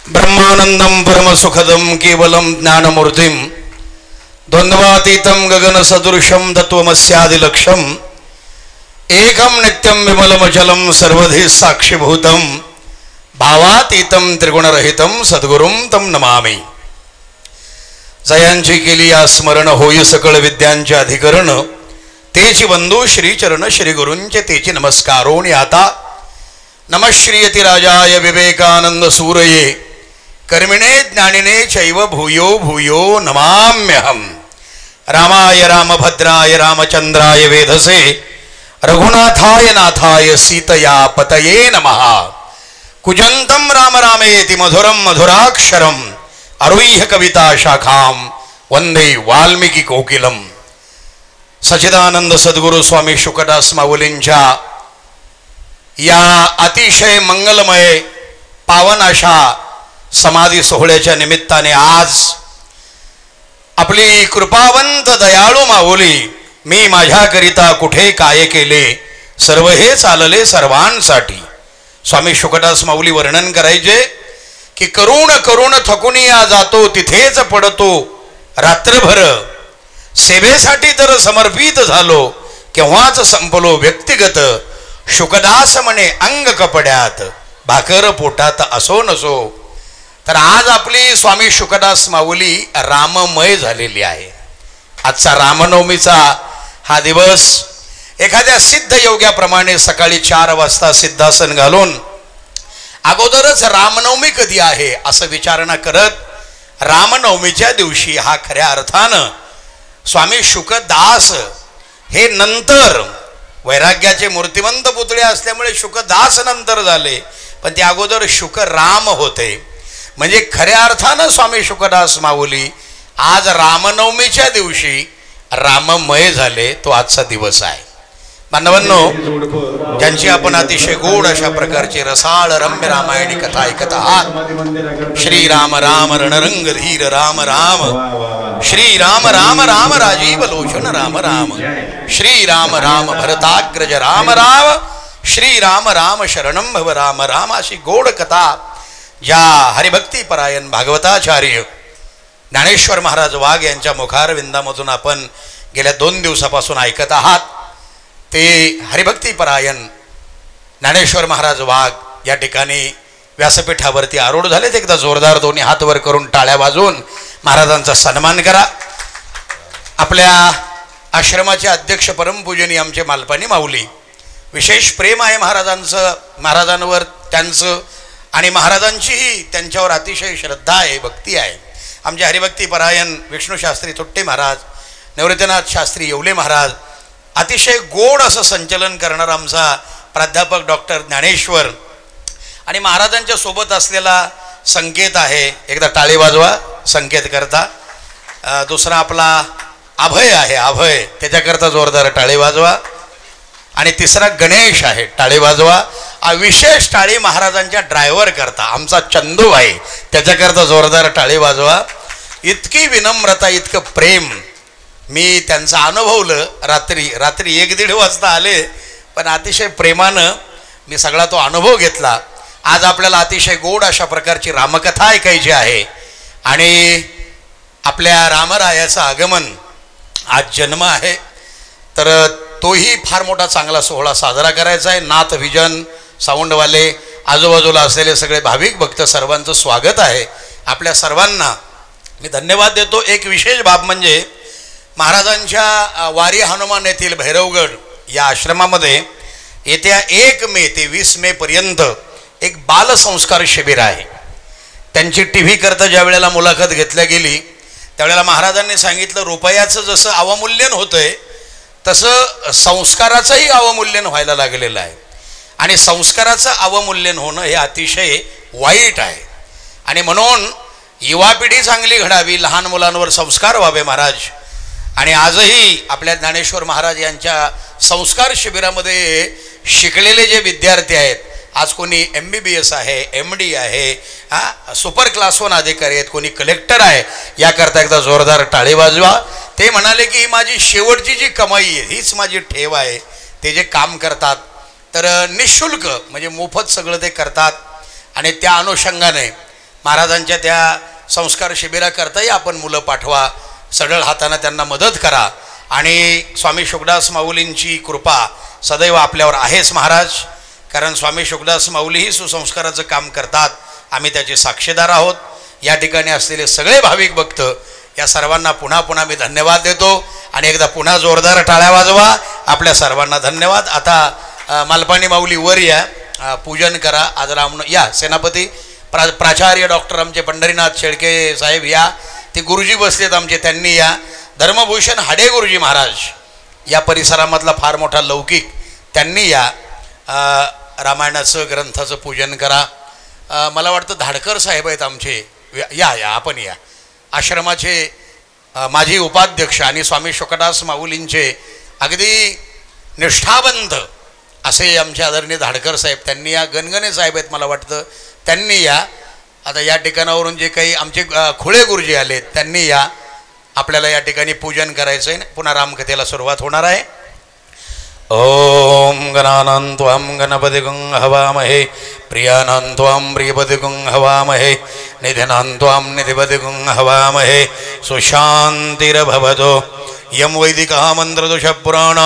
ब्रह्मानंदं परमसुखदं केवलं ज्ञानमूर्तिं द्वन्द्वातीतं गगनसदृशं तत्त्वमस्यादिलक्ष्यम् एकं नित्यं विमलमचलं सर्वधि साक्षिभूतं भावातीतं त्रिगुणरहितं सद्गुरुं तं नमामि। जयांची केली या स्मरण होई सकळ विद्यांचे अधिकरण तेची बंधू श्रीचरण श्री गुरूंचे तेची नमस्कारोणी आता नमः श्रीयतिराजाय विवेकानंद सूरये कर्मिणे ज्ञानिने चैव भूयो भूयो नमाम्यहम्। रामाय रामभद्राय रामचंद्राय वेधसे रघुनाथाय नाथाय सीतया पतये नमः। कुजंतं राम रामेति मधुरं मधुराक्षरम् अरुह्य कविता शाखां वंदे वाल्मीकि कोकिलम्। सच्चिदानंद सद्गुरु स्वामी शुकदास माऊलींच्या या अतिशय मंगलमय पावन अशा समाधी सोहळ्याच्या निमित्ताने आज आपली कृपावंत दयाळू माऊली मी माझ्याकरिता कुठे काय केले सर्व हे चालले सर्वांसाठी स्वामी शुकदास माऊली वर्णन करायचे की करुण करुण थकून या जातो तिथेच पडतो रात्रभर सेवेसाठी तर समर्पित झालो केव्हाच संपलो व्यक्तिगत शुकदास म्हणे अंग कपड्यात भाकर पोटात असो नसो। तर आज आपली स्वामी शुकदास माऊली राममय झालेली आहे। आजचा रामनवमीचा हा दिवस एखाद्या सिद्ध योग्याप्रमाणे सकाळी 4 वाजता सिद्धासन घालून अगोदरच रामनवमी कधी आहे असं विचारणा करत रामनवमीच्या दिवशी हा खऱ्या अर्थानं स्वामी शुकदास हे नंतर वैराग्याचे मूर्तिमंत पुतळे असल्यामुळे शुकदास नंतर झाले पण ते अगोदर शुकराम होते। म्हणजे खऱ्या अर्थानं स्वामी शुकदास माऊली आज रामनवमीच्या दिवशी राममय झाले तो आजचा दिवस आहे। बांधवांनो ज्यांची आपण अतिशय गोड अशा प्रकारची रसाळ रम्य रामायणी कथा ऐकत आहात श्री राम राम रणरंग धीर राम राम श्री राम राम राम राजीव लोचन राम राम श्री राम राम भरताग्रज राम राम श्री राम राम शरणं भव राम राम अशी गोड कथा ज्या हरिभक्ती परायण भागवताचार्य ज्ञानेश्वर महाराज वाघ यांच्या मुखारविंदामधून आपण गेल्या 2 दिवसापासून ऐकत आहात ते हरिभक्ती परायण ज्ञानेश्वर महाराज वाघ या ठिकाणी व्यासपीठावरती आरूढ झालेत। एकदा जोरदार दोन्ही हात वर करून टाळ्या वाजवून महाराजांचा सन्मान करा। आपल्या आश्रमाचे अध्यक्ष परमपूजनीय आमचे मालपाणी माऊली विशेष प्रेम आहे महाराजांचं महाराजांवर त्यांचं आणि महाराजांचीही त्यांच्यावर अतिशय श्रद्धा आहे भक्ती आहे। आमचे हरिभक्ती परायण विष्णू शास्त्री तुट्टे महाराज निवृत्तीनाथ शास्त्री येवले महाराज अतिशय गोड असं संचलन करणारा आमचा प्राध्यापक डॉक्टर ज्ञानेश्वर आणि महाराजांच्या सोबत असलेला संकेत आहे एकदा टाळी वाजवा संकेत करता। दुसरा आपला अभय आहे अभय त्याच्याकरता जोरदार टाळी वाजवा आणि तिसरा गणेश आहे टाळी वाजवा। विशेष टाळी महाराजांच्या ड्रायव्हर करता आमचा चंदू आहे त्याच्याकरता जोरदार टाळी वाजवा। इतकी विनम्रता इतकं प्रेम मी त्यांचं अनुभवलं रात्री 1-1:30 वाजता आले पण अतिशय प्रेमानं मी सगळा तो अनुभव घेतला। आज आपल्याला अतिशय गोड अशा प्रकारची रामकथा ऐकायची आहे आणि आपल्या रामरायाचं आगमन आज जन्म आहे तर तोही फार मोठा चांगला सोहळा साजरा करायचा आहे। नाथ विजन साऊंडवाले आजूबाजूला असलेले सगळे भाविक भक्त सर्वांचं स्वागत आहे। आपल्या सर्वांना मी धन्यवाद देतो। एक विशेष बाब म्हणजे महाराजांच्या वारी हनुमान येथील भैरवगड या आश्रमामध्ये येत्या 1 मे ते 20 मे पर्यंत एक बालसंस्कार शिबिर आहे। त्यांची TV करता ज्या वेळेला मुलाखत घेतल्या गेली त्यावेळेला महाराजांनी सांगितलं रुपयाचं जसं अवमूल्यन होतंय तसं संस्काराचंही अवमूल्यन व्हायला लागलेलं आहे आणि संस्काराचं अवमूल्यन होणं हे अतिशय वाईट आहे आणि म्हणून युवा पिढी चांगली घडावी लहान मुलांवर संस्कार व्हावे महाराज। आणि आजही आपल्या ज्ञानेश्वर महाराज यांच्या संस्कार शिबिरामध्ये शिकलेले जे विद्यार्थी आहेत आज कोणी MBBS आहे MD आहे सुपर क्लास 1 अधिकारी आहेत कोणी कलेक्टर आहे याकरता एकदा जोरदार टाळी वाजवा। ते म्हणाले की ही माझी शेवटची जी कमाई आहे हीच माझी ठेव आहे। ते जे काम करतात तर निःशुल्क म्हणजे मोफत सगळं ते करतात आणि त्या अनुषंगाने महाराजांच्या त्या संस्कार शिबिराकरताही आपण मुलं पाठवा, सढळ हाताने त्यांना मदत करा. आणि स्वामी शुकदास माऊलींची कृपा सदैव आपल्यावर आहेच महाराज, कारण स्वामी शुकदास माऊलीही सुसंस्काराचं काम करतात, आम्ही त्याचे साक्षीदार आहोत. या ठिकाणी असलेले सगळे भाविक भक्त या सर्वांना पुन्हा पुन्हा मी धन्यवाद देतो. आणि एकदा पुन्हा जोरदार टाळ्या वाजवा. आपल्या सर्वांना धन्यवाद. आता मालपाणी माऊली वर या, पूजन करा. आज या सेनापती प्राचार्य डॉक्टर आमचे पंढरीनाथ शेळके साहेब या, ते गुरुजी बसलेत आमचे, त्यांनी या. धर्मभूषण हाडे गुरुजी महाराज या परिसरामधला फार मोठा लौकिक, त्यांनी या. रामायणाचं ग्रंथाचं पूजन करा. मला वाटतं धाडकर साहेब आहेत आमचे, या आपण या. आश्रमाचे माजी उपाध्यक्ष आणि स्वामी शुकदास माऊलींचे अगदी निष्ठावंत असे आमचे आदरणीय धाडकर साहेब, त्यांनी या. गणगणे साहेब आहेत मला वाटतं, त्यांनी या. आता या ठिकाणावरून जे काही आमचे खुळे गुरुजी आले त्यांनी या. आपल्याला या ठिकाणी पूजन करायचं आहे. पुन्हा रामकथेला सुरुवात होणार आहे. ओम गणानां त्वां गणपतिगं हवामहे, प्रियानां त्वां प्रियपतिगं हवामहे, निधिनां त्वां निधिपतिगं हवामहे. सुशान्तिर्भवतु. यं वैदिकः मन्त्रदुषपुराण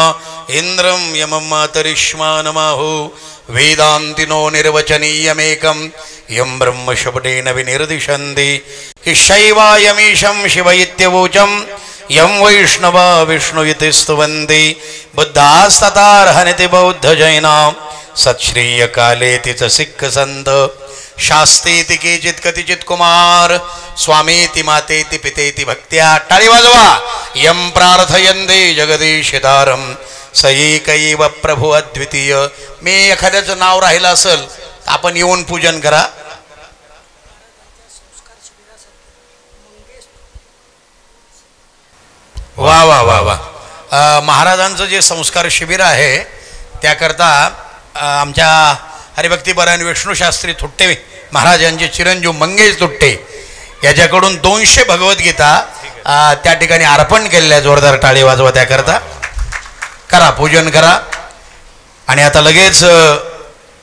इंद्रं यमं मातरिष्मानमाहु. वेदान्तिनो निर्वचनीयमेकं यं ब्रह्मशब्देन विनिर्दिशन्ति. कि शैवायमीशं शिव इत्यवोचं यं वैष्णवा विष्णु इति स्तुवन्ति. बुद्धास्तथार्हन्ति बौद्ध जैना, सत्श्रीय काले तिच सिख संत. शास्तेति केचित् कतिचित् कुमार, स्वामेति मातेति पितेति भक्त्या. टाळी वाजवा. यं प्रार्थयन्ते जगदीशितारं, स एकैव प्रभु अद्वितीय. मी एखाद्याचं नाव राहिलं असेल तर आपण येऊन पूजन करा. वा वा वा वा. महाराजांचं जे संस्कार शिबिर आहे त्याकरता आमच्या हरिभक्तीपरायण विष्णुशास्त्री थुट्टे महाराज यांचे चिरंजीव मंगेश थुट्टे याच्याकडून 200 भगवद्गीता त्या ठिकाणी अर्पण केलेल्या. जोरदार टाळी वाजवा त्याकरता. करा, पूजन करा. आणि आता लगेच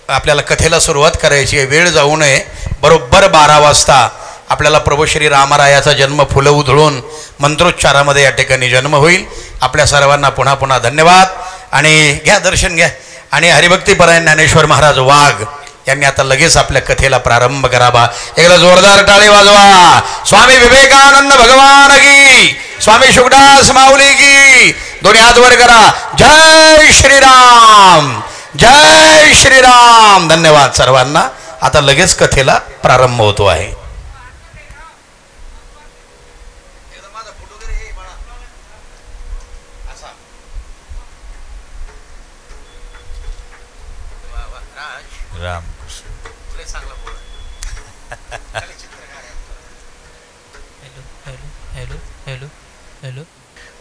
आपल्याला कथेला सुरुवात करायची आहे. वेळ जाऊ नये. बरोबर 12 वाजता आपल्याला प्रभू श्री रामरायाचा जन्म फुलं उधळून मंत्रोच्चारामध्ये या ठिकाणी जन्म होईल. आपल्या सर्वांना पुन्हा पुन्हा धन्यवाद. आणि घ्या, दर्शन घ्या. आणि हरिभक्तीपरायण ज्ञानेश्वर महाराज वाघ यांनी आता लगेच आपल्या कथेला प्रारंभ करावा. एकदा जोरदार टाळी वाजवा. स्वामी विवेकानंद भगवान की, स्वामी शुकदास माऊली की. दोन्ही हात वर करा. जय श्रीराम, जय श्रीराम. धन्यवाद सर्वांना. आता लगेच कथेला प्रारंभ होतो आहे.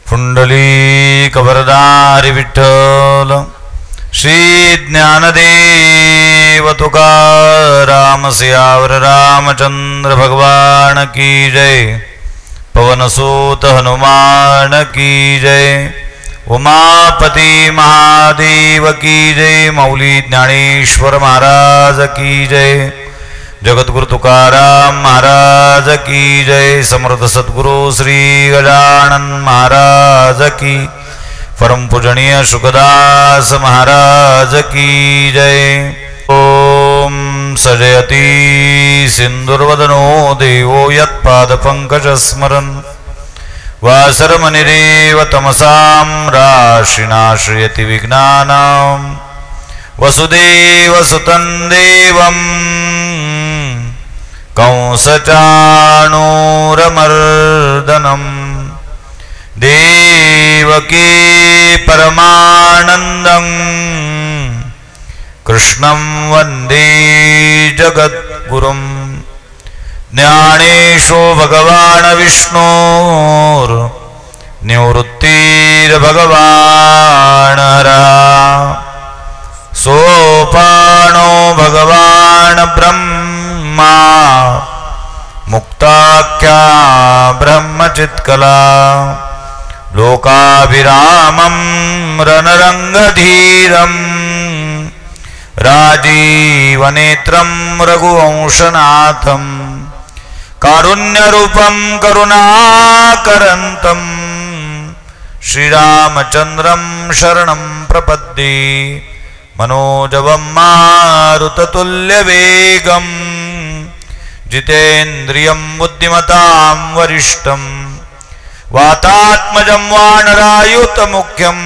पुंडलिक वरदारी विठ्ठल श्री ज्ञानदेव तुकाराम सियावर रामचंद्र भगवान की जय. पवनसूत हनुमान की जय. उमापति महादेव की जय. मौली ज्ञानेश्वर महाराज की जय. जगद्गुरु तुकाराम महाराज की जय. समर्थ सद्गुरु श्री गजानन महाराज की. परम पूजनीय शुकदास महाराज की जय. ओम सजयति सिंदुर्वदनो देवो यत्पादपंकज स्मरन्. वासरमनिरेव तमसां राशिनाश्रयति विघ्नानां. वसुदेवसुतं देवं कंसचाणूरमर्दनम्. देवकी परमानन्दं कृष्णं वन्दे जगद्गुरुं. ज्ञानेशो भगवान् विष्णोर्निवृत्तिर्भगवान् हरः. सोपानो भगवान् ब्रह्मा. मुक्ताख्या ब्रह्मचित्कला. लोकाभिरामं रणरङ्गधीरं. राजीवनेत्रं रघुवंशनाथं. कारुण्यरूपं करुणाकरन्तं श्रीरामचन्द्रं शरणं प्रपद्ये मनोजवं मारुततुल्यवेगं जितेन्द्रियं बुद्धिमतां वरिष्ठं वातात्मजं वानरायुतमुख्यं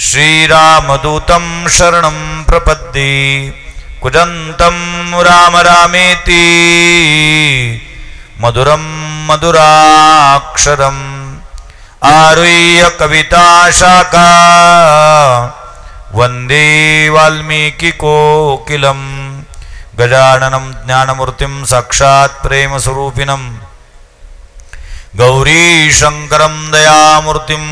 श्रीरामदूतं शरणं प्रपद्ये कुजन्तं राम रामेति मधुरं मधुराक्षरम् आरुह्य कविताशाखा वन्दे वाल्मीकिकोकिलं गजाननं ज्ञानमूर्तिं साक्षात् प्रेमस्वरूपिणं गौरीशङ्करं दयामूर्तिं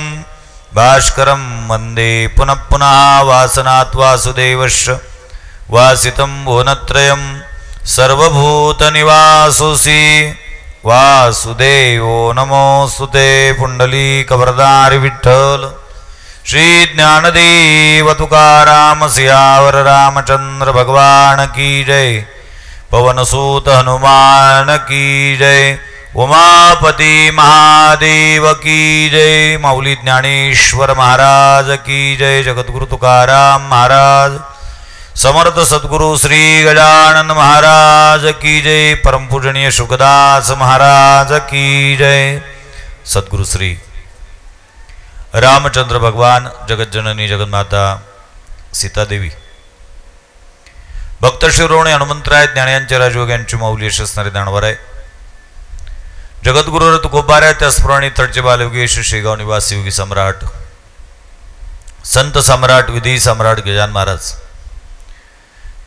भास्करं वन्दे पुनः पुनः वासनात् वासुदेवस्य वासितं भुवनत्रयं सर्वभूतनिवासोऽसि वासुदेवो नमोऽस्तुते पुंडलीकवरदारि विठ्ठल श्री ज्ञानदेव तुकाराम सियावर रामचंद्र भगवान की जय पवनसूत हनुमान की जय उमापति महादेव की जय माऊली ज्ञानेश्वर महाराज की जय जगद्गुरु तुकाराम महाराज समर्थ सद्गुरु श्री गजानन महाराज की जय परम पूजनीय सुखदास महाराज की जय सद्गुरु श्री रामचंद्र भगवान जगज्जननी जगन्माता सीतादेवी भक्त शिरोमणी हनुमंतराय ज्ञानांचे राजयोग यांची माऊली यश असणारे दानवर आहे जगद्गुरु तुकोबार आहे त्याचप्रमाणे तडचे बालयोगी शेगाव निवासी योगी सम्राट संत सम्राट विधी सम्राट गजानन महाराज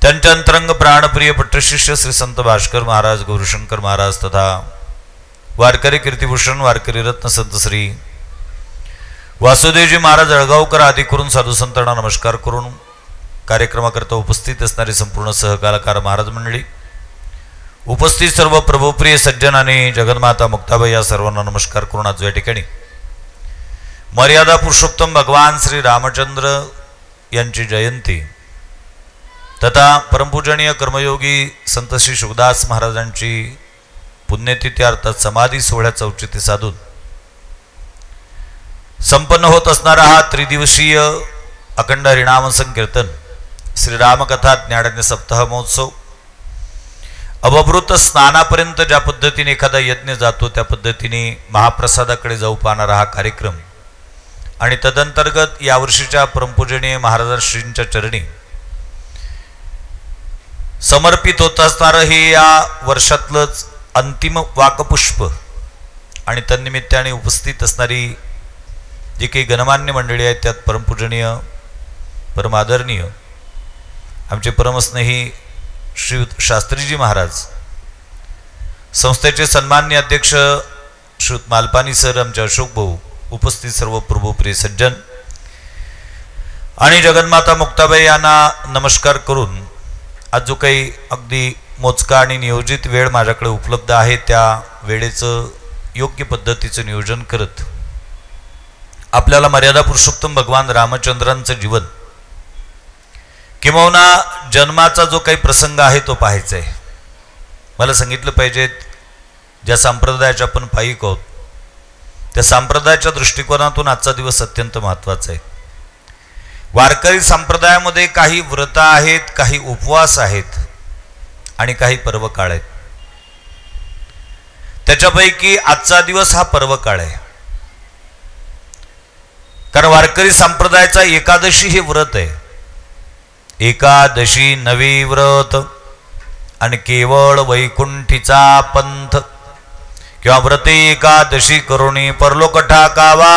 त्यांच्या अंतरंग प्राणप्रिय पट्टशिष्य श्री संत भास्कर महाराज गौरीशंकर महाराज तथा वारकरी कीर्तिभूषण वारकरी रत्न संत श्री वासुदेवजी महाराज जळगावकर आदी करून साधू संतांना नमस्कार करून कार्यक्रमाकरता उपस्थित असणारे संपूर्ण सहकलाकार महाराज मंडळी उपस्थित सर्व प्रभुप्रिय सज्जन आणि जगन्माता मुक्ताबाई या सर्वांना नमस्कार करून आज या ठिकाणी मर्यादा पुरुषोत्तम भगवान श्री रामचंद्र यांची जयंती तथा परमपूजनीय कर्मयोगी संत श्री शुभदास महाराजांची पुण्यतिथी अर्थात समाधी सोहळ्याचं औचित्य साधून संपन्न होत असणारा हा त्रिदिवसीय अखंड हरिनाम संकीर्तन श्रीरामकथा ज्ञानज्ञ सप्ताह महोत्सव अवभृत स्नानापर्यंत ज्या पद्धतीने एखादा यज्ञ जातो त्या पद्धतीने महाप्रसादाकडे जाऊ पाहणारा हा कार्यक्रम आणि तदंतर्गत यावर्षीच्या परमपूजनीय महाराजांच्या चरणी समर्पित होत असणारं हे या वर्षातलंच अंतिम वाकपुष्प आणि तन्निमित्ताने उपस्थित असणारी जी काही गणमान्य मंडळी आहेत त्यात परमपूजनीय परमादरणीय आमचे परमस्नेही श्री शास्त्रीजी महाराज संस्थेचे सन्माननीय अध्यक्ष श्री मालपानी सर आमचे अशोक भाऊ उपस्थित सर्व प्रभुप्रिय सज्जन आणि जगन्माता मुक्ताबाई यांना नमस्कार करून आज जो काही अगदी मोजका आणि नियोजित वेळ माझ्याकडे उपलब्ध आहे त्या वेळेचं योग्य पद्धतीचं नियोजन करत आपल्याला मर्यादा पुरुषोत्तम भगवान रामचंद्रांचं जीवन किंवा जन्माचा जो काही प्रसंग आहे तो पाहायचा आहे मला सांगितलं पाहिजे ज्या संप्रदायाच्या आपण पायिक आहोत त्या संप्रदायाच्या दृष्टिकोनातून आजचा दिवस अत्यंत महत्त्वाचा आहे वारकरी संप्रदायामध्ये काही व्रत आहेत काही उपवास आहेत आणि काही पर्वकाळ आहेत त्याच्यापैकी आजचा दिवस हा पर्वकाळ आहे कारण वारकरी संप्रदायाचा एकादशी हे व्रत आहे एकादशी नवी व्रत आणि केवळ वैकुंठीचा पंथ किंवा व्रते एकादशी करुणी परलोक ठाकावा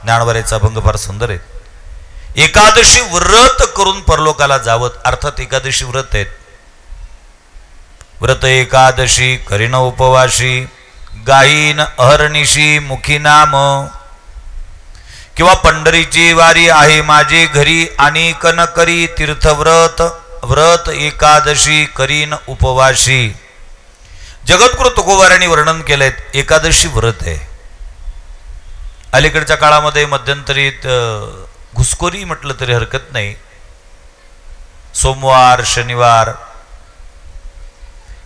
ज्ञानवरेचा अभंग फार सुंदर आहे एकादशी व्रत करून परलोकाला जावत अर्थात एकादशी व्रत आहेत व्रत एकादशी करीन उपवाशी गायीन अहर्निशी मुखी नाम किंवा पंढरीची वारी आहे माझी घरी आणि कन करी तीर्थव्रत व्रत एकादशी करीन उपवाशी जगद्गुरु तुकोबारांनी वर्णन केलंय एकादशी व्रत आहे अलीकडच्या काळामध्ये मध्यंतरीत घुसखोरी म्हटलं तरी हरकत नाही सोमवार शनिवार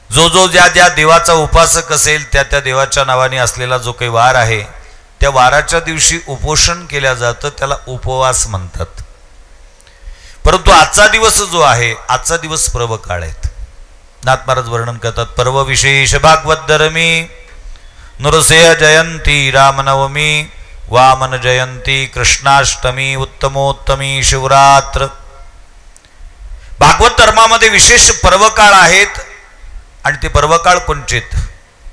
जो जो ज्या ज्या देवाचा उपासक असेल त्या त्या देवाच्या नावाने असलेला जो काही वार आहे त्या वाराच्या दिवशी उपोषण केल्या जातं, त्याला उपवास म्हणतात. परंतु आजचा दिवस जो आहे, आजचा दिवस पर्व काळ आहेत. नाथ महाराज वर्णन करतात, पर्व विशेष भागवत धर्मी नृसिंह जयंती रामनवमी वामन जयंती कृष्णाष्टमी उत्तमोत्तमी शिवरात्र. भागवत धर्मामध्ये विशेष पर्वकाळ आहेत आणि ते पर्वकाळ कोणचेत?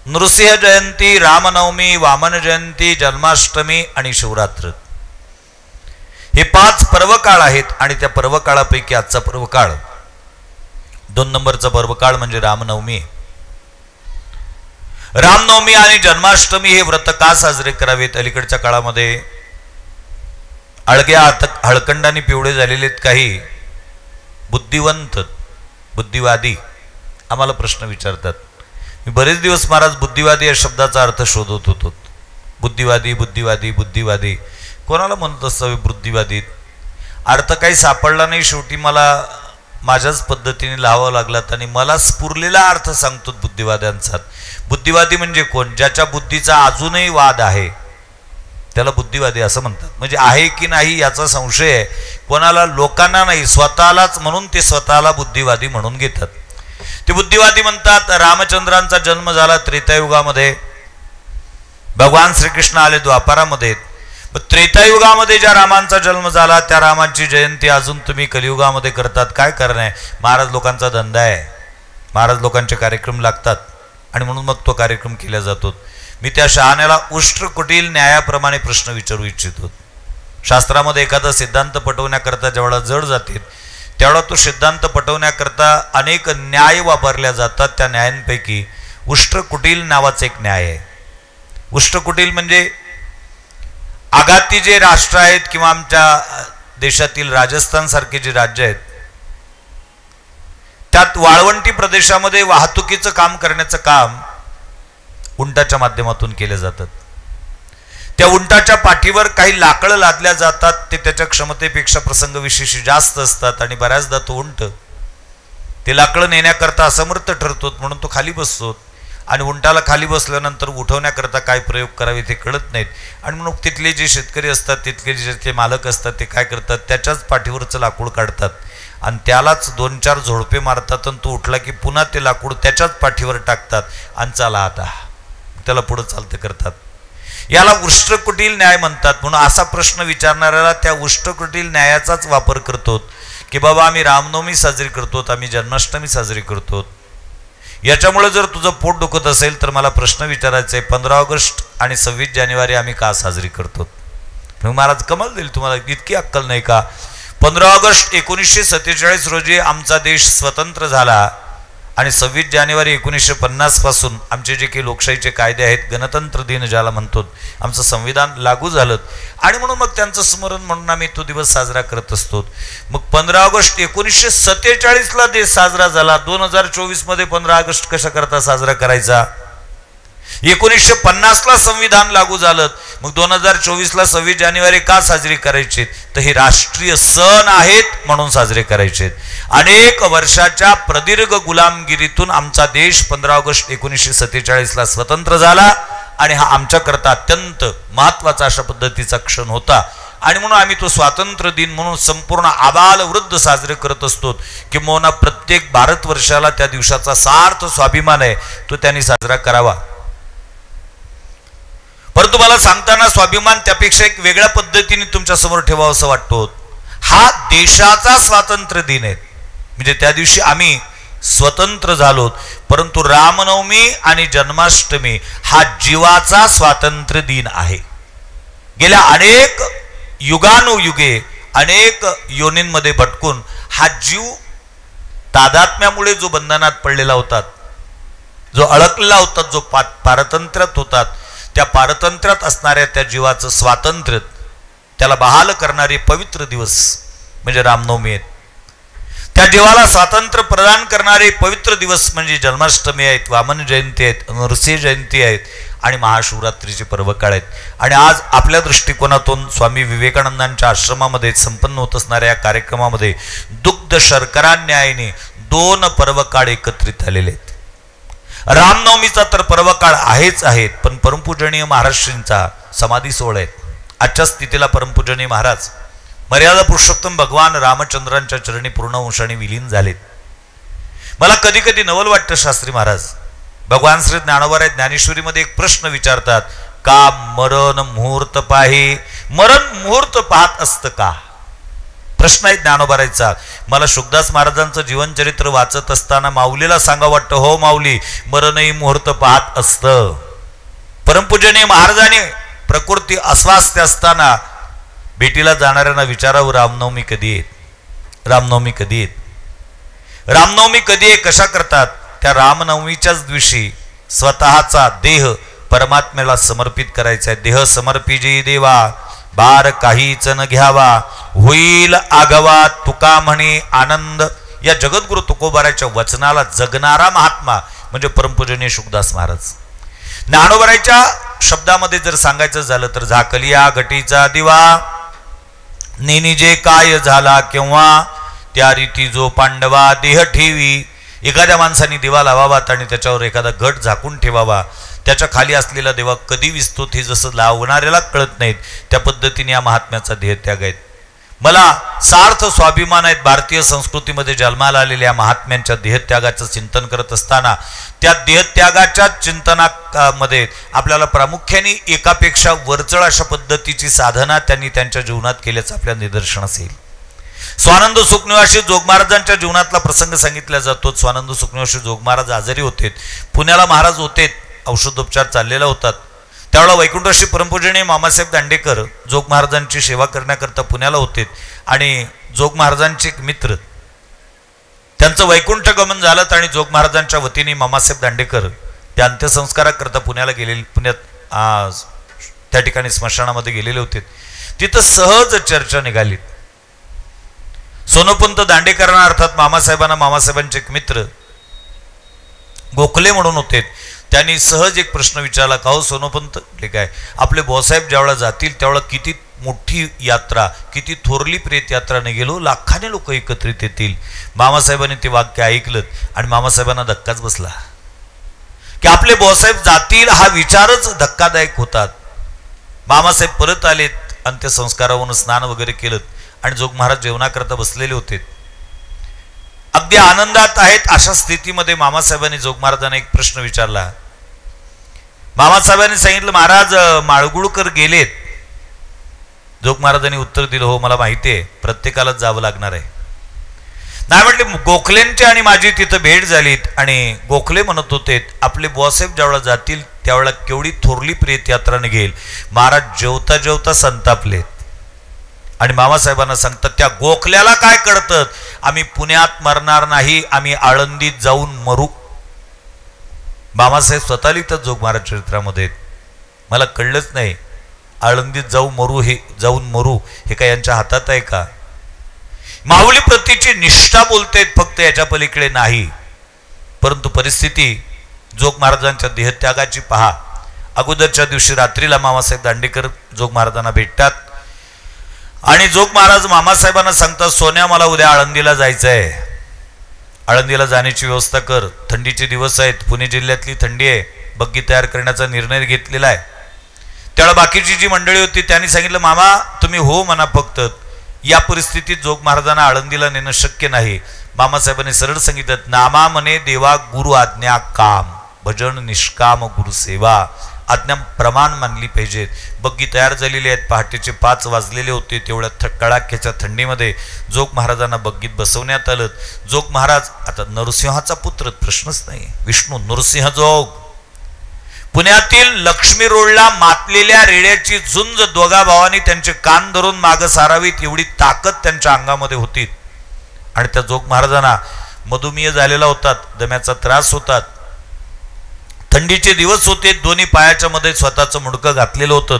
नृसिंह जयंती, रामनवमी, वामन जयंती, जन्माष्टमी आणि शिवरात्र. हे 5 पर्वकाळ आहेत आणि त्या पर्वकाळापैकी आजचा पर्वकाळ 2 नंबरचा पर्वकाळ म्हणजे रामनवमी. रामनवमी आणि जन्माष्टमी हे व्रत का साजरे करावेत? अलीकडच्या काळामध्ये अळग्या हळकंडाने पिवळे झालेले काही बुद्धिवंत बुद्धिवादी आम्हाला प्रश्न विचारतात. मी बरेच दिवस महाराज बुद्धिवादी या शब्दाचा अर्थ शोधत होतो. बुद्धिवादी बुद्धिवादी बुद्धिवादी कोणाला म्हणत असावे? बुद्धिवादी अर्थ काही सापडला नाही. शेवटी मला माझ्याच पद्धतीने लावावं लागलात आणि मला स्फुरलेला अर्थ सांगतो बुद्धिवाद्यांचा. बुद्धिवादी म्हणजे कोण? ज्याच्या बुद्धीचा अजूनही वाद आहे त्याला बुद्धिवादी असं म्हणतात. म्हणजे आहे की नाही याचा संशय आहे कोणाला, लोकांना नाही, स्वतःलाच. म्हणून ते स्वतःला बुद्धिवादी म्हणून घेतात. ते बुद्धिवादी म्हणतात रामचंद्रांचा जन्म झाला त्रेतायुगामध्ये, भगवान श्रीकृष्ण आले द्वापारामध्ये. त्रेतायुगामध्ये ज्या रामांचा जन्म झाला त्या रामांची जयंती अजून तुम्ही कलियुगामध्ये करतात. काय करणं आहे? महाराज लोकांचा धंदा आहे, महाराज लोकांचे कार्यक्रम लागतात आणि म्हणून मग तो कार्यक्रम केला जातो. मी त्या शहाण्याला उष्ट्रकुटील न्यायाप्रमाणे प्रश्न विचारू इच्छितो. शास्त्रामध्ये एखादा सिद्धांत पटवण्याकरता जेवढा जड जाते तेवढा तो सिद्धांत पटवण्याकरता अनेक न्याय वापरल्या जातात. त्या न्यायांपैकी उष्ट्रकुटील नावाचा एक न्याय आहे. उष्ट्रकुटील म्हणजे आघाती जे राष्ट्र आहेत किंवा आमच्या देशातील राजस्थान सारखे जे राज्य आहेत त्यात वाळवंटी प्रदेशामध्ये वाहतुकीचं काम करण्याचं काम उंटाच्या माध्यमातून केले जातात. त्या उंटाच्या पाठीवर काही लाकडं लादल्या जातात. ते त्याच्या क्षमतेपेक्षा प्रसंग विशेष जास्त असतात आणि बऱ्याचदा तो उंट ते लाकडं नेण्याकरता असमर्थ ठरतो म्हणून तो खाली बसतो आणि उंटाला खाली बसल्यानंतर उठवण्याकरता काय प्रयोग करावे ते कळत नाहीत आणि म्हणून तिथले जे शेतकरी असतात, तिथले जे ते मालक असतात ते काय करतात, त्याच्याच पाठीवरचं लाकूड काढतात आणि त्यालाच 2-4 झोडपे मारतात आणि तो उठला की पुन्हा ते लाकूड त्याच्याच पाठीवर टाकतात आणि चला आता त्याला पुढं चालतं करतात. याला उष्ट्रकुटील न्याय म्हणतात. म्हणून असा प्रश्न विचारणाऱ्याला त्या उष्ट्रकुटील न्यायाचाच वापर करतो की बाबा आम्ही रामनवमी साजरी करतो, आम्ही जन्माष्टमी साजरी करतो. याच्यामुळे जर तुझं पोट दुखत असेल तर मला प्रश्न विचारायचा आहे, 15 ऑगस्ट आणि 26 जानेवारी आम्ही का साजरी करतो? महाराज कमाल देईल तुम्हाला, इतकी अक्कल नाही का? 15 ऑगस्ट 1947 रोजी आमचा देश स्वतंत्र झाला आणि 26 जानेवारी 1950 पासून आमचे जे काही लोकशाहीचे कायदे आहेत, गणतंत्र दिन ज्याला म्हणतो, आमचं संविधान लागू झालं आणि म्हणून मग त्यांचं स्मरण म्हणून आम्ही तो दिवस साजरा करत असतो. मग 15 ऑगस्ट 1947ला देश साजरा झाला. 2024 मध्ये 15 ऑगस्ट कशा करता साजरा करायचा? 1950ला संविधान लागू झालं, मग 2024ला 26 जानेवारी का साजरी करायची? तर हे राष्ट्रीय सण आहेत म्हणून साजरे करायचे. अनेक वर्षाच्या प्रदीर्घ गुलामगिरीतून आमचा देश 15 ऑगस्ट 1947ला स्वतंत्र झाला आणि हा आमच्याकरता अत्यंत महत्वाचा अशा पद्धतीचा क्षण होता आणि म्हणून आम्ही तो स्वातंत्र्य दिन म्हणून संपूर्ण आबाल वृद्ध साजरे करत असतो. किंबहुना प्रत्येक भारतवर्षाला त्या दिवसाचा सार्थ स्वाभिमान आहे, तो त्यांनी साजरा करावा. परंतु मला सांगताना स्वाभिमान त्यापेक्षा एक वेगळ्या पद्धतीने तुमच्या समोर ठेवावा असं वाटतो. हा देशाचा स्वातंत्र्य दिन आहे, म्हणजे त्या दिवशी आम्ही स्वतंत्र झालो. परंतु रामनवमी आणि जन्माष्टमी हा जीवाचा स्वातंत्र्य दिन आहे. गेल्या अनेक युगानुयुगे अनेक योनींमध्ये भटकून हा जीव तादात्म्यामुळे जो बंधनात पडलेला होता, जो अडकलेला होता, जो पारतंत्र्यात होतात, त्या पारतंत्र्यात असणाऱ्या त्या जीवाचं स्वातंत्र्य त्याला बहाल करणारे पवित्र दिवस म्हणजे रामनवमी आहेत. त्या जीवाला स्वातंत्र्य प्रदान करणारे पवित्र दिवस म्हणजे जन्माष्टमी आहेत, वामन जयंती आहेत, नृसिंह जयंती आहेत आणि महाशिवरात्रीचे पर्वकाळ आहेत. आणि आज आपल्या दृष्टिकोनातून स्वामी विवेकानंदांच्या आश्रमामध्ये संपन्न होत असणाऱ्या या कार्यक्रमामध्ये दुग्ध शर्करा न्यायाने 2 पर्वकाळ एकत्रित आलेले आहेत. रामनवमीचा तर पर्व काळ आहेच आहेत, पण परमपूजनीय महाराष्ट्रींचा समाधी सोहळा आहे. आजच्या स्थितीला परमपूजनीय महाराज मर्यादा पुरुषोत्तम भगवान रामचंद्रांच्या चरणी पूर्ण अंशाने विलीन झालेत. मला कधी कधी नवल वाटतं शास्त्री महाराज भगवान श्री ज्ञानोबा ज्ञानेश्वरीमध्ये एक प्रश्न विचारतात, का मरण मुहूर्त पाहे, मरण मुहूर्त पाहत असतं का? प्रश्न आहे ज्ञानोबारायचा. मला शुकदास महाराजांचं जीवनचरित्र वाचत असताना माऊलीला सांगा वाटतं, हो माऊली, मरणही मुहूर्त पाहत असतं. परमपूजनीय महाराजांनी प्रकृती अस्वास्थ्य असताना भेटीला जाणाऱ्यांना विचारावं, रामनवमी कधी येत, रामनवमी कधी येत, रामनवमी कधी आहे, कशा करतात? त्या रामनवमीच्याच दिवशी स्वतःचा देह परमात्म्याला समर्पित करायचा आहे. देह समर्पिजी देवा, बार काहीच न घ्यावा, होईल आगवा तुका म्हणे आनंद. या जगद्गुरु तुकोबाराच्या वचनाला जगणारा महात्मा म्हणजे परमपूजनीय शुकदास महाराज. ज्ञानोबाराच्या शब्दामध्ये जर सांगायचं झालं तर, झाकलिया घटीचा दिवा, नेनी जे काय झाला केव्हा, त्या रीती जो पांडवा देह ठेवी. एखाद्या माणसाने दिवा लावावा आणि त्याच्यावर एखादा घट झाकून ठेवावा, त्याच्या खाली असलेला देवा कधी विसतो हे जसं लावणाऱ्याला कळत नाहीत, त्या पद्धतीने या महात्म्याचा देहत्याग आहेत. मला सार्थ स्वाभिमान आहेत. भारतीय संस्कृतीमध्ये जन्माला आलेल्या महात्म्यांच्या देहत्यागाचं चिंतन करत असताना त्या देहत्यागाच्या चिंतनामध्ये आपल्याला प्रामुख्याने एकापेक्षा वरचढ अशा पद्धतीची साधना त्यांनी त्यांच्या जीवनात केल्याचं आपल्या निदर्शनास येईल. स्वानंद सुखनिवासी जोग महाराजांच्या जीवनातला प्रसंग सांगितला जातो. स्वानंद सुखनिवासी जोग महाराज आजारी होते, पुण्याला महाराज होते, औषधोपचार चाललेला होतात. त्यावेळेला वैकुंठश्री परमपूजनीय मामासाहेब दांडेकर जोग महाराजांची सेवा करण्याकरता पुण्याला होते आणि जोग महाराजांचे एक मित्र, त्यांचं वैकुंठ गमन झालं आणि जोग महाराजांच्या वतीने मामासाहेब दांडेकर ते अंत्यसंस्काराकरता पुण्याला गेलेले, पुण्यात त्या ठिकाणी स्मशानामध्ये गेलेले होते. तिथं सहज चर्चा निघाली. सोनोपंत दांडेकरांना अर्थात मामासाहेबांचे एक मित्र गोखले म्हणून होते, त्यांनी सहज एक प्रश्न विचारला, का हो सोनोपंत, काय आपले भाऊसाहेब ज्यावेळेला जातील त्यावेळेला किती मोठी यात्रा, किती थोरली प्रेत यात्रा निघेलो, लाखाने लोक एकत्रित येतील. मामासाहेबांनी ते वाक्य ऐकलं आणि मामासाहेबांना धक्काच बसला की आपले भाऊसाहेब जातील हा विचारच धक्कादायक होतात. मामासाहेब परत आलेत, अंत्यसंस्कारावरून स्नान वगैरे केलं आणि जोग महाराज जेवणाकरता बसलेले होते, अगदी आनंदात आहेत. अशा स्थितीमध्ये मामासाहेबांनी जोग महाराजांना एक प्रश्न विचारला. मामासाहेबांनी सांगितलं, महाराज माळगुळकर गेलेत. जोग महाराजांनी उत्तर दिलं, हो मला माहिती आहे, प्रत्येकालाच जावं लागणार आहे. नाही म्हटले, गोखलेंची आणि माझी तिथं भेट झालीत आणि गोखले म्हणत होते आपले बुवासाहेब ज्यावेळेला जातील त्यावेळेला केवढी थोरली प्रेत यात्रा निघेल. महाराज जेवता जेवता संतापलेत आणि मामासाहेबांना सांगतात, त्या गोखल्याला काय कळतं, आम्ही पुण्यात मरणार नाही, आम्ही आळंदीत जाऊन मरू. मामासाहेब स्वतः लिहितात जोग महाराज चरित्रामध्ये, मला कळलंच नाही आळंदीत जाऊन मरू हे काय यांच्या हातात आहे का? माऊली प्रतीची निष्ठा बोलतेत, फक्त याच्या पलीकडे नाही. परंतु परिस्थिती जोग महाराजांच्या देहत्यागाची पहा. अगोदरच्या दिवशी रात्रीला मामासाहेब दांडेकर जोग महाराजांना भेटतात आणि जोग महाराज मामासाहेबांना सांगतात, सोन्या मला उद्या आळंदीला जायचं आहे, आळंदीला जाण्याची व्यवस्था कर, थंडीचे दिवस आहेत, पुणे जिल्ह्यातली थंडी आहे, बग्गी तयार करण्याचा निर्णय घेतलेला आहे. त्यावेळेला बाकीची जी मंडळी होती त्यांनी सांगितलं, मामा तुम्ही हो म्हणा, फक्त या परिस्थितीत जोग महाराजांना आळंदीला नेणं शक्य नाही. मामासाहेबांनी सरळ सांगितलं, नामा म्हणे देवा गुरु आज्ञा काम, भजन निष्काम गुरु सेवा. आज्ञा प्रमाण मानली पाहिजेत. बग्गी तयार झालेली आहेत, पहाटेचे 5 वाजलेले होते. तेवढ्या कडाक्याच्या थंडीमध्ये जोग महाराजांना बग्गीत बसवण्यात आलं. जोग महाराज आता नरसिंहाचा पुत्र, प्रश्नच नाही, विष्णू नरसिंह जोग. पुण्यातील लक्ष्मी रोडला मातलेल्या रेड्याची झुंज दोघा भावांनी त्यांचे कान धरून माग सारावीत एवढी ताकद त्यांच्या अंगामध्ये होती. आणि त्या जोग महाराजांना मधुमेह झालेला होता, दम्याचा त्रास होतात, थंडीचे दिवस होते, दोन्ही पायाच्या मध्ये स्वतःचं मुंडकं घातलेलं होतं,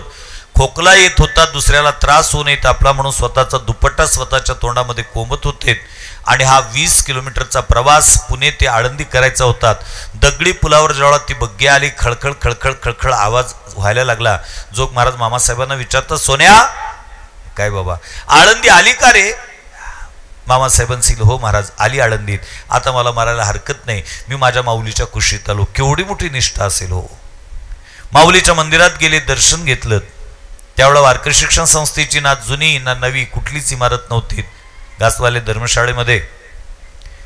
खोकला येत होता, दुसऱ्याला त्रास होऊ नये आपला म्हणून स्वतःचा दुपट्टा स्वतःच्या तोंडामध्ये कोंबत होते. आणि हा 20 किलोमीटरचा प्रवास पुणे ते आळंदी करायचा होता. दगडी पुलावर जेव्हा ती बग्गी आली, खळखळ खळखळ खळखळ आवाज व्हायला लागला. जोग महाराज मामासाहेबांना विचारतात, सोन्या काय बाबा आळंदी आली का रे? मामासाहेबांनी सांगितलं, हो महाराज आली आळंदीत, आता मला मारायला हरकत नाही, मी माझ्या माऊलीच्या कुशीत आलो. केवढी मोठी निष्ठा असेल हो. माऊलीच्या मंदिरात गेले, दर्शन घेतलं. त्यावेळेला वारकरी शिक्षण संस्थेची ना जुनी ना नवी कुठलीच इमारत नव्हती. गासवाले धर्मशाळेमध्ये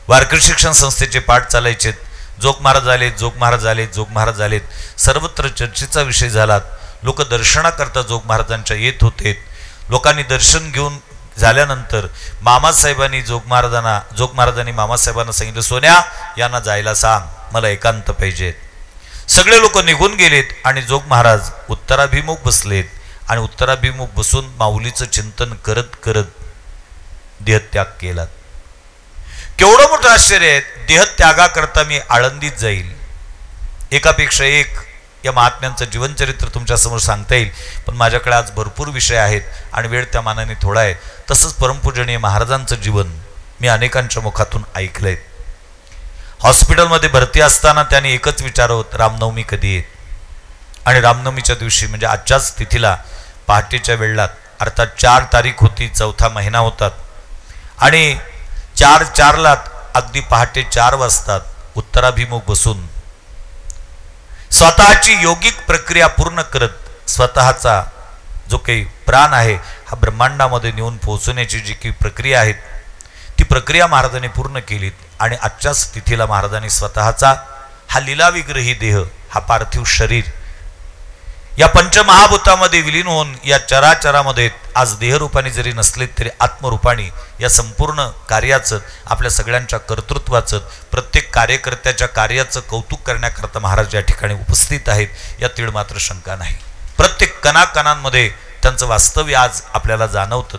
वारकरी शिक्षण संस्थेचे पाठ चालायचे. जोग महाराज आले, जोग महाराज आले, जोग महाराज आलेत. सर्वत्र चर्चेचा विषय झाला. लोक दर्शनाकरता जोग महाराजांच्या येत होते. लोकांनी दर्शन घेऊन झाल्यानंतर मामासाहेबांनी जोग महाराजांनी मामासाहेबांना सांगितलं, सोन्या यांना जायला सांग, मला एकांत पाहिजेत. सगळे लोक निघून गेलेत आणि जोग महाराज उत्तराभिमुख बसलेत आणि उत्तराभिमुख बसून माऊलीचं चिंतन करत करत देहत्याग केला. केवढं मोठं आश्चर्य आहे. देहत्यागाकरता मी आळंदीत जाईल. एकापेक्षा एक या महात्म्यांचं जीवनचरित्र तुमच्यासमोर सांगता येईल, पण माझ्याकडे आज भरपूर विषय आहेत आणि वेळ त्या मानाने थोडा आहे. तसंच परमपूजनीय महाराजांचं जीवन मी अनेकांच्या मुखातून ऐकलंय. हॉस्पिटलमध्ये भरती असताना त्यांनी एकच विचारवत, रामनवमी कधी येत? आणि रामनवमीच्या दिवशी म्हणजे आजच्याच तिथीला पहाटेच्या वेळात, अर्थात 4 तारीख होती, 4था महिना होतात आणि 4:04 अगदी पहाटे 4 वाजतात उत्तराभिमुख बसून स्वतःची योगिक प्रक्रिया पूर्ण करत स्वतःचा जो काही प्राण आहे हा ब्रह्मांडामध्ये नेऊन पोहोचवण्याची जी काही प्रक्रिया आहे ती प्रक्रिया महाराजांनी पूर्ण केली. आणि आजच्याच तिथीला महाराजांनी स्वतःचा हा लीलाविग्रही देह, हा पार्थिव शरीर या पंचमहाभूतामध्ये विलीन होऊन या चराचरामध्ये आज देहरूपाने जरी नसले तरी आत्मरूपाने या संपूर्ण कार्याचं, आपल्या सगळ्यांच्या कर्तृत्वाचं, प्रत्येक कार्यकर्त्याच्या कार्याचं कौतुक करण्याकरता महाराज या ठिकाणी उपस्थित आहेत. या तीळ मात्र शंका नाही. प्रत्येक कणाकणांमध्ये त्यांचं वास्तव्य आज आपल्याला जाणवतं.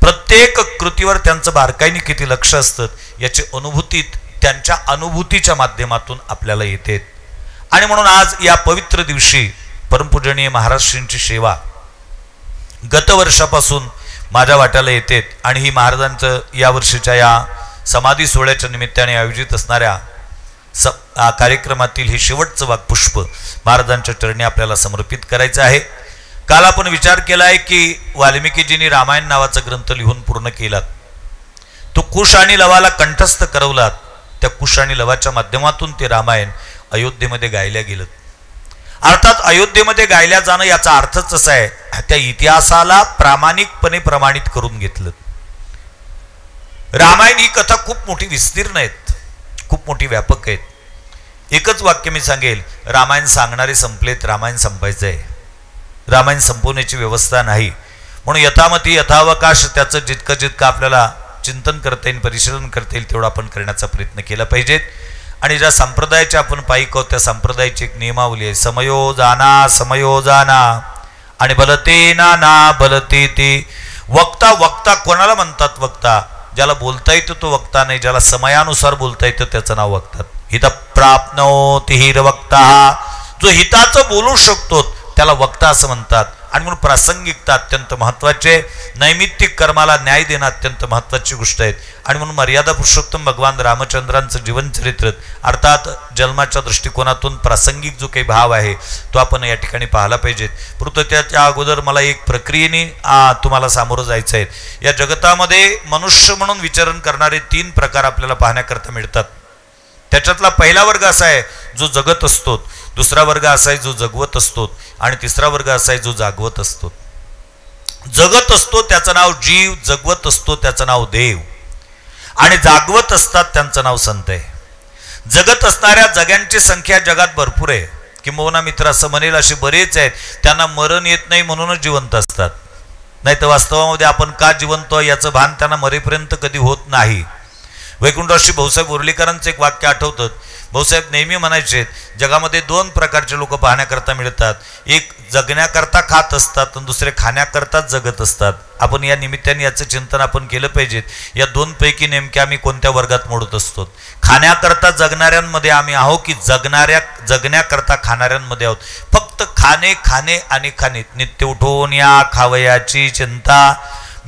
प्रत्येक कृतीवर त्यांचं बारकाईने किती लक्ष असतं याची अनुभूती त्यांच्या अनुभूतीच्या माध्यमातून आपल्याला येते. आणि म्हणून आज या पवित्र दिवशी परमपूजनीय महाराष्ट्रींची सेवा गत वर्षापासून माझ्या वाट्याला येते आणि ही महाराजांचं या वर्षीच्या या समाधी सोहळ्याच्या निमित्ताने आयोजित असणाऱ्या कार्यक्रमातील हे शेवटचं वाक्पुष्प महाराजांच्या चरणी आपल्याला समर्पित करायचं आहे. काल आपण विचार केला आहे की वाल्मिकीजींनी रामायण नावाचा ग्रंथ लिहून पूर्ण केलात. तो कुश आणि लवाला कंठस्थ करवलात. त्या कुश आणि लवाच्या माध्यमातून ते रामायण अयोध्येमध्ये गायल्या गेलं. अर्थात अयोध्येमध्ये गायल्या जाणं याचा अर्थच असा आहे, त्या इतिहासाला प्रामाणिकपणे प्रमाणित करून घेतलं. रामायण ही कथा खूप मोठी विस्तीर्ण आहेत, खूप मोठी व्यापक आहेत. एकच वाक्य मी सांगेल, रामायण सांगणारे संपलेत, रामायण संपायचं आहे. रामायण संपवण्याची व्यवस्था नाही. म्हणून यथामती यथावकाश त्याचं जितकं जितकं आपल्याला चिंतन करता येईल, परिशीलन करता येईल तेवढं आपण करण्याचा प्रयत्न केला पाहिजेत. आणि ज्या संप्रदायाच्या आपण पाईक आहोत त्या संप्रदायाची एक नियमावली आहे, समयोजाना आणि बलते ना बलते ते. वक्ता कोणाला म्हणतात? वक्ता ज्याला बोलता येतं तो वक्ता नाही, ज्याला समयानुसार बोलता येतं त्याचं नाव वक्तात. हित प्राप्नोति हिर वक्ता, जो हिताचं बोलू शकतो त्याला वक्ता असं म्हणतात. आणि म्हणून प्रासंगिकता अत्यंत महत्वाचे, नैमित्तिक कर्माला न्याय देणं अत्यंत महत्वाची गोष्ट आहे. आणि म्हणून मर्यादा पुरुषोत्तम भगवान रामचंद्रांचं जीवनचरित्र अर्थात जन्माच्या दृष्टिकोनातून प्रासंगिक जो काही भाव आहे तो आपण या ठिकाणी पाहायला पाहिजेत. परंतु त्याच्या अगोदर मला एक प्रक्रियेने तुम्हाला सामोरं जायचं आहे. या जगतामध्ये मनुष्य म्हणून विचरण करणारे 3 प्रकार आपल्याला पाहण्याकरता मिळतात. त्याच्यातला पहिला वर्ग असा आहे जो जगत असतो, दुसरा वर्ग असा आहे जो जगवत असतो आणि तिसरा वर्ग असा आहे जो जागवत असतो. जगत असतो त्याचं नाव जीव, जगवत असतो त्याचं नाव देव आणि जागवत असतात त्यांचं नाव संत आहे. जगत असणाऱ्या जगांची संख्या जगात भरपूर आहे. किंबहुना मित्र असं म्हणेल असे बरेच आहेत त्यांना मरण येत नाही म्हणूनच जिवंत असतात. नाही तर वास्तवामध्ये आपण का जिवंत याचं भान त्यांना मरेपर्यंत कधी होत नाही. वैकुंठरावश्री भाऊसाहेब उर्लीकरांचं एक वाक्य आठवतं. भाऊसाहेब नेहमी म्हणायचे जगामध्ये 2 प्रकारचे लोक पाहण्याकरता मिळतात, एक जगण्याकरता खात असतात आणि दुसरे खाण्याकरताच जगत असतात. आपण या निमित्ताने याचं चिंतन आपण केलं पाहिजे. या 2 पैकी नेमके आम्ही कोणत्या वर्गात मोडत असतो? खाण्याकरता जगणाऱ्यांमध्ये आम्ही आहो की जगण्याकरता खाणाऱ्यांमध्ये आहोत? फक्त खाणे खाणे आणि खाणे, नित्य उठून या खावयाची चिंता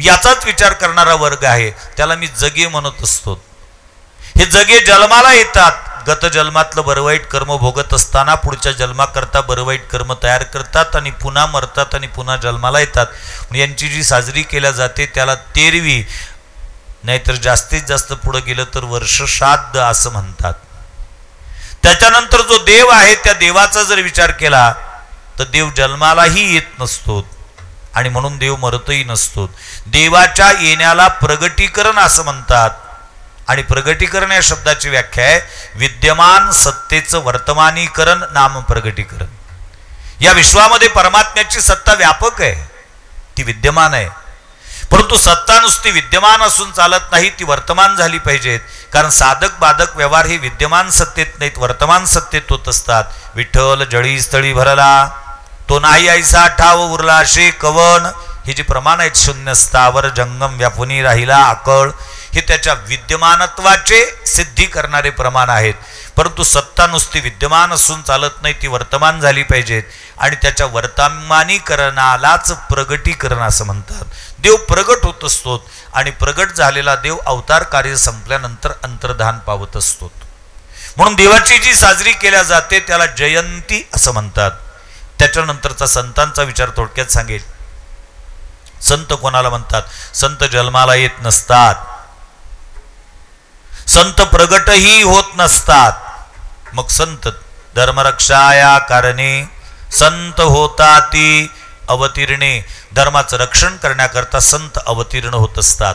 याचाच विचार करणारा वर्ग आहे, त्याला मी जगे म्हणत असतो. हे जगे जन्माला येतात, गत जन्मातलं बरं वाईट कर्म भोगत असताना पुढच्या जन्माकरता बरं वाईट कर्म तयार करतात आणि पुन्हा मरतात आणि पुन्हा जन्माला येतात. यांची जी साजरी केल्या जाते त्याला 13वी नाहीतर जास्तीत जास्त पुढे गेलं तर वर्ष श्राद्ध असं म्हणतात. त्याच्यानंतर जो देव आहे त्या देवाचा जर विचार केला तर देव जन्मालाही येत नसतो आणि म्हणून देव मरतही नसतो. देवाच्या येण्याला प्रगटीकरण असं म्हणतात. आणि प्रगटीकरण या शब्दाची व्याख्या आहे विद्यमान सत्तेचं वर्तमानीकरण नाम प्रगटीकरण. या विश्वामध्ये परमात्म्याची सत्ता व्यापक आहे, ती विद्यमान आहे. परंतु सत्ता नुसती विद्यमान असून चालत नाही, ती वर्तमान झाली पाहिजेत. कारण साधक बाधक व्यवहार हे विद्यमान सत्तेत नाहीत, वर्तमान सत्तेत होत असतात. विठ्ठल जळी स्थळी भरला तो नाही ऐसा ठाव उरला असे कवन, हे जे प्रमाण आहेत शून्य स्थावर जंगम व्यापुनी राहिला आकळ, हे त्याच्या विद्यमानत्वाचे सिद्धी करणारे प्रमाण आहेत. परंतु सत्ता नुसती विद्यमान असून चालत नाही, ती वर्तमान झाली पाहिजेत. आणि त्याच्या वर्तमानीकरणालाच प्रगटीकरण असं म्हणतात. देव प्रगट होत असतो आणि प्रगट झालेला देव अवतार कार्य संपल्यानंतर अंतर्धान पावत असतो. म्हणून देवाची जी साजरी केल्या जाते त्याला जयंती असं म्हणतात. त्याच्यानंतरचा संतांचा विचार थोडक्यात सांगेल. संत कोणाला म्हणतात? संत जन्माला येत नसतात, संत प्रगटही होत नसतात. मग संत धर्मरक्षाया कारणे संत होता ती अवतीर्णे. धर्माचं रक्षण करण्याकरता संत अवतीर्ण होत असतात.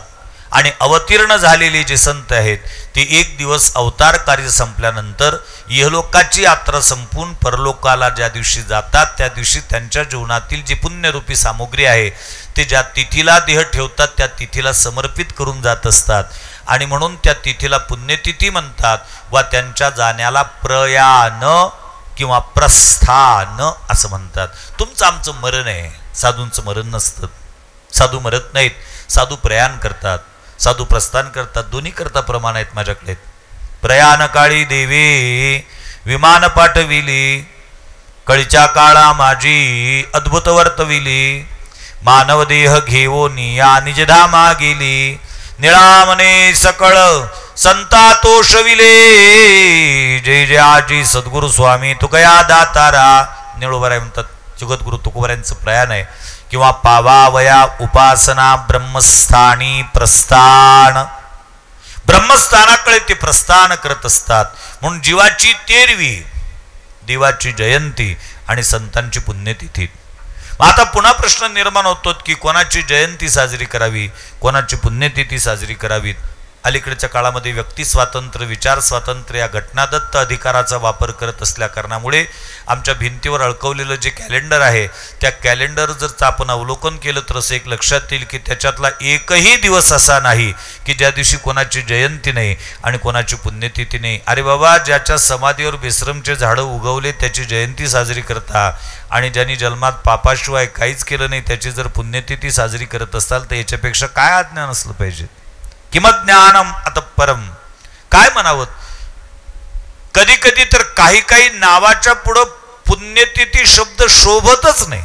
आणि अवतीर्ण झालेले जे संत आहेत ते एक दिवस अवतार कार्य संपल्यानंतर इहलोकाची यात्रा संपून परलोकाला ज्या दिवशी जातात त्या दिवशी त्यांच्या जीवनातील जी पुण्यरूपी सामुग्री आहे ते ज्या तिथीला देह ठेवतात त्या तिथीला समर्पित करून जात असतात. आणि म्हणून त्या तिथीला पुण्यतिथी म्हणतात वा त्यांच्या जाण्याला प्रयाण किंवा प्रस्थान असं म्हणतात. तुमचं आमचं मरण आहे, साधूंचं मरण नसतं. साधू मरत नाहीत, साधू प्रयाण करतात, साधू प्रस्थान करतात. दोन्ही करता प्रमाण आहेत माझ्याकडे. प्रयाण काळी देवे विमान पाठविली, कळीच्या काळा माझी अद्भुत वर्तविली, मानव देह घेऊन या निजधामा गेली, निळामने सकळ संता तोषविले, जय जय आजी सद्गुरु स्वामी तुकया दातारा. निळोबराय म्हणतात जगद्गुरु तुकोबरायांचं प्रयाण आहे. किंवा पावावया उपासना ब्रह्मस्थानी प्रस्थान, ब्रह्मस्थानाकडे ते प्रस्थान करत असतात. म्हणून जीवाची तेरवी, देवाची जयंती आणि संतांची पुण्यतिथी. आता पुन्हा प्रश्न निर्माण होतो की कोणाची जयंती साजरी करावी, कोणाची पुण्यतिथी साजरी करावी. अलीकडच्या काळामध्ये व्यक्ती स्वातंत्र्य, विचार स्वातंत्र्य या घटनादत्त अधिकाराचा वापर करत असल्या कारणामुळे आमच्या भिंतीवर अडकवलेलं जे कॅलेंडर आहे त्या कॅलेंडर जर आपण अवलोकन केलं तर असं एक लक्षात येईल की त्याच्यातला एकही दिवस असा नाही की ज्या दिवशी कोणाची जयंती नाही आणि कोणाची पुण्यतिथी नाही. अरे बाबा, ज्याच्या समाधीवर बेसरमचे झाडं उगवले त्याची जयंती साजरी करता आणि ज्यांनी जन्मात पापाशिवाय काहीच केलं नाही त्याची जर पुण्यतिथी साजरी करत असाल तर याच्यापेक्षा काय अज्ञान असलं पाहिजे? किमज्ञानम आता परम, काय म्हणावं. कधी कधी तर काही काही नावाच्या पुढं पुण्यतिथी शब्द शोभतच नाही.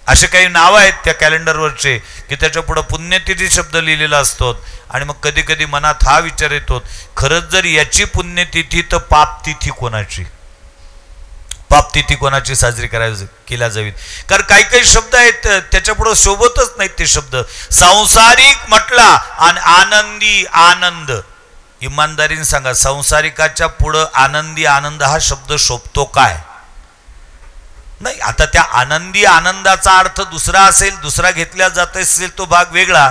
असे काही नाव आहेत त्या कॅलेंडरवरचे की त्याच्या पुढं पुण्यतिथी शब्द लिहिलेला असतो. आणि मग कधी कधी मनात हा विचार येतो, खरंच जर याची पुण्यतिथी तर पापतिथी कोणाची, पापतिथी कोणाची साजरी केल्या जावी. कारण काही काही शब्द आहेत त्याच्या पुढे शोभतच नाहीत ते शब्द. सांसारिक म्हटला आणि आनंदी आनंद, इमानदारीने सांगा सांसारिकाच्या पुढं आनंदी आनंद हा शब्द शोभतो काय? नाही. आता त्या आनंदी आनंदाचा अर्थ दुसरा असेल, दुसरा घेतला जात असेल तो भाग वेगळा.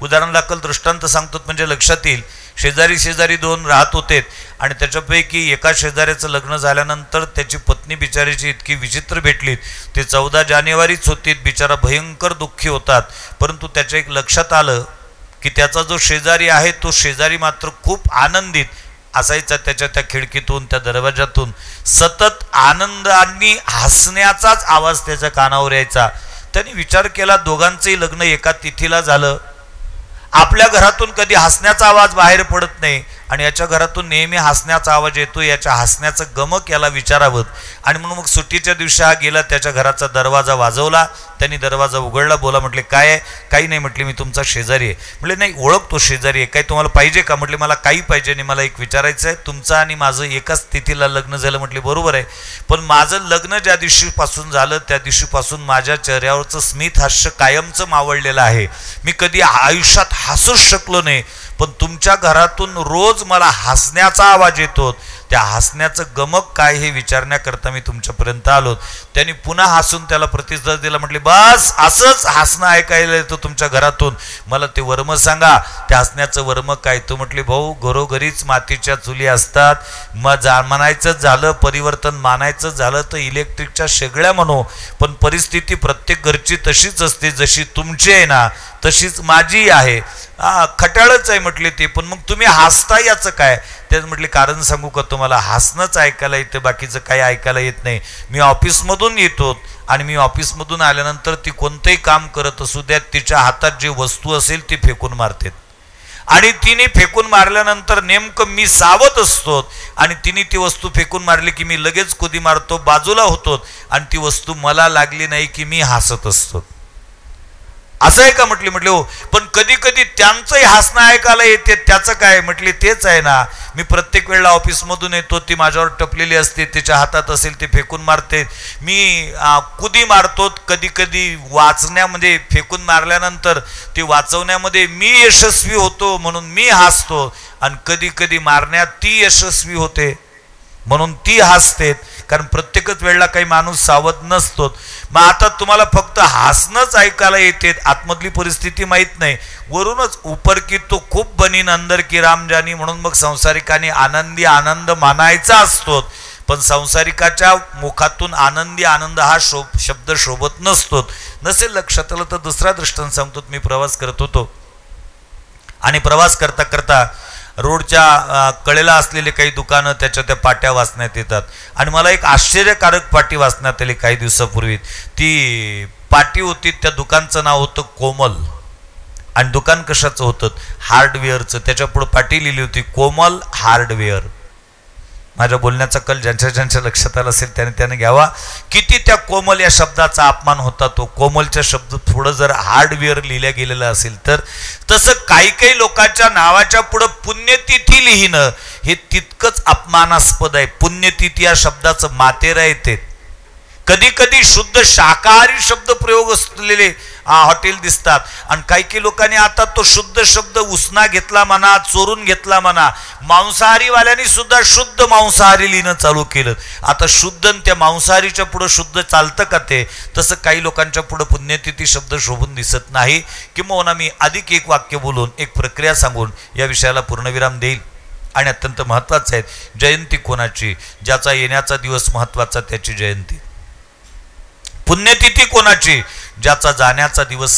उदाहरण दाखल दृष्टांत सांगतो म्हणजे लक्षात येईल. शेजारी शेजारी दोन राहत होते आणि त्याच्यापैकी एका शेजाऱ्याचं लग्न झाल्यानंतर त्याची पत्नी बिचारीची इतकी विचित्र भेटली. ते 14 जानेवारीच होती. बिचारा भयंकर दुःखी होतात. परंतु त्याच्या एक लक्षात आलं की त्याचा जो शेजारी आहे तो शेजारी मात्र खूप आनंदित असायचा. त्याच्या त्या खिडकीतून त्या दरवाजातून सतत आनंद आणि हसण्याचाच आवाज त्याच्या कानावर यायचा. त्यांनी विचार केला दोघांचंही लग्न एका तिथीला झालं, आपल्या घरातून कधी हसण्याचा आवाज बाहेर पडत नाही आणि याच्या घरातून नेहमी हसण्याचा आवाज येतो, याच्या हसण्याचं गमक याला विचारावं. आणि म्हणून मग सुट्टीच्या दिवशी हा गेला, त्याच्या घराचा दरवाजा वाजवला, त्यांनी दरवाजा उघडला. बोला म्हटले काय आहे? काही नाही म्हटले, मी तुमचा शेजारी आहे. म्हटले नाही, ओळखतो शेजारी आहे, काही तुम्हाला पाहिजे का? म्हटले मला काही पाहिजे नाही, मला एक विचारायचं आहे, तुमचं आणि माझं एकाच तिथीला लग्न झालं. म्हटले बरोबर आहे, पण माझं लग्न ज्या दिवशीपासून झालं त्या दिवशीपासून माझ्या चेहऱ्यावरचं स्मित हास्य कायमचं मावळलेलं आहे. मी कधी आयुष्यात हसूच शकलो नाही, पण तुमच्या घरातून रोज मला हसण्याचा आवाज येतो. त्या हसण्याचं गमक काय हे विचारण्याकरता मी तुमच्यापर्यंत आलो. त्यांनी पुन्हा हसून त्याला प्रतिसाद दिला. म्हटले बस असंच हसणं ऐकायला येतं तुमच्या घरातून, मला ते वर्म सांगा, त्या हसण्याचं वर्म काय? तो म्हटले भाऊ, घरोघरीच मातीच्या चुली असतात, मग म्हणायचं झालं परिवर्तन मानायचं झालं तर इलेक्ट्रिकच्या शेगड्या म्हणू, पण परिस्थिती प्रत्येक घरची तशीच असते, जशी तुमची आहे ना तशीच माझी आहे. खट्याळच आहे म्हटले ते, पण मग तुम्ही हसता याचं काय? त्यात म्हटले कारण सांगू का तुम्हाला, हसणंच ऐकायला येतं, बाकीचं काही ऐकायला येत नाही. मी ऑफिसमधून येतो आणि मी ऑफिसमधून आल्यानंतर ती कोणतंही काम करत असू द्या, तिच्या हातात जी वस्तू असेल ती फेकून मारते, आणि तिने फेकून मारल्यानंतर नेमकं मी सावध असतो आणि तिने ती वस्तू फेकून मारली की मी लगेच कुदी मारतो, बाजूला होतो, आणि ती वस्तू मला लागली नाही की मी हसत असतो. असं आहे का? म्हटले हो, पण कधी कधी त्यांचंही हसणं ऐकायला येते, त्याचं काय? म्हटले तेच आहे ना, मी प्रत्येक वेळेला ऑफिसमधून येतो, ती माझ्यावर टपलेली असते, तिच्या हातात असेल ते फेकून मारते, मी कुदी मारतो, कधी कधी वाचण्यामध्ये फेकून मारल्यानंतर ते वाचवण्यामध्ये मी यशस्वी होतो म्हणून मी हसतो, आणि कधी कधी मारण्यात ती यशस्वी होते म्हणून ती हसते, कारण प्रत्येकच वेळेला काही माणूस सावध नसतो. मग आता तुम्हाला फक्त हसणंच ऐकायला येते, आतमधली परिस्थिती माहीत नाही. वरूनच उपर की तो खूप बनीन अंदर की राम जानी, म्हणून मग संसारिकाने आनंदी आनंद मानायचा असतो, पण संसारिकाच्या मुखातून आनंदी आनंद हा शब्द शोभत नसतो. नसेल लक्षात आलं तर दुसरा दृष्टांत सांगतो. मी प्रवास करत होतो आणि प्रवास करता करता रोडच्या कडेला असलेले काही दुकानं, त्याच्या त्या पाट्या वाचण्यात येतात, आणि मला एक आश्चर्यकारक पाटी वाचण्यात आली काही दिवसापूर्वी. ती पाटी होती, त्या दुकानचं नाव होतं कोमल, आणि दुकान कशाचं होतं? हार्डवेअरचं. त्याच्या पुढे पाटी लिहिली होती कोमल हार्डवेअर. माझ्या बोलण्याचा कल ज्यांच्या लक्षात आला असेल त्याने घ्यावा. किती त्या कोमल या शब्दाचा अपमान होता. तो कोमलच्या शब्द पुढं जर हार्डवेअर लिहिल्या गेलेलं असेल तर. तसं काही लोकांच्या नावाच्या पुढं पुण्यतिथी लिहिणं हे तितकंच अपमानास्पद आहे. पुण्यतिथी या शब्दाचं मातेरा येते. कधी कधी शुद्ध शाकाहारी शब्द प्रयोग असलेले हॉटेल दिसतात, आणि काही लोकांनी आता तो शुद्ध शब्द उसना घेतला म्हणा, चोरून घेतला म्हणा. मांसाहारीवाल्यांनी सुद्धा शुद्ध मांसाहारी लिहिणं चालू केलं. आता शुद्ध त्या मांसाहारीच्या पुढं शुद्ध चालतं का ते? तसं काही लोकांच्या पुढं पुण्यतिथी शब्द शोभून दिसत नाही. किंवा मी अधिक एक वाक्य बोलून, एक प्रक्रिया सांगून या विषयाला पूर्णविराम देईल. आणि अत्यंत महत्वाचं आहे, जयंती कोणाची? ज्याचा येण्याचा दिवस महत्वाचा त्याची जयंती. पुण्यतिथी कोणाची? ज्याचा जाण्याचा दिवस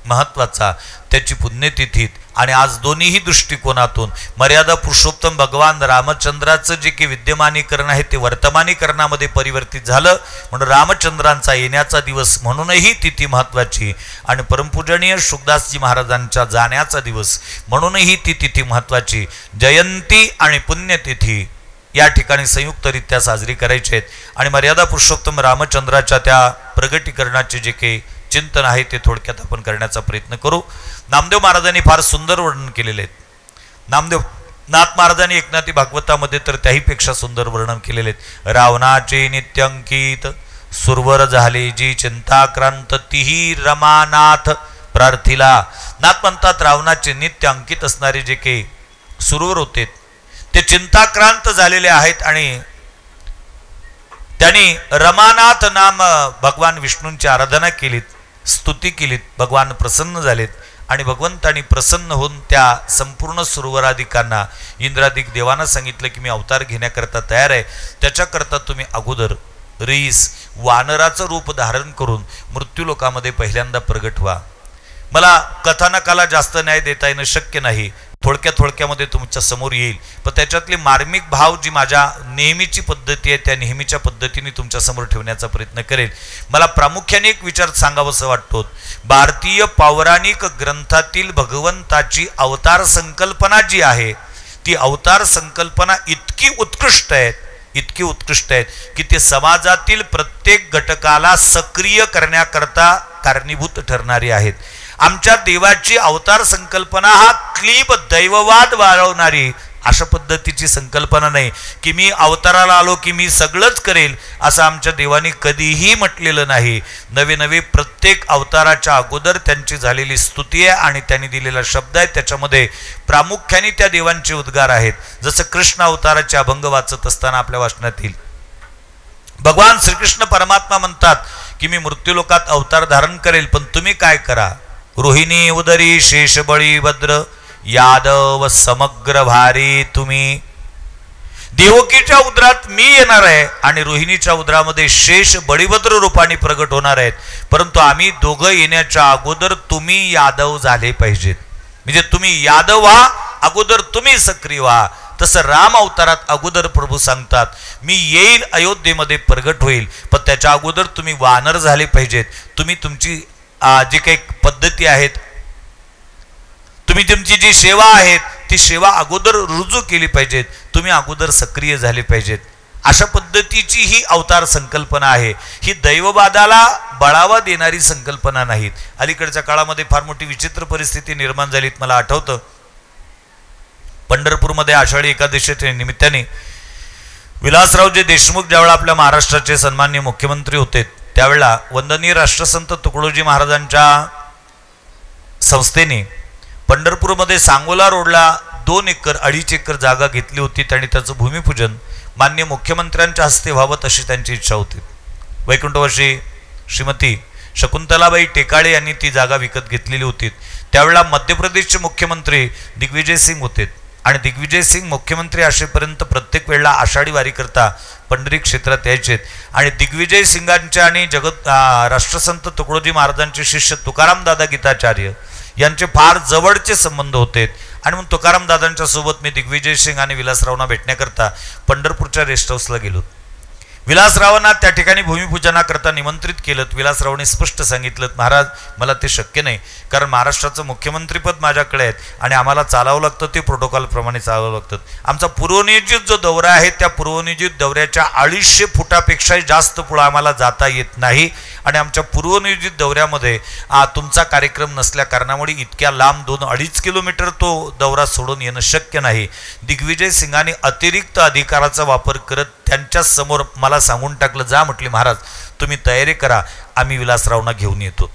महत्वाचा त्याची पुण्यतिथी. आणि आज दोन्हीही दृष्टिकोनातून मर्यादा पुरुषोत्तम भगवान रामचंद्राचं जे काही विद्यमानीकरण आहे ते वर्तमानीकरणामध्ये परिवर्तित झालं, म्हणून रामचंद्रांचा येण्याचा दिवस म्हणूनही तिथी महत्वाची, आणि परमपूजनीय शुकदासजी महाराजांच्या जाण्याचा दिवस म्हणूनही ती तिथी महत्वाची. जयंती आणि पुण्यतिथी या ठिकाणी संयुक्तरित्या साजरी करायचे आहेत. आणि मर्यादा पुरुषोत्तम रामचंद्राच्या त्या प्रगटीकरणाचे जे काही चिंतन आहे ते थोडक्यात आपण करण्याचा प्रयत्न करू. नामदेव महाराजांनी फार सुंदर वर्णन केलेले आहेत. नाथ महाराजांनी एकनाथी भागवतामध्ये तर त्याहीपेक्षा सुंदर वर्णन केलेले आहेत. रावणाचे नित्यंकित सुरवर झाले जी चिंताक्रांत तीही रमानाथ प्रार्थिला. नाथ म्हणतात रावणाचे नित्य अंकित असणारे जे काही सुरवर होते ते चिंताक्रांत झालेले आहेत, आणि त्यांनी रमानाथ नाम भगवान विष्णूंची आराधना केलीत, स्तुती केलीत. भगवान प्रसन्न झालेत, आणि भगवंतांनी प्रसन्न होऊन त्या संपूर्ण सुरवराधिकांना, इंद्रादिक देवांना सांगितलं की मी अवतार घेण्याकरता तयार आहे. त्याच्याकरता तुम्ही अगोदर रीस वानराचं रूप धारण करून मृत्यूलोकामध्ये पहिल्यांदा प्रगट व्हा. मला कथानकाला जास्त न्याय देता येणं शक्य नाही, थोडक्यामध्ये तुमच्या समोर येईल, पण त्याच्यातले मार्मिक भाव जी माझ्या नेहमीची पद्धती आहे त्या नेहमीच्या पद्धतीने तुमच्या समोर ठेवण्याचा प्रयत्न करेल. मला प्रामुख्याने एक विचार सांगावंसं वाटतो. भारतीय पौराणिक ग्रंथातील भगवंताची अवतार संकल्पना जी आहे ती अवतार संकल्पना इतकी उत्कृष्ट आहेत की ते समाजातील प्रत्येक घटकाला सक्रिय करण्याकरता कारणीभूत ठरणारी आहेत. आमच्या देवाची अवतार संकल्पना हा क्लीब दैववाद वाढवणारी अशा पद्धतीची संकल्पना नाही की मी अवताराला आलो की मी सगळंच करेल, असं आमच्या देवानी कधीही म्हटलेलं नाही. नवे नवे प्रत्येक अवताराच्या अगोदर त्यांची झालेली स्तुती आहे आणि त्यांनी दिलेला शब्द आहे, त्याच्यामध्ये प्रामुख्याने त्या देवांचे उद्गार आहेत. जसं कृष्ण अवताराचे अभंग वाचत असताना आपल्या वाचनातील भगवान श्रीकृष्ण परमात्मा म्हणतात की मी मृत्यूलोकात अवतार धारण करेल, पण तुम्ही काय करा. रोहिणी उदरी शेषबळी भद्र यादव समग्र भारी तुम्ही. देवकीच्या उदरात मी येणार आहे आणि रोहिणीच्या उदरामध्ये शेष बळीभद्र रूपाने प्रगट होणार आहेत, परंतु आम्ही दोघं येण्याच्या अगोदर तुम्ही यादव झाले पाहिजेत. म्हणजे तुम्ही यादव व्हा, अगोदर तुम्ही सक्रिय व्हा. तसं राम अवतारात अगोदर प्रभू सांगतात मी येईल, अयोध्येमध्ये प्रगट होईल, पण त्याच्या अगोदर तुम्ही वानर झाले पाहिजेत. तुम्ही तुमची जी काही पद्धती आहेत, तुम्ही तुमची जी सेवा आहेत ती सेवा अगोदर रुजू केली पाहिजेत, तुम्ही अगोदर सक्रिय झाले पाहिजेत. अशा पद्धतीची ही अवतार संकल्पना आहे. ही दैववादाला बळावा देणारी संकल्पना नाहीत. अलीकडच्या काळामध्ये फार मोठी विचित्र परिस्थिती निर्माण झालीत. मला आठवतं पंढरपूरमध्ये आषाढी एकादशीच्या निमित्ताने विलासरावजी देशमुख ज्यावेळेला आपल्या महाराष्ट्राचे सन्माननीय मुख्यमंत्री होते, त्यावेळेला वंदनीय राष्ट्रसंत तुकडोजी महाराजांच्या संस्थेने पंढरपूरमध्ये सांगोला रोडला 2 एकर 2.5 एकर जागा घेतली होती आणि त्याचं भूमिपूजन माननीय मुख्यमंत्र्यांच्या हस्ते व्हावं अशी त्यांची इच्छा होती. वैकुंठवासी श्रीमती शकुंतलाबाई टेकाळे यांनी ती जागा विकत घेतलेली होती. त्यावेळेला मध्य प्रदेशचे मुख्यमंत्री दिग्विजय सिंग होते आणि दिग्विजय सिंग मुख्यमंत्री असेपर्यंत प्रत्येक वेळेला आषाढी वारी करता पंढरी क्षेत्रात यायचे आणि दिग्विजय सिंगांचे आणि राष्ट्रसंत तुकडोजी महाराजांचे शिष्य तुकाराम दादा गीताचार्य यांचे फार जवळचे संबंध होते. आणि मग तुकाराम दादांच्या सोबत मी दिग्विजय सिंग आणि विलासरावांना भेटण्याकरता पंढरपूरच्या रेस्ट हाऊसला गेलो. विलासरावांना त्या ठिकाणी भूमिपूजनाकरता निमंत्रित केलं. विलासरावांनी स्पष्ट सांगितलं महाराज मला ते शक्य नाही, कारण महाराष्ट्राचं मुख्यमंत्रीपद माझ्याकडे आहेत आणि आम्हाला चालावं लागतं, ते प्रोटोकॉलप्रमाणे चालावं लागतं. आमचा पूर्वनियोजित जो दौरा आहे त्या पूर्वनियोजित दौऱ्याच्या 250 फुटापेक्षाही जास्त पुढे आम्हाला जाता येत नाही आणि आमच्या पूर्वनियोजित दौऱ्यामध्ये तुमचा कार्यक्रम नसल्या कारणामुळे इतक्या लांब 2-2.5 किलोमीटर तो दौरा सोडून येणं शक्य नाही. दिग्विजय सिंगांनी अतिरिक्त अधिकाराचा वापर करत त्यांच्या समोर मला सांगून टाकलं, जा म्हटले महाराज तुम्ही तयारी करा, आम्ही विलासरावांना घेऊन येतो.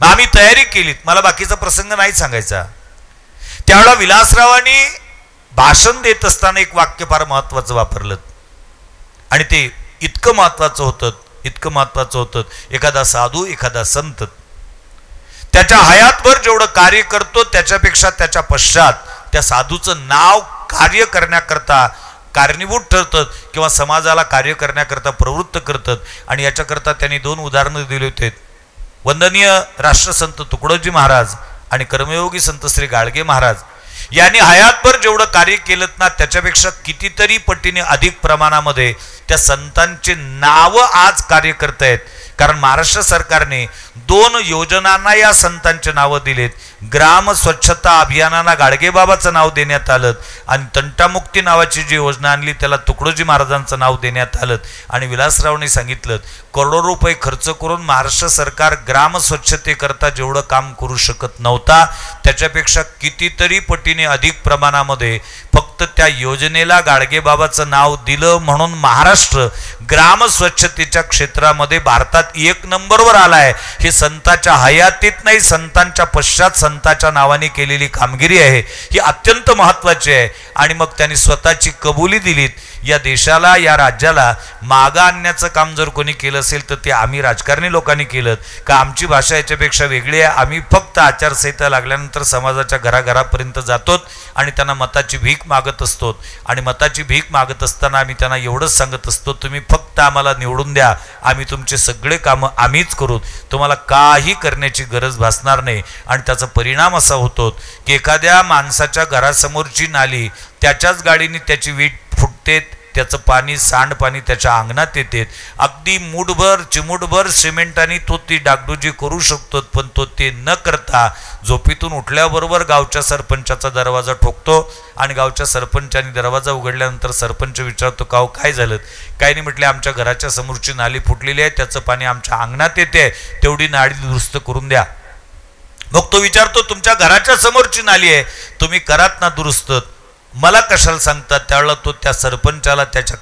मग आम्ही तयारी केलीत. मला बाकीचा प्रसंग नाही सांगायचा. त्यावेळेला विलासरावांनी भाषण देत असताना एक वाक्य फार महत्वाचं वापरलं आणि ते इतकं महत्वाचं होतं एखादा साधू एखादा संत त्याच्या हयातभर जेवढं कार्य करतो त्याच्यापेक्षा त्याच्या पश्चात त्या साधूचं नाव कार्य करण्याकरता कारणीभूत ठरतात किंवा समाजाला कार्य करण्याकरता प्रवृत्त करतात. आणि याच्याकरता त्यांनी 2 उदाहरणं दिली होती. वंदनीय राष्ट्रसंत तुकडोजी महाराज आणि कर्मयोगी संत श्री गाडगे महाराज यांनी हयातभर जेवढं कार्य केलं ना त्याच्यापेक्षा कितीतरी पटीने अधिक प्रमाणामध्ये त्या संतांचे नाव आज कार्य करतायत. कारण महाराष्ट्र सरकारने 2 योजनांना या संतांचे नावं दिलेत. ग्राम स्वच्छता अभियानाला गाडगेबाबाचं नाव देण्यात आलं आणि तंटामुक्ती नावाची जी योजना आणली त्याला तुकडोजी महाराजांचं नाव देण्यात आलं. आणि विलासरावांनी सांगितलं करोडो रुपये खर्च करून महाराष्ट्र सरकार ग्राम स्वच्छतेकरता जेवढं काम करू शकत नव्हता त्याच्यापेक्षा कितीतरी पटीने अधिक प्रमाणामध्ये फक्त त्या योजनेला गाडगेबाबाचं नाव दिलं म्हणून महाराष्ट्र ग्राम स्वच्छतेच्या क्षेत्रामध्ये भारतात 1 नंबरवर आलाय. हे संतांच्या हयातीत नाही, संतांच्या पश्चात संतांच्या नावाने केलेली कामगिरी आहे. ही अत्यंत महत्वाची आहे. आणि मग त्यांनी स्वतःची कबुली दिलीत. या देशाला या राज्याला मागं आणण्याचं काम जर कोणी केलं असेल तर ते आम्ही राजकारणी लोकांनी केलं का आमची भाषा याच्यापेक्षा वेगळी आहे. आम्ही फक्त आचारसंहिता लागल्यानंतर समाजाच्या घराघरापर्यंत जातो आणि त्यांना मताची भीक मागत असतो. आणि मताची भीक मागत असताना आम्ही त्यांना एवढंच सांगत असतो तुम्ही फक्त आम्हाला निवडून द्या, आम्ही तुमचे सगळे कामं आम्हीच करू, तुम्हाला काही करण्याची गरज भासणार नाही. आणि त्याचा परिणाम असा होतो की एखाद्या माणसाच्या घरासमोरची नाली त्याच्याच गाडीने त्याची वीट फुटते त्याचं पाणी सांडपाणी त्याच्या अंगणात येते. अगदी मूठभर चिमूटभर सिमेंटाने तो ती डागडुजी करू शकतो, पण तो ते न करता झोपेतून उठल्याबरोबर गावच्या सरपंचाचा दरवाजा ठोकतो आणि गावच्या सरपंचाने दरवाजा उघडल्यानंतर सरपंच विचारतो, काहो काय झालं? काही नाही म्हटले, आमच्या घराच्या समोरची नाली फुटलेली आहे, त्याचं पाणी आमच्या अंगणात येते, तेवढी नाली दुरुस्त करून द्या. मग तो विचारतो, तुमच्या घराच्या समोरची नाली आहे, तुम्ही करात ना दुरुस्त, मला कशाला सांगतात? त्यावेळेला तो त्या सरपंचाला त्याच्या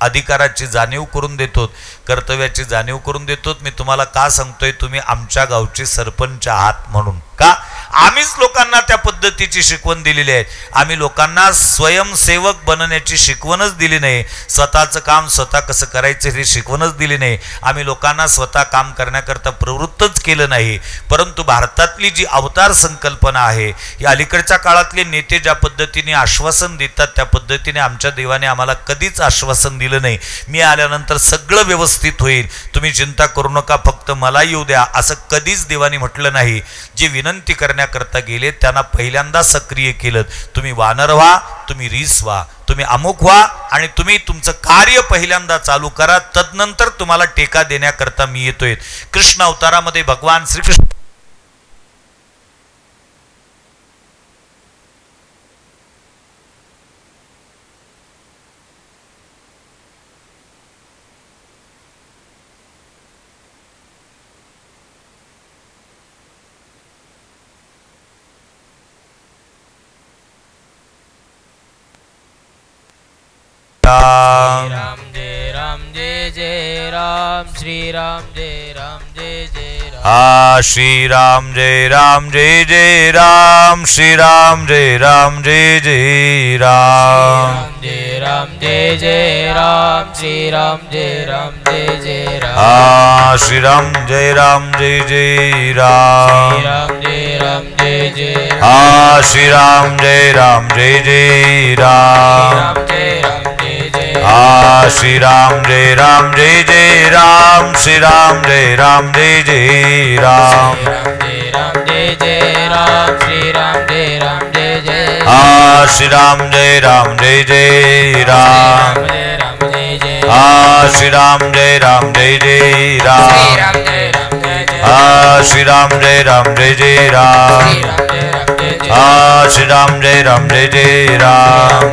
अधिकाराची जाणीव करून देतो, कर्तव्याची जाणीव करून देतो. मी तुम्हाला का सांगतोय? तुम्ही आमच्या गावचे सरपंच आहात म्हणून. का? आम्हीच लोकांना त्या पद्धतीची शिकवण दिलेली आहे. आम्ही लोकांना स्वयंसेवक बनण्याची शिकवणच दिली नाही, स्वतःचं काम स्वतः कसं करायचं हे शिकवणच दिली नाही. आम्ही लोकांना स्वतः काम करण्याकरता प्रवृत्तच केलं नाही. परंतु भारतातली जी अवतार संकल्पना आहे, या अलीकडच्या काळातले नेते ज्या पद्धतीने आश्वासन देतात, त्या पद्धतीने आमच्या देवाने आम्हाला कधीच आश्वासन दिलं नाही. मी आल्यानंतर सगळं व्यवस्थित होईल, तुम्ही चिंता करू नका, फक्त मला येऊ द्या, असं कधीच देवाने म्हटलं नाही. जे विनंती करण्याकरता गेले त्यांना पहिल्यांदा सक्रिय केलं. तुम्ही वानर व्हा, तुम्ही रीस व्हा, तुम्ही अमुक व्हा आणि तुम्ही तुमचं कार्य पहिल्यांदा चालू करा, तदनंतर तुम्हाला टेका देण्याकरता मी येतोय. कृष्ण अवतारामध्ये भगवान श्रीकृष्ण राम जय जय राम, श्री राम जय जय राम. श्री राम जय जय राम, श्री राम जय जय राम. राम जय जय राम, श्री राम जय जय राम. श्री राम जय जय राम. राम जय जय राम. श्री राम जय जय राम. श्री राम जय जय राम. श्री राम जय जय राम. राम जय जय राम, श्री राम जय जय. श्री राम जय जय राम. श्री राम जय जय राम. श्री राम जय जय राम. श्री राम जय जय राम.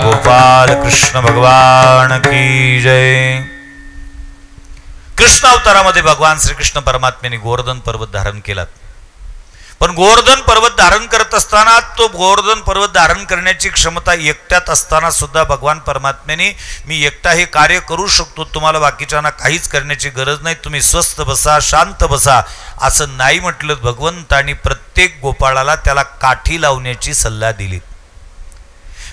गोपाल कृष्ण भगवान की जय. कृष्ण अवतारामध्ये भगवान श्रीकृष्ण परमात्म्याने गोवर्धन पर्वत धारण केला. पण गोवर्धन पर्वत धारण करत असताना, तो गोवर्धन पर्वत धारण करण्याची क्षमता एकट्यात असताना सुद्धा भगवान परमात्म्याने मी एकटा हे कार्य करू शकतो, तुम्हाला बाकीच्यांना काहीच करण्याची गरज नाही, तुम्ही स्वस्थ बसा, शांत बसा, असं नाही म्हटलं. भगवंतानी प्रत्येक गोपाळाला त्याला काठी लावण्याची सल्ला दिली.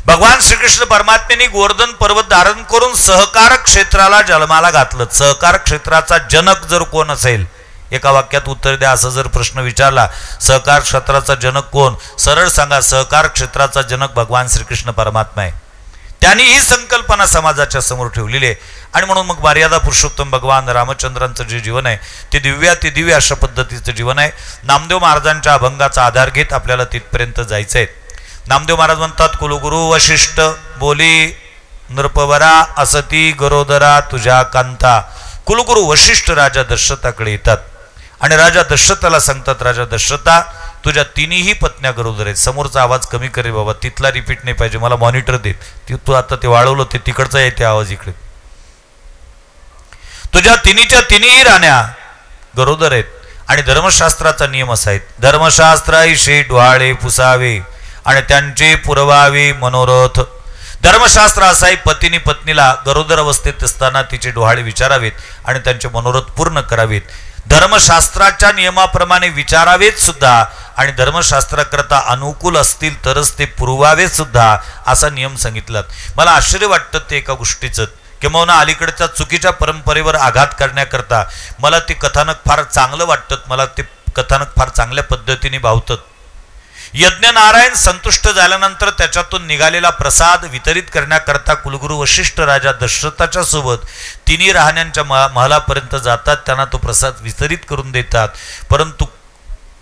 भगवान श्रीकृष्ण परमात्म्याने गोवर्धन पर्वत धारण करून सहकार क्षेत्राला जन्माला घातलं. सहकार क्षेत्राचा जनक जर कोण असेल, एका वाक्यात उत्तर द्या असं जर प्रश्न विचारला, सहकार क्षेत्राचा जनक कोण? सरळ सांगा, सहकार क्षेत्राचा जनक भगवान श्रीकृष्ण परमात्मा आहे. त्यांनी ही संकल्पना समाजाच्या समोर ठेवलेली आहे. आणि म्हणून मग मर्यादा पुरुषोत्तम भगवान रामचंद्रांचं जे जीवन आहे ते दिव्य अशा पद्धतीचं जीवन आहे. नामदेव महाराजांच्या अभंगाचा आधार घेत आपल्याला तिथपर्यंत जायचंय. नामदेव महाराज म्हणतात, कुलगुरु वशिष्ठ बोली नृपवरा असती गरोदरा तुझ्या कांता. कुलगुरु वशिष्ठ राजा दशरथाकडे येतात आणि राजा दशरथाला सांगतात, राजा दशरथा, तुझ्या तिन्ही पत्न्या गरोदर आहेत. समोरचा आवाज कमी करे बाबा, तिथला रिपीट नाही पाहिजे, मला मॉनिटर दे. तू आता ते वाढवलं, ते तिकडचा येते आवाज इकडे. तुझ्या तिन्ही राण्या गरोदर आहेत आणि धर्मशास्त्राचा नियम असा आहे, धर्मशास्त्राविषयी डोहाळे पुसावे आणि त्यांचे पुरवावे मनोरथ. धर्मशास्त्र असा आहे, पतीने पत्नीला गरोदर अवस्थेत असताना तिचे डोहाळे विचारावेत आणि त्यांचे मनोरथ पूर्ण करावेत. धर्मशास्त्राच्या नियमाप्रमाणे विचारावेत सुद्धा आणि धर्मशास्त्राकरता अनुकूल असतील तरच ते पुरवावेत सुद्धा, असा नियम सांगितला. मला आश्चर्य वाटतं ते एका गोष्टीचं, किंवा अलीकडच्या चुकीच्या परंपरेवर आघात करण्याकरता मला ते कथानक फार चांगलं वाटतं. मला ते कथानक फार चांगल्या पद्धतीने भावतात. यज्ञ नारायण संतुष्ट झाल्यानंतर त्याच्यातून निघालेला प्रसाद वितरित करण्याकरता कुलगुरु वशिष्ठ राजा दशरथाच्या सोबत तिन्ही राहण्यांच्या महलापर्यंत जातात, त्यांना तो प्रसाद वितरित करून देतात. परंतु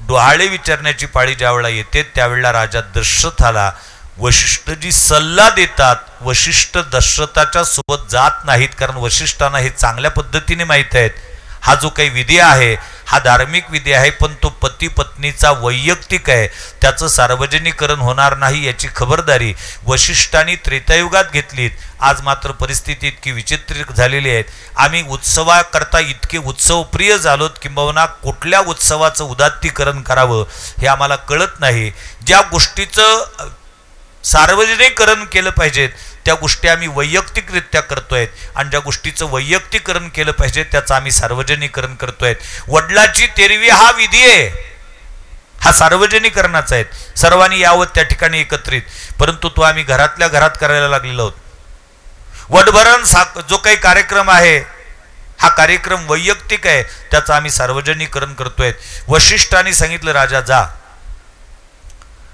डोहाळे विचारण्याची पाळी ज्यावेळेला येते त्यावेळेला राजा दशरथाला वशिष्ठ जी सल्ला देतात, वशिष्ठ दशरथाच्या सोबत जात नाहीत, कारण वशिष्ठांना हे चांगल्या पद्धतीने माहीत आहेत हा जो काही विधी आहे हा धार्मिक विधी आहे, पण तो पती पत्नीचा वैयक्तिक आहे, त्याचं सार्वजनिकरण होणार नाही याची खबरदारी वशिष्ठांनी त्रेतायुगात घेतलीत. आज मात्र परिस्थिती इतकी विचित्र झालेली आहे, आम्ही उत्सवाकरता इतके उत्सवप्रिय झालोत किंबहुना कुठल्या उत्सवाचं उदात्तीकरण करावं हे आम्हाला कळत नाही. ज्या गोष्टीचं सार्वजनिकरण केलं पाहिजे त्या गोष्टी आम्ही वैयक्तिकरित्या करतोय, आणि ज्या गोष्टीचं वैयक्तिकरण केलं पाहिजे त्याचं आम्ही सार्वजनिकरण करतोय. वडिलाची तेरवी हा विधी आहे, हा सार्वजनिकरणाचा आहे, सर्वांनी यावं त्या ठिकाणी एकत्रित, परंतु तो आम्ही घरातल्या घरात करायला लागलेलो आहोत. वडभरण जो काही कार्यक्रम आहे हा कार्यक्रम वैयक्तिक आहे, त्याचं आम्ही सार्वजनिकरण करतोय. वशिष्ठांनी सांगितलं राजा जा,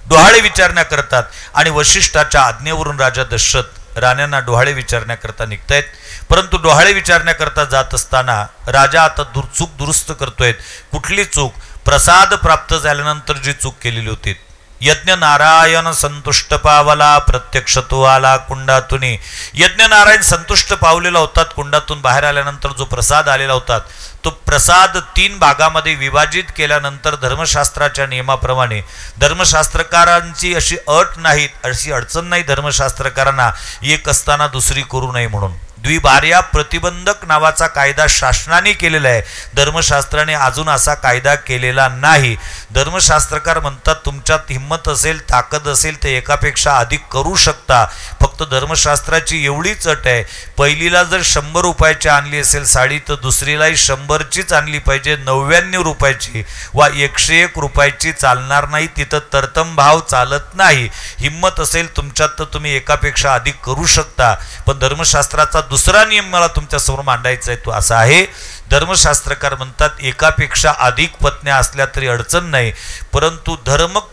डोहाळे विचारण्या करतात, आणि वशिष्ठाच्या आज्ञेवरून राजा दशरथ राण्यांना डोहाळे विचारण्याकरता निघतायत. परंतु डोहाळे विचारण्याकरता जात असताना राजा आता चूक दुरुस्त करतोय. कुठली चूक? प्रसाद प्राप्त झाल्यानंतर जी चूक केलेली होती. यज्ञ नारायण संतुष्ट पावला प्रत्यक्ष तो आला कुंडातून. यज्ञ नारायण संतुष्ट पावलेला होतात, कुंडातून बाहेर आल्यानंतर जो प्रसाद आलेला होता तो प्रसाद 3 भागामध्ये विभाजित केल्यानंतर धर्मशास्त्राच्या नियमाप्रमाणे, धर्मशास्त्रकारांची अशी अट नाही, अशी अडचण नाही धर्मशास्त्रकारांना एक असताना दुसरी करू नये म्हणून, द्विभार्या प्रतिबंधक नावाचा कायदा शासनाने केलेला आहे. धर्मशास्त्राने अजून असा कायदा केलेला नाही. धर्मशास्त्रकार म्हणतात तुमच्यात हिंमत असेल, ताकद असेल तर एकापेक्षा अधिक करू शकता, फक्त धर्मशास्त्राची एवढीच अट आहे, पहिलीला जर 100 रुपयाची आणली असेल साडी तर दुसरीलाही 100चीच आणली पाहिजे, 99 रुपयाची वा 101 रुपयाची चालणार नाही, तिथं तरतम भाव चालत नाही. हिंमत असेल तुमच्यात तर तुम्ही एकापेक्षा अधिक करू शकता, पण धर्मशास्त्राचा दुसरा नियम मला तुमच्यासमोर मांडायचा आहे तो असा आहे. धर्मशास्त्रकार म्हणतात एकापेक्षा अधिक पत्न्या असल्या तरी अडचण नाही, परंतु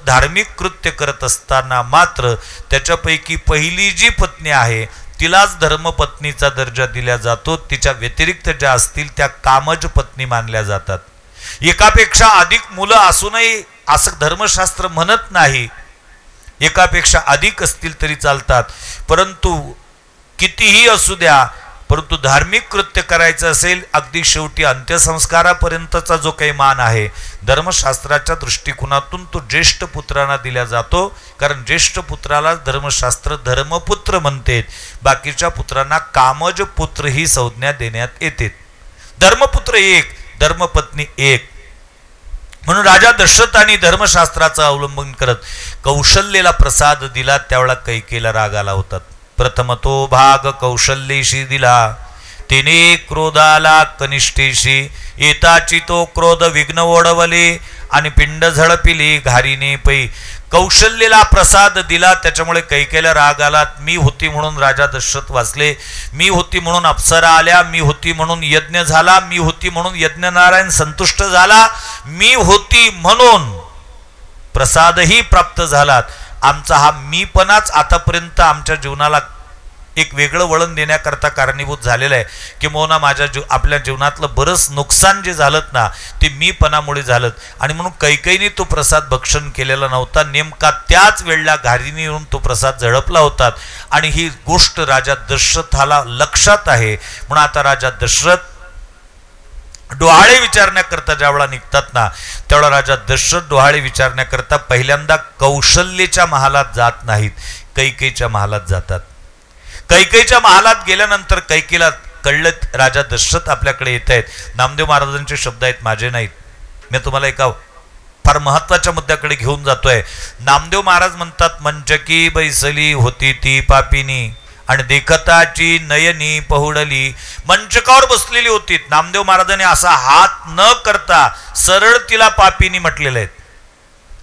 धार्मिक कृत्य करत असताना मात्र त्याच्यापैकी पहिली जी पत्नी आहे तिलाच धर्मपत्नीचा दर्जा दिला जातो, तिच्या व्यतिरिक्त ज्या असतील त्या कामज पत्नी मानल्या जातात. एकापेक्षा अधिक मुलं असूनही असं धर्मशास्त्र म्हणत नाही, एकापेक्षा अधिक असतील तरी चालतात, परंतु कितीही असू द्या, परंतु धार्मिक कृत्य करायचं असेल अगदी शेवटी अंत्यसंस्कारापर्यंतचा जो काही मान आहे धर्मशास्त्राच्या दृष्टिकोनातून तो ज्येष्ठ पुत्रांना दिला जातो, कारण ज्येष्ठ पुत्राला धर्मशास्त्र धर्मपुत्र म्हणते, बाकीच्या पुत्रांना कामज पुत्र ही संज्ञा देण्यात येते. धर्मपुत्र एक, धर्मपत्नी एक. म्हणून राजा दशरथाने धर्मशास्त्राचा अवलंबन करत कौशल्येला प्रसाद दिला. त्यावेळा कैकेयीला राग आला होता. प्रथम तो भाग कौशल्येशी दिला, तिने क्रोधाला कनिष्ठेशी, येताची तो क्रोध विघ्न ओढवले आणि पिंड झळपिली घारीने पै. कौशल्येला प्रसाद दिला त्याच्यामुळे कैकेयीला राग आला. मी होती म्हणून राजा दशरथ वाचले, मी होती म्हणून अप्सरा आल्या, मी होती म्हणून यज्ञ झाला, मी होती म्हणून यज्ञ नारायण संतुष्ट झाला, मी होती म्हणून प्रसादही प्राप्त झालात. आमचा हा मीपणाच आतापर्यंत आमच्या जीवनाला एक वेगळं वळण देण्याकरता कारणीभूत झालेलं आहे. किंबहुना आपल्या जीवनातलं बरंच नुकसान जे झालं ना ते मीपणामुळे झालं, आणि म्हणून कैकेयीने तो प्रसाद भक्षण केलेला नव्हता. नेमका त्याच वेळेला घारीने येऊन तो प्रसाद झळपला होता, आणि ही गोष्ट राजा दशरथाला लक्षात आहे. म्हणून आता राजा दशरथ डोहाळे विचारण्याकरता ज्यावेळा निघतात ना त्यावेळा राजा दशरथ डोहाळे विचारण्याकरता पहिल्यांदा कौशल्येच्या महालात जात नाहीत, कैकेयीच्या महालात जातात. कैकेयीच्या महालात गेल्यानंतर कैकेयीला कळलं राजा दशरथ आपल्याकडे येत आहेत. नामदेव महाराजांचे शब्द आहेत, माझे नाहीत. मी तुम्हाला एका फार महत्वाच्या मुद्द्याकडे घेऊन जातोय. नामदेव महाराज म्हणतात मंचकी बैसली होती ती पापिनी आणि देखताची नयनी पहुडली. मंचकावर बसलेली होती. नामदेव महाराजांनी असा हात न करता सरळ तिला पापिनी म्हटलेलं आहे.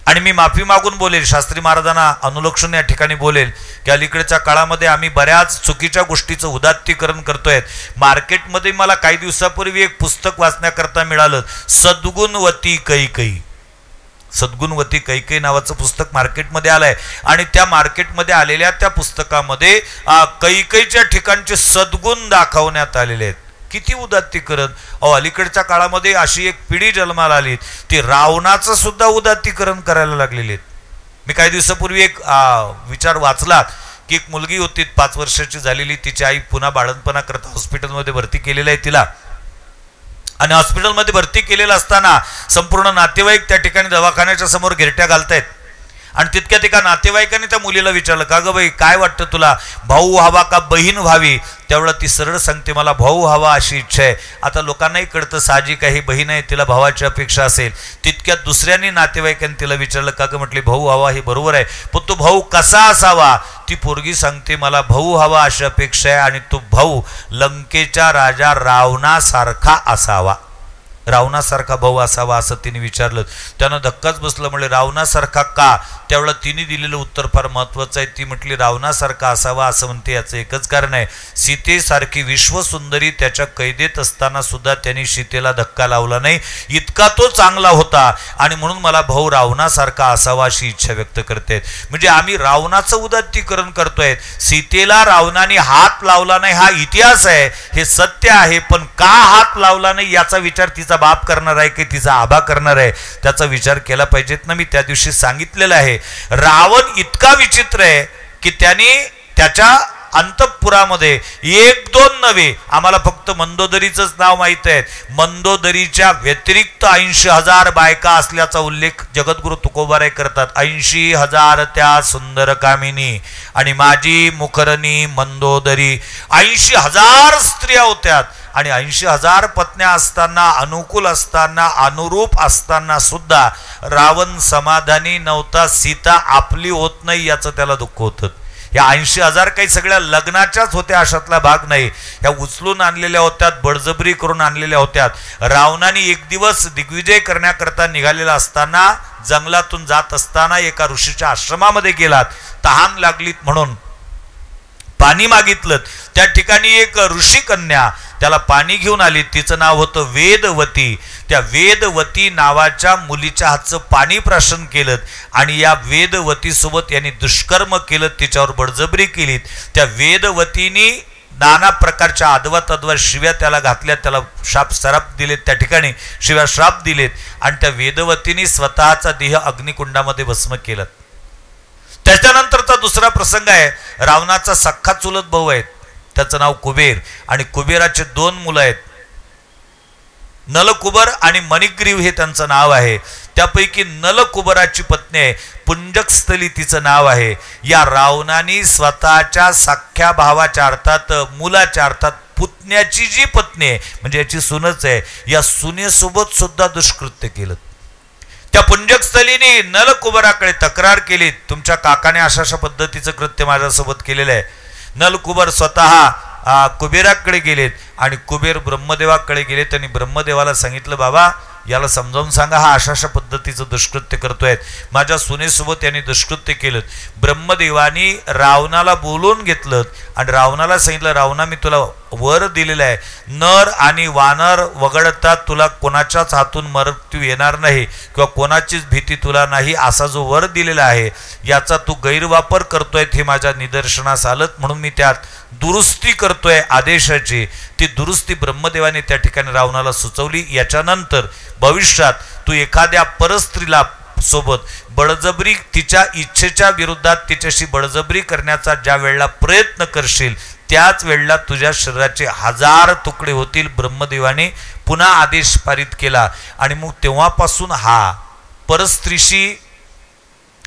आणि मी माफी मागून बोलेल, शास्त्री महाराजांना अनुलक्षण या ठिकाणी बोलेल की अलीकडच्या काळामध्ये आम्ही बऱ्याच चुकीच्या गोष्टीचं उदात्तीकरण करतोय. मार्केटमध्ये मला काही दिवसापूर्वी एक पुस्तक वाचण्याकरता मिळालं, सद्गुणवती कैकेयी. सद्गुणवती कैकेयी नावाचं पुस्तक मार्केटमध्ये आलंय, आणि त्या मार्केटमध्ये आलेल्या त्या पुस्तकामध्ये कैकेयीच्या ठिकाणचे सद्गुण दाखवण्यात आलेले आहेत. किती उदात्तीकरण! अलीकडच्या काळामध्ये अशी एक पिढी जन्माला आली ती रावणाचं सुद्धा उदात्तीकरण करायला लागलेली आहेत. मी काही दिवसापूर्वी एक विचार वाचला की एक मुलगी होती 5 वर्षाची झालेली, तिची आई पुन्हा बाळंतपणा करता हॉस्पिटलमध्ये भरती केलेलं आहे तिला, आणि हॉस्पिटलमध्ये भरती केलेलं असताना संपूर्ण नातेवाईक त्या ठिकाणी दवाखान्याच्या समोर गिरट्या घालतायत. आणि तितक्या एका नातेवाईकांनी त्या मुलीला विचारलं, का ग बाई काय वाटतं तुला, भाऊ हवा का बहीण व्हावी? त्यावेळेला ती सरळ सांगते, मला भाऊ हवा अशी इच्छा आहे. आता लोकांनाही कळतं साहजिक आहे, बहीण आहे, तिला भावाची अपेक्षा असेल. तितक्यात दुसऱ्यांनी नातेवाईकांनी तिला विचारलं, का ग म्हटली भाऊ हवा, हे बरोबर आहे, पण तो भाऊ कसा असावा? ती पोरगी सांगते, मला भाऊ हवा अशी अपेक्षा आहे, आणि तो भाऊ लंकेच्या राजा रावणासारखा असावा. रावणासारखा भाऊ असावा असं तिने विचारलं. त्यानं धक्काच बसलं, म्हणजे रावणासारखा का? त्यावेळेला तिने दिलेलं उत्तर फार महत्वाचं आहे. ती म्हटली, रावणासारखा असावा असं म्हणते याचं एकच कारण आहे, सीतेसारखी विश्वसुंदरी त्याच्या कैदेत असताना सुद्धा त्यांनी सीतेला धक्का लावला नाही, इतका तो चांगला होता, आणि म्हणून मला भाऊ रावणासारखा असावा अशी इच्छा व्यक्त करते. म्हणजे आम्ही रावणाचं उदात्तीकरण करतोय. सीतेला रावणाने हात लावला नाही हा इतिहास आहे, हे सत्य आहे, पण का हात लावला नाही याचा विचार तिचा बाप करणार आहे की तिचा आबा करणार आहे, त्याचा विचार केला पाहिजेत ना. मी त्या दिवशी सांगितलेलं आहे, रावण इतका विचित्र आहे की त्याने त्याच्या अंतःपुरामध्ये 1-2 नव्हे, आम्हाला फक्त मंदोदरीच नाव माहित आहे, मंदोदरीच्या व्यतिरिक्त 80,000 बायका असल्याचा उल्लेख जगद्गुरु तुकोबाराय करतात. 80,000 त्या सुंदर कामिनी आणि माझी मुखरणी मंदोदरी, 80,000 स्त्रिया होत्यात. आणि 80,000 पत्न्या असताना, अनुकूल असताना, अनुरूप असताना सुद्धा रावण समाधानी नव्हता. सीता आपली होत नाही याचं त्याला दुःख होतं. या 80,000 काही सगळ्या लग्नाच्याच होत्या अशातला भाग नाही, ह्या उचलून आणलेल्या होत्या, बळजबरी करून आणलेल्या होत्या. रावणाने एक दिवस दिग्विजय करण्याकरता निघालेला असताना, जंगलातून जात असताना एका ऋषीच्या आश्रमामध्ये गेलात. तहान लागलीत म्हणून पाणी मागितलं. त्या ठिकाणी एक ऋषी कन्या त्याला पाणी घेऊन आली. तिचं नाव होतं वेदवती. त्या वेदवती नावाच्या मुलीच्या हातचं पाणी प्राशन केलं, आणि या वेदवती सोबत यांनी दुष्कर्म केलं, तिच्यावर बळजबरी केली. त्या वेदवतीने नाना प्रकारच्या अद्वत शिव्या त्याला घातल्या, त्याला श्राप दिलेत, त्या ठिकाणी शिव्या श्राप दिलेत, आणि त्या वेदवतीने स्वतःचा देह अग्निकुंडामध्ये भस्म केलं. त्याच्यानंतरचा दुसरा प्रसंग आहे, रावणाचा सख्खा चुलत भाऊ आहे, त्याचं नाव कुबेर, आणि कुबेराचे 2 मुलं आहेत, नलकुबर आणि मणिग्रीव हे त्यांचं नाव आहे. त्यापैकी नलकुबराची पत्नी आहे पुंजकस्थली तिचं नाव आहे. या रावणाने स्वतःच्या सख्ख्या भावाच्या अर्थात मुलाच्या अर्थात पुतण्याची जी पत्नी आहे, म्हणजे याची सुनच आहे, या सुनेसोबत सुद्धा दुष्कृत्य केलं. त्या पुंजकस्थलीने नलकुबराकडे तक्रार केली, तुमच्या काकाने अशा पद्धतीचं कृत्य माझ्यासोबत केलेलं आहे. नलकुबर स्वतः कुबेराकडे गेलेत, आणि कुबेर ब्रह्मदेवाकडे गेलेत, आणि ब्रह्मदेवाला सांगितलं, बाबा याला समजावून सांगा, हा अशा पद्धतीचं दुष्कृत्य करतोय, माझ्या सुनेसोबत यांनी दुष्कृत्य केलं. ब्रह्मदेवानी रावणाला बोलून घेतलं आणि रावणाला सांगितलं, रावणा मी तुला वर दिलेला आहे, नर आणि वानर वगळता तुला कोणाच्याच हातून मृत्यू येणार नाही किंवा कोणाचीच भीती तुला नाही, असा जो वर दिलेला आहे याचा तू गैरवापर करतोय हे माझ्या निदर्शनास आलं, म्हणून मी त्यात दुरुस्ती करतोय आदेशाची. ती दुरुस्ती ब्रह्मदेवाने त्या ठिकाणी रावणाला सुचवली. याच्यानंतर भविष्यात तू एखाद्या परस्त्रीला सोबत बळजबरी, तिच्या इच्छेच्या विरोधात तिच्याशी बळजबरी करण्याचा ज्या वेळेला प्रयत्न करशील, त्याच वेळेला तुझ्या शरीराचे 1000 तुकडे होतील. ब्रह्मदेवाने पुन्हा आदेश पारित केला, आणि मग तेव्हापासून हा परस्त्रीशी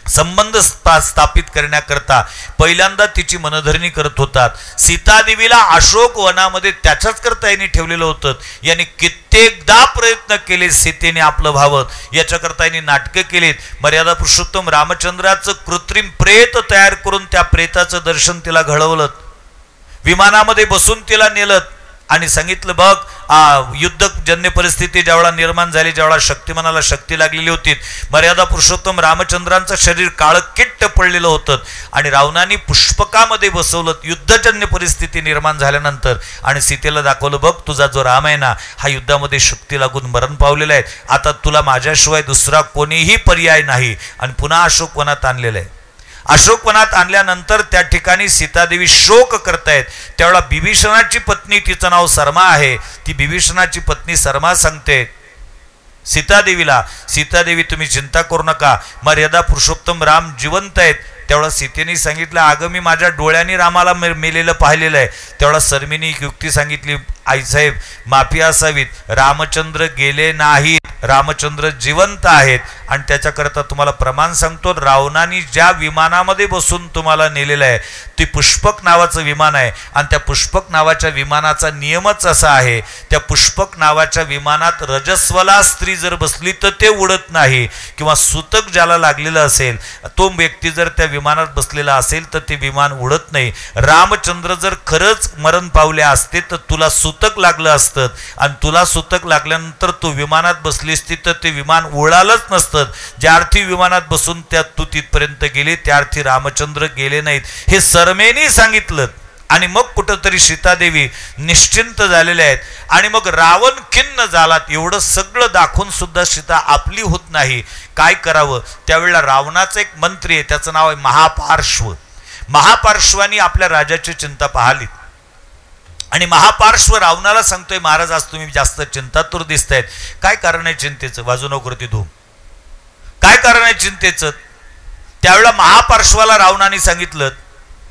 संबंध स्थापित करण्याकरता पहिल्यांदा तिची मनधरणी करत होतात. सीतादेवीला अशोक वनामध्ये त्याच्याच करता यांनी ठेवलेलं होतं. यांनी कित्येकदा प्रयत्न केले सीतेने आपलं व्हावं, याच्याकरता यांनी नाटकं केलीत. मर्यादा पुरुषोत्तम रामचंद्राचं कृत्रिम प्रेत तयार करून त्या प्रेताचं दर्शन तिला घडवलं, विमानामध्ये बसून तिला नेलं, आणि सांगितलं, बघ युद्धजन्य परिस्थिती ज्यावेळा निर्माण झाली, ज्यावेळा शक्तिमानाला शक्ती लागलेली होती, मर्यादा पुरुषोत्तम रामचंद्रांचं शरीर काळकिट्ट पडलेलं होतं, आणि रावणाने पुष्पकामध्ये बसवलं युद्धजन्य परिस्थिती निर्माण झाल्यानंतर, आणि सीतेला दाखवलं, बघ तुझा जो राम आहे ना, हा युद्धामध्ये शक्ती लागून मरण पावलेला आहे, आता तुला माझ्याशिवाय दुसरा कोणीही पर्याय नाही, आणि पुन्हा अशोकवनात आणलेलं आहे. अशोकवनात आणल्यानंतर त्या ठिकाणी सीतादेवी शोक करतायत. त्यावेळेला बिभीषणाची पत्नी, तिचं नाव सरमा आहे, ती बिभीषणाची पत्नी सरमा सांगते, सीतादेवी तुम्ही चिंता करू नका, मर्यादा पुरुषोत्तम राम जिवंत आहेत. तेवढा सीतेने सांगितलं, अगं मी माझ्या डोळ्यांनी रामाला मेलेलं पाहिलेलं आहे. तेवढा शर्मिनी एक युक्ती सांगितली, आईसाहेब माफी असावीत, रामचंद्र गेले नाहीत, रामचंद्र जिवंत आहेत. आणि त्याच्याकरता तुम्हाला प्रमाण सांगतो, रावणाने ज्या विमानामध्ये बसून तुम्हाला नेलेलं आहे ते पुष्पक नावाचं विमान आहे. आणि त्या पुष्पक नावाच्या विमानाचा नियमच असा आहे, त्या पुष्पक नावाच्या विमानात रजस्वला स्त्री जर बसली तर ते उडत नाही, किंवा सुतक ज्याला लागलेलं असेल तो व्यक्ती जर त्या विमानात बसलेला असेल तर ते विमान उडत नाही. रामचंद्र जर खरंच मरण पावले असते तर तुला सुतक लागलं असतं, आणि तुला सुतक लागल्यानंतर तू विमानात बसली असती तर ते विमान उडालंच नसतं. ज्या अर्थी विमानात बसून त्यात तू तिथपर्यंत गेली त्या अर्थी रामचंद्र गेले नाहीत, हे सरमेनी सांगितलं. आणि मग कुठंतरी सीतादेवी निश्चिंत झालेल्या आहेत. आणि मग रावण खिन्न झाला. एवढं सगळं दाखवून सुद्धा सीता आपली होत नाही. काय करावं? त्यावेळेला रावणाचा एक मंत्री आहे, त्याचं नाव आहे महापार्श्व. महापार्श्वानी आपल्या राजाची चिंता पाहिली आणि महापार्श्व रावणाला सांगतोय, महाराज आज तुम्ही जास्त चिंतातूर दिसतायत, काय कारण आहे चिंतेचं? वाजू नको ती धूम, काय कारण आहे चिंतेचं? त्यावेळेला महापार्श्वाला रावणाने सांगितलं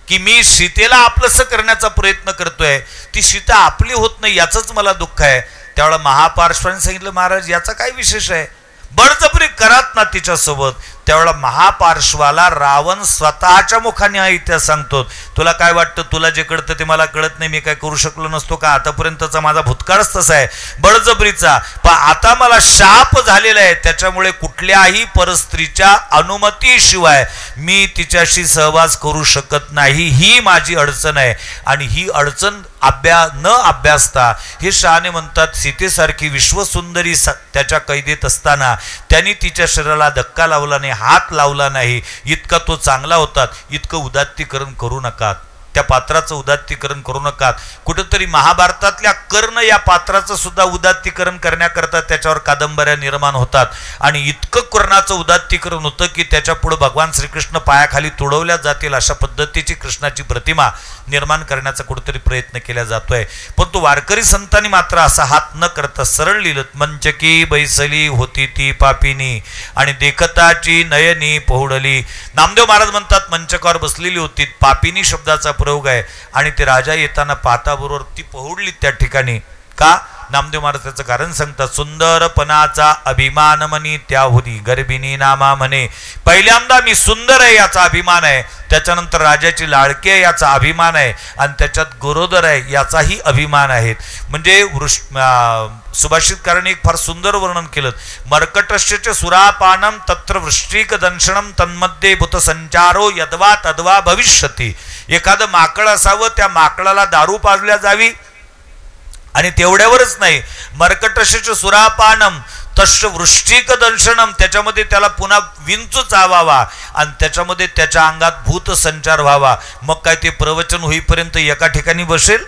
की मी सीतेला आपलंसं करण्याचा प्रयत्न करतोय, ती सीता आपली होत नाही याचंच मला दुःख आहे. त्यावेळेला महापार्श्वाने सांगितलं, महाराज याचा काय विशेष आहे, बळजबरी करात ना तिच्यासोबत. त्यावेळेला महापार्श्वाला रावण स्वतःच्या मुखाने इतिहास सांगतो, तुला काय वाटतं, तुला जे कळतं ते मला कळत नाही, मी काय करू शकलो नसतो का? आतापर्यंतचा माझा भूतकाळच तसा आहे बळजबरीचा, पण आता मला शाप झालेला आहे, त्याच्यामुळे कुठल्याही परस्त्रीच्या अनुमतीशिवाय मी तिच्याशी सहवास करू शकत नाही, ही माझी अडचण आहे. आणि ही अडचण न अभ्यासता हे शहाणे म्हणतात, सीतेसारखी विश्वसुंदरी त्याच्या कैदेत असताना त्यांनी तिच्या शरीराला धक्का लावला नाही, हात लावला नाही, इतका तो चांगला होता. इतकं उदात्तीकरण करू नका, त्या पात्राचं उदात्तीकरण करू नका. कुठंतरी महाभारतातल्या कर्ण या पात्राचं सुद्धा उदात्तीकरण करण्याकरता त्याच्यावर कादंबऱ्या निर्माण होतात. आणि इतकं कर्णाचं उदात्तीकरण होतं की त्याच्या पुढे भगवान श्रीकृष्ण पायाखाली तुडवल्या जातील अशा पद्धतीची कृष्णाची प्रतिमा निर्माण करण्याचा कुठेतरी प्रयत्न केला जातोय. पण तो वारकरी संतांनी मात्र असा हात न करता सरळ लिहिलं, मंचकी बैसली होती ती पापिनी आणि देखताची नयनी पहुडली. नामदेव महाराज म्हणतात मंचकावर बसलेली होती, पापिनी शब्दाचा प्रयोग आहे. आणि ते राजा येताना पाहता बरोबर ती पहुडली त्या ठिकाणी. का? नामदेव महाराज त्याचं कारण सांगतात, सुंदरपणाचा अभिमान मनी त्याहुदी गर्भिणी नामा म्हणे. पहिल्यांदा मी सुंदर आहे याचा अभिमान आहे, त्याच्यानंतर राजाची लाडकी आहे याचा अभिमान आहे, आणि त्याच्यात गोरोदर आहे याचाही अभिमान आहे. म्हणजे सुभाषितकारांनी एक फार सुंदर वर्णन केलं, मर्कटस्य सुरापानम तत्र वृष्टिक दंशनम तन्मध्ये भूत संचारो यद्वा तद्वा भविष्यती. एखादं माकड असावं, त्या माकडाला दारू पाजल्या जावी, आणि तेवढ्यावरच नाही, मर्कटस्य सुरापानम तस्य वृष्टिक दंशनम, त्याच्यामध्ये त्याला पुन्हा विंचू चावावा आणि त्याच्यामध्ये त्याच्या अंगात भूत संचार व्हावा. मग काय ते प्रवचन होईपर्यंत एका ठिकाणी बसेल?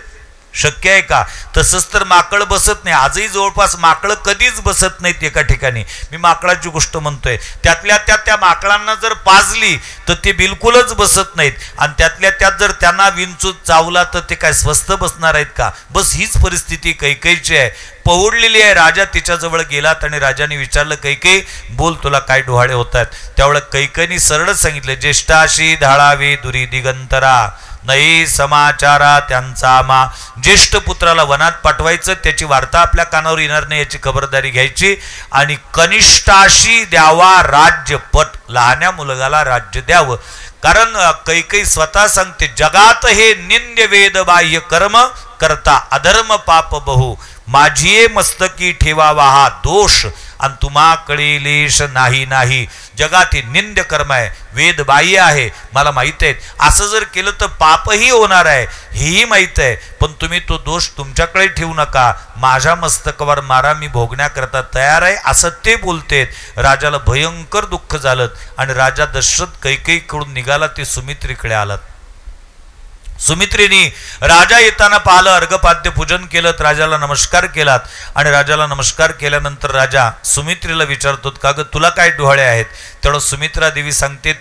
शक्य आहे का? तसंच तर माकड बसत नाही. आजही जवळपास माकडं कधीच बसत नाहीत एका ठिकाणी. मी माकडाची गोष्ट म्हणतोय. त्यातल्या त्या माकडांना जर पाजली तर ते बिलकुलच बसत नाहीत, आणि त्यातल्या त्यात जर त्यांना विंचू चावला तर ते काय स्वस्थ बसणार आहेत का? बस हीच परिस्थिती कैकेयीची आहे. पहुडलेली आहे. राजा तिच्याजवळ गेलात आणि राजाने विचारलं, कैकेयी बोल, तुला काय डोहाळे होत आहेत? त्यावेळेला कैकेयीने सरळच सांगितलं, ज्येष्ठाशी धाळावी दुरी दिगंतरा नाही समाचारा त्यांचा मा. ज्येष्ठ पुत्राला वनात पाठवायचं, त्याची वार्ता आपल्या कानावर येणार नाही याची खबरदारी घ्यायची, आणि कनिष्ठाशी द्यावा राज्यपट, लहान्या मुलगाला राज्य द्यावं. कारण कैकेयी स्वतः सांगते, जगात हे निंद्य वेद बाह्य कर्म करता अधर्म पाप बहु, माझी मस्तकी ठेवावा हा दोष, आणि तुम्हा कळीलेश नाही नाही. जगात हे निंद्य कर्म आहे, वेद बाह्य आहे, मला माहित आहे. असं जर केलं तर पापही होणार आहे, हेही माहित आहे, पण तुम्ही तो दोष तुमच्याकडे ठेवू नका, माझ्या मस्तकावर मारा, मी भोगण्याकरता तयार आहे, असं ते बोलतेत. राजाला भयंकर दुःख झालं आणि राजा दशरथ कैकेयीकडून निघाला ते सुमित्रीकडे आलात. सुमित्रीने राजा येताना पाहिलं, अर्घपाद्य पूजन केलं, राजाला नमस्कार केलात. आणि राजाला नमस्कार केल्यानंतर राजा सुमित्रीला विचारतो, का ग तुला काय डोहाळे आहेत? तेवढं सुमित्रा देवी सांगते,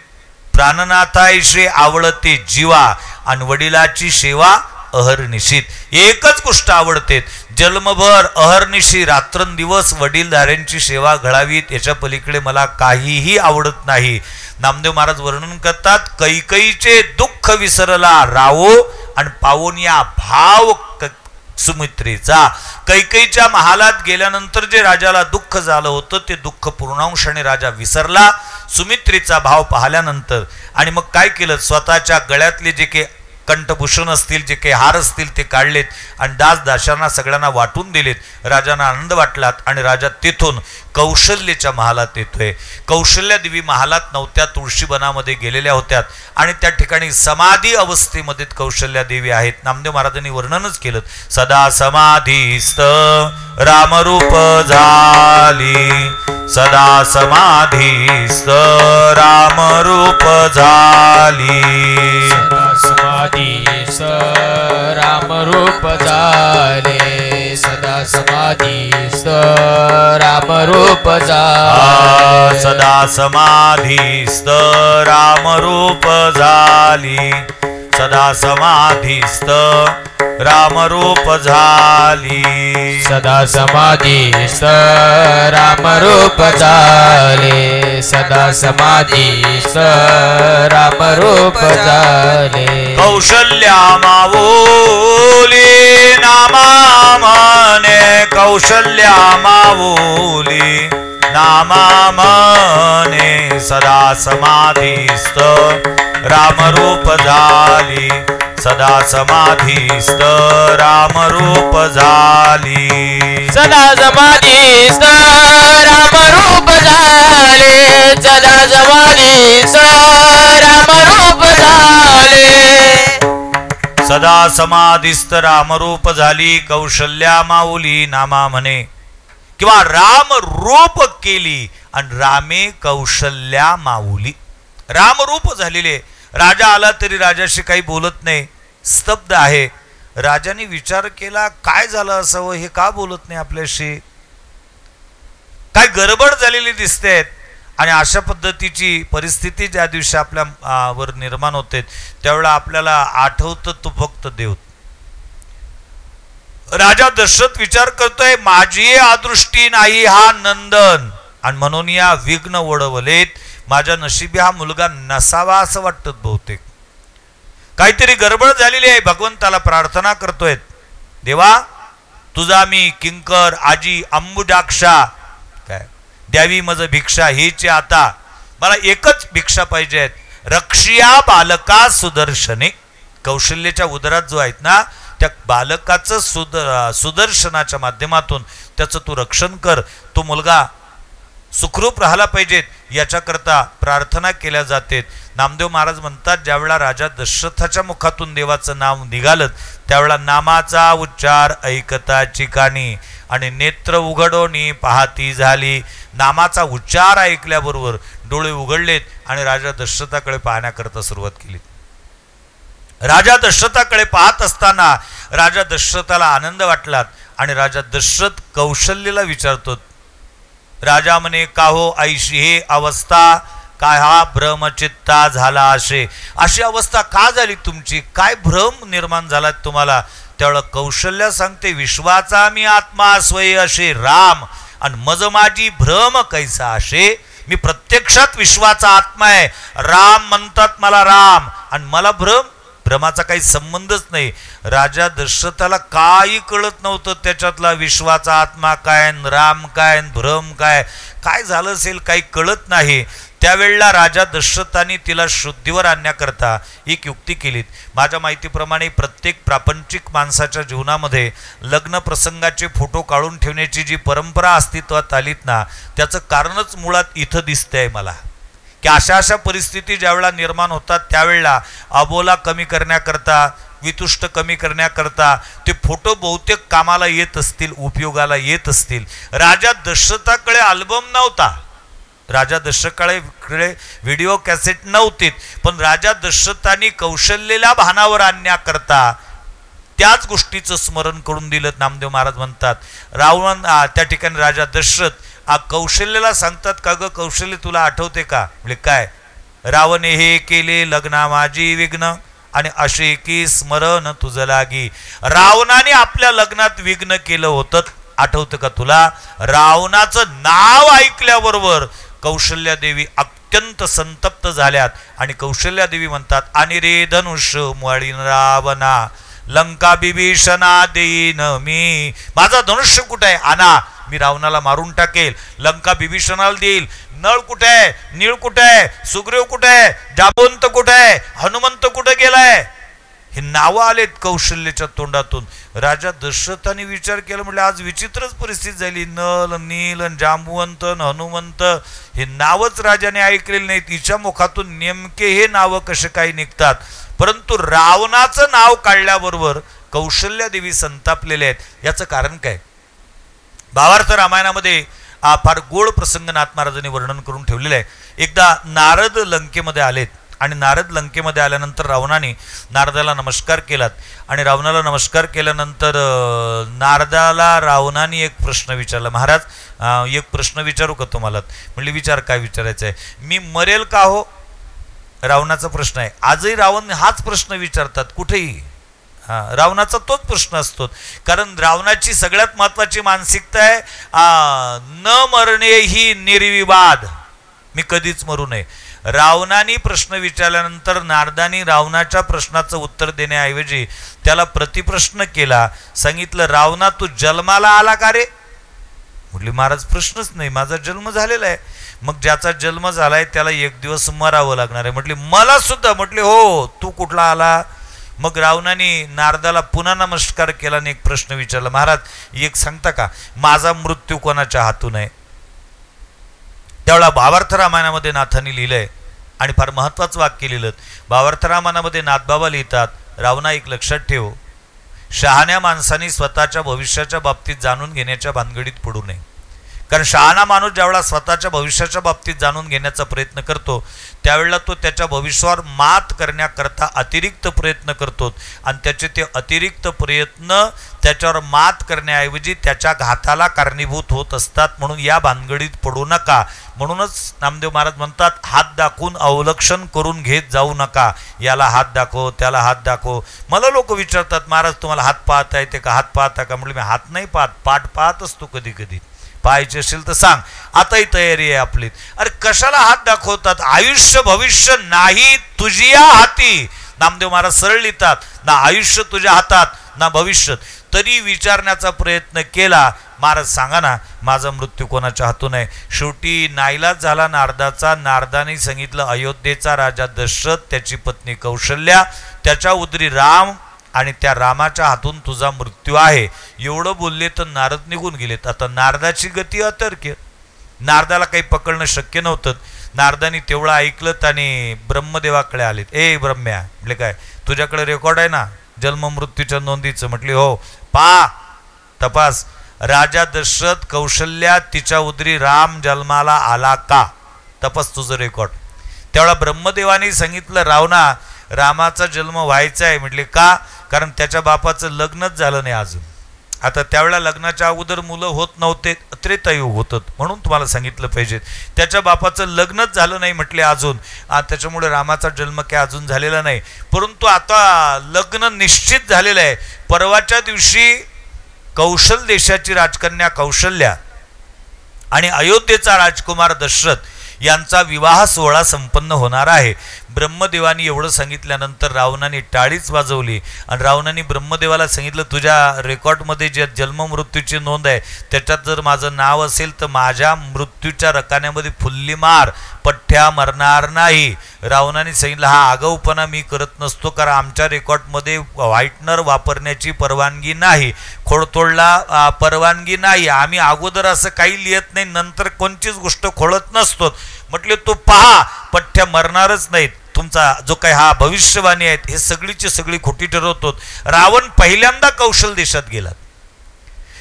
प्राणनाथायशी आवडते जीवा आणि वडिलाची सेवा अहर्निशीत एकच गोष्ट आवडते, जन्मभर अहर्निशी रात्रंदिवस वडीलधाऱ्यांची सेवा घडावीत, याच्या पलीकडे मला काहीही आवडत नाही. नामदेव महाराज वर्णन करतात, कैकईचे दुःख विसरला रावो आणि पावोनिया भाव सुमित्रेचा. कैकईच्या महालात गेल्यानंतर जे राजाला दुःख झालं होतं ते दुःख पूर्णांशाने राजा विसरला सुमित्रेचा भाव पाहिल्यानंतर. आणि मग काय केलं, स्वतःच्या गळ्यातले जे काही कंठभूषण असतील, जे काही हार असतील ते काढलेत आणि दासदाशांना सगळ्यांना वाटून दिलेत. राजांना आनंद वाटलात आणि राजा तेथून कौशल्याच्या महालात येतोय. कौशल्या देवी महालात नव्हत्या, तुळशीवनामध्ये गेलेल्या होत्या आणि त्या ठिकाणी समाधी अवस्थेमध्ये कौशल्या देवी आहेत. नामदेव महाराजांनी वर्णनच केलं, सदा समाधीस्त रामरूप झाली, सदा समाधीस्त रामरूप झाली, समाधीस रामरूप झाले, सदा समाधीस रामरूप झाले, सदा समाधीस्त रामरूप झाली, सदा समाधीस्त रामरूप झाली, सदा समाधीस रामरूप झाले, सदा समाधीस रामरूप झाले. कौशल्या मावोली नामा म्हणे, कौशल्या मावोली नामा म्हणे, सदा समाधीस्त रामरूप झाली, सदा समाधीस्त रामरूप झाली, सदा समाधीस रामरूप झाले, सदा समाधीस रामरूप झाले, सदा समाधीस्त रामरूप झाली. कौशल्या माऊली नामा म्हणे किंवा राम रूप केली आणि रामे कौशल्या माऊली. रामरूप झालेले. राजा आला तरी राजाशी काही बोलत नाही, स्तब्ध आहे. राजाने विचार केला, काय झालं असावं, हे का बोलत नाही आपल्याशी, काय गडबड झालेली दिसते. आणि अशा पद्धतीची परिस्थिती ज्या दिवशी आपल्या वर निर्माण होते त्यावेळेला आपल्याला आठवतं तो फक्त देव. राजा दशरथ विचार करतोय, माझी अदृष्टी नाही हा नंदन आणि म्हणून या विघ्न ओढवलेत. माझ्या नशिबी हा मुलगा नसावा असं वाटतं बहुतेक. काहीतरी गडबड झालेली आहे. भगवंताला प्रार्थना करतोय, देवा तुझा मी किंकर आजी अंबुजाक्षा काय द्यावी मज भिक्षा हीच आता. मला एकच भिक्षा पाहिजे, रक्षिया बालका सुदर्शने. कौशल्याच्या उदरात जो आहेत ना त्या बालकाचं सुदर्शनाच्या माध्यमातून त्याचं तू रक्षण कर. तो मुलगा सुखरूप राहिला पाहिजेत याच्याकरता प्रार्थना केल्या जाते. नामदेव महाराज म्हणतात, ज्यावेळा राजा दशरथाच्या मुखातून देवाचं नाव निघालं त्यावेळा नामाचा उच्चार ऐकता ठिकाणी आणि नेत्र उघडोनी पाहती झाली. नामाचा उच्चार ऐकल्याबरोबर डोळे उघडलेत आणि राजा दशरथाकडे पाहण्याकरता सुरुवात केली. राजा दशरथाकडे पाहत असताना राजा दशरथाला आनंद वाटला आणि राजा दशरथ कौशल्याला विचारतो, राजा म्हणे का हो ऐशी हे अवस्था, काय हा भ्रमचित्ता झाला असे, अशी अवस्था का झाली तुमची, काय भ्रम निर्माण झाला तुम्हाला. त्यावेळेला कौशल्या सांगते, विश्वाचा मी आत्मा स्वय असे राम आणि मज माझी भ्रम कैसा असे. मी प्रत्यक्षात विश्वाचा आत्मा आहे, राम म्हणतात मला राम आणि मला भ्रमाचा काही संबंधच नाही. राजा दशरथाला काही कळत नव्हतं त्याच्यातला विश्वाचा आत्मा काय, राम काय, भ्रम काय, काय झालं असेल काही कळत नाही. त्यावेळेला राजा दशरथाने तिला शुद्धीवर आणण्याकरता एक युक्ती केलीत. माझ्या माहितीप्रमाणे प्रत्येक प्रापंचिक माणसाच्या जीवनामध्ये लग्न प्रसंगाचे फोटो काढून ठेवण्याची जी परंपरा अस्तित्वात आलीत ना, त्याचं कारणच मुळात इथं दिसतंय मला, की अशा अशा परिस्थिती ज्यावेळेला निर्माण होतात त्यावेळेला अबोला कमी करण्याकरता, वितुष्ट कमी करण्याकरता ते फोटो बहुतेक कामाला येत असतील, उपयोगाला येत असतील. राजा दशरथाकडे अल्बम नव्हता, राजा दशरथाकडे व्हिडिओ कॅसेट नव्हती, पण राजा दशरथांनी कौशल्याला भानावर आणण्याकरता त्याच गोष्टीचं स्मरण करून दिलं. नामदेव महाराज म्हणतात, रावण त्या ठिकाणी राजा दशरथ कौशल्याला सांगतात, का ग कौशल्य तुला आठवते का? म्हणजे काय, रावणे हे केले लग्ना माझी विघ्न आणि असे की स्मरण तुझं लागी. रावणाने आपल्या लग्नात विघ्न केलं होतं, आठवतं का तुला? रावणाचं नाव ऐकल्याबरोबर कौशल्या देवी अत्यंत संतप्त झाल्यात आणि कौशल्या देवी म्हणतात, आणि रे धनुष्य मळीन रावणा लंका बिभीषणा देईन मी. माझा धनुष्य कुठे आहे? आणा, मी रावणाला मारून टाकेल. लंका बिभीषणाला देईल. नळ कुठे आहे? नीळ कुठे आहे? सुग्रीव कुठे आहे? जांबवंत कुठे आहे? हनुमंत कुठे गेलाय? हे नावं आलेत कौशल्याच्या तोंडातून. राजा दशरथाने विचार केला, म्हटलं आज विचित्रच परिस्थिती झाली. नल, नील, जांबवंत, हनुमंत हे नावच राजाने ऐकलेले नाहीत. तिच्या मुखातून नेमके हे नावं कसे काही निघतात? परंतु रावणाचं नाव काढल्याबरोबर कौशल्या देवी संतापलेले आहेत. याचं कारण काय? भावार्थ रामायणामध्ये फार गोड प्रसंग नाथ महाराजांनी वर्णन करून ठेवलेलं आहे. एकदा नारद लंकेमध्ये आलेत आणि नारद लंकेमध्ये आल्यानंतर रावणाने नारदाला नमस्कार केलात आणि रावणाला नमस्कार केल्यानंतर नारदाला रावणाने एक प्रश्न विचारला. महाराज एक प्रश्न विचारू का तुम्हाला? म्हणले विचार. काय विचारायचं आहे? मी मरेल का हो? रावणाचा प्रश्न आहे. आजही रावण हाच प्रश्न विचारतात कुठेही. रावणाचा तोच प्रश्न असतो. कारण रावणाची सगळ्यात महत्वाची मानसिकता आहे न मरणे ही निर्विवाद, मी कधीच मरू नये. रावणाने प्रश्न विचारल्यानंतर नारदानी रावणाच्या प्रश्नाचं उत्तर देण्याऐवजी त्याला प्रतिप्रश्न केला. सांगितलं, रावणा तू जन्माला आला का रे? म्हटली महाराज प्रश्नच नाही, माझा जन्म झालेला आहे. मग ज्याचा जन्म झालाय त्याला एक दिवस मरावं लागणार आहे. म्हटली मला सुद्धा. म्हटले हो, तू कुठला आला? मग रावणाने नारदाला पुन्हा नमस्कार केला आणि एक प्रश्न विचारला, महाराज एक सांगता का, माझा मृत्यू कोणाच्या हातून आहे? त्यावेळेला भावार्थ रामायणामध्ये नाथांनी लिहिलंय आणि फार महत्वाचं वाक्य लिहिलं. भावार्थ रामायणामध्ये नाथबाबा लिहितात, रावणा एक लक्षात ठेव, शहाण्या माणसांनी स्वतःच्या भविष्याच्या बाबतीत जाणून घेण्याच्या भानगडीत पडू नये. कारण शहाणा माणूस ज्यावेळेला स्वतःच्या भविष्याच्या बाबतीत जाणून घेण्याचा प्रयत्न करतो त्यावेळेला तो त्याच्या भविष्यावर मात करण्याकरता अतिरिक्त प्रयत्न करतो आणि त्याचे ते अतिरिक्त प्रयत्न त्याच्यावर मात करण्याऐवजी त्याच्या घाताला कारणीभूत होत असतात. म्हणून या भानगडीत पडू नका. म्हणूनच नामदेव महाराज म्हणतात, हात दाखवून अवलक्षण करून घेत जाऊ नका. याला हात दाखव, त्याला हात दाखव. मला लोक विचारतात, महाराज तुम्हाला हात पाहता येते का? हात पाहता का? म्हटलं मी हात नाही पाहत, पाठ पाहत असतो कधी कधी. पाहायचे असेल तर सांग, आताही तयारी आहे आपली. अरे कशाला हात दाखवतात? आयुष्य भविष्य नाही तुझ्या हाती. नामदेव महाराज सरळ लिहितात, ना आयुष्य तुझ्या हातात ना भविष्य. तरी विचारण्याचा प्रयत्न केला. महाराज सांगा ना, माझा मृत्यू कोणाच्या हातून आहे? शेवटी नाईलाज झाला नारदाचा. नारदाने सांगितलं, अयोध्येचा राजा दशरथ, त्याची पत्नी कौशल्या, त्याच्या उदरी राम आणि त्या रामाच्या हातून तुझा मृत्यू आहे. एवढं बोलले तर नारद निघून गेलेत. आता नारदाची गती अतर्क्य. नारदाला काही पकडणं शक्य नव्हतं. नारदानी तेवढं ऐकलं आणि ब्रह्मदेवाकडे आलेत. ए ब्रह्म्या, म्हटले काय तुझ्याकडे रेकॉर्ड आहे ना जन्म मृत्यूच्या नोंदीचं? म्हटली हो. पा तपास, राजा दशरथ कौशल्या तिच्या उदरी राम जन्माला आला का? तपास तुझं रेकॉर्ड. त्यावेळा ब्रह्मदेवाने सांगितलं, रावणा रामाचा जन्म व्हायचा आहे. म्हटले का? कारण त्याच्या बापाचं लग्नच झालं नाही अजून. आता त्यावेळेला लग्नाच्या अगोदर मुलं होत नव्हते, त्रेतायुग होतं, म्हणून तुम्हाला सांगितलं पाहिजे. त्याच्या बापाचं लग्नच झालं नाही म्हटले अजून, त्याच्यामुळे रामाचा जन्म काय अजून झालेला नाही. परंतु आता लग्न निश्चित झालेलं आहे. परवाच्या दिवशी कौशल देशाची राजकन्या कौशल्या आणि अयोध्येचा राजकुमार दशरथ यांचा विवाह सोहळा संपन्न होणार आहे. ब्रह्मदेवानी एवढं सांगितल्यानंतर रावणाने टाळीच वाजवली आणि रावणाने ब्रह्मदेवाला सांगितलं, तुझ्या रेकॉर्डमध्ये जे जन्म मृत्यूची नोंद आहे त्याच्यात जर माझं नाव असेल तर माझ्या मृत्यूच्या रकान्यामध्ये फुल्ली मार, पठ्ठ्या मरणार नाही. रावणाने सांगितलं, हा आगाऊपणा मी करत नसतो, कारण आमच्या रेकॉर्डमध्ये व्हाईटनर वापरण्याची परवानगी नाही, खोडतोडला परवानगी नाही. आम्ही अगोदर असं काही लिहित नाही, नंतर कोणतीच गोष्ट खोडत नसतो. म्हटले तो पहा, पठ्ठ्या मरणारच नाहीत. तुमचा जो काही हा भविष्यवाणी आहेत हे सगळीची सगळी खोटी ठरवतो. रावण पहिल्यांदा कौशल देशात गेला,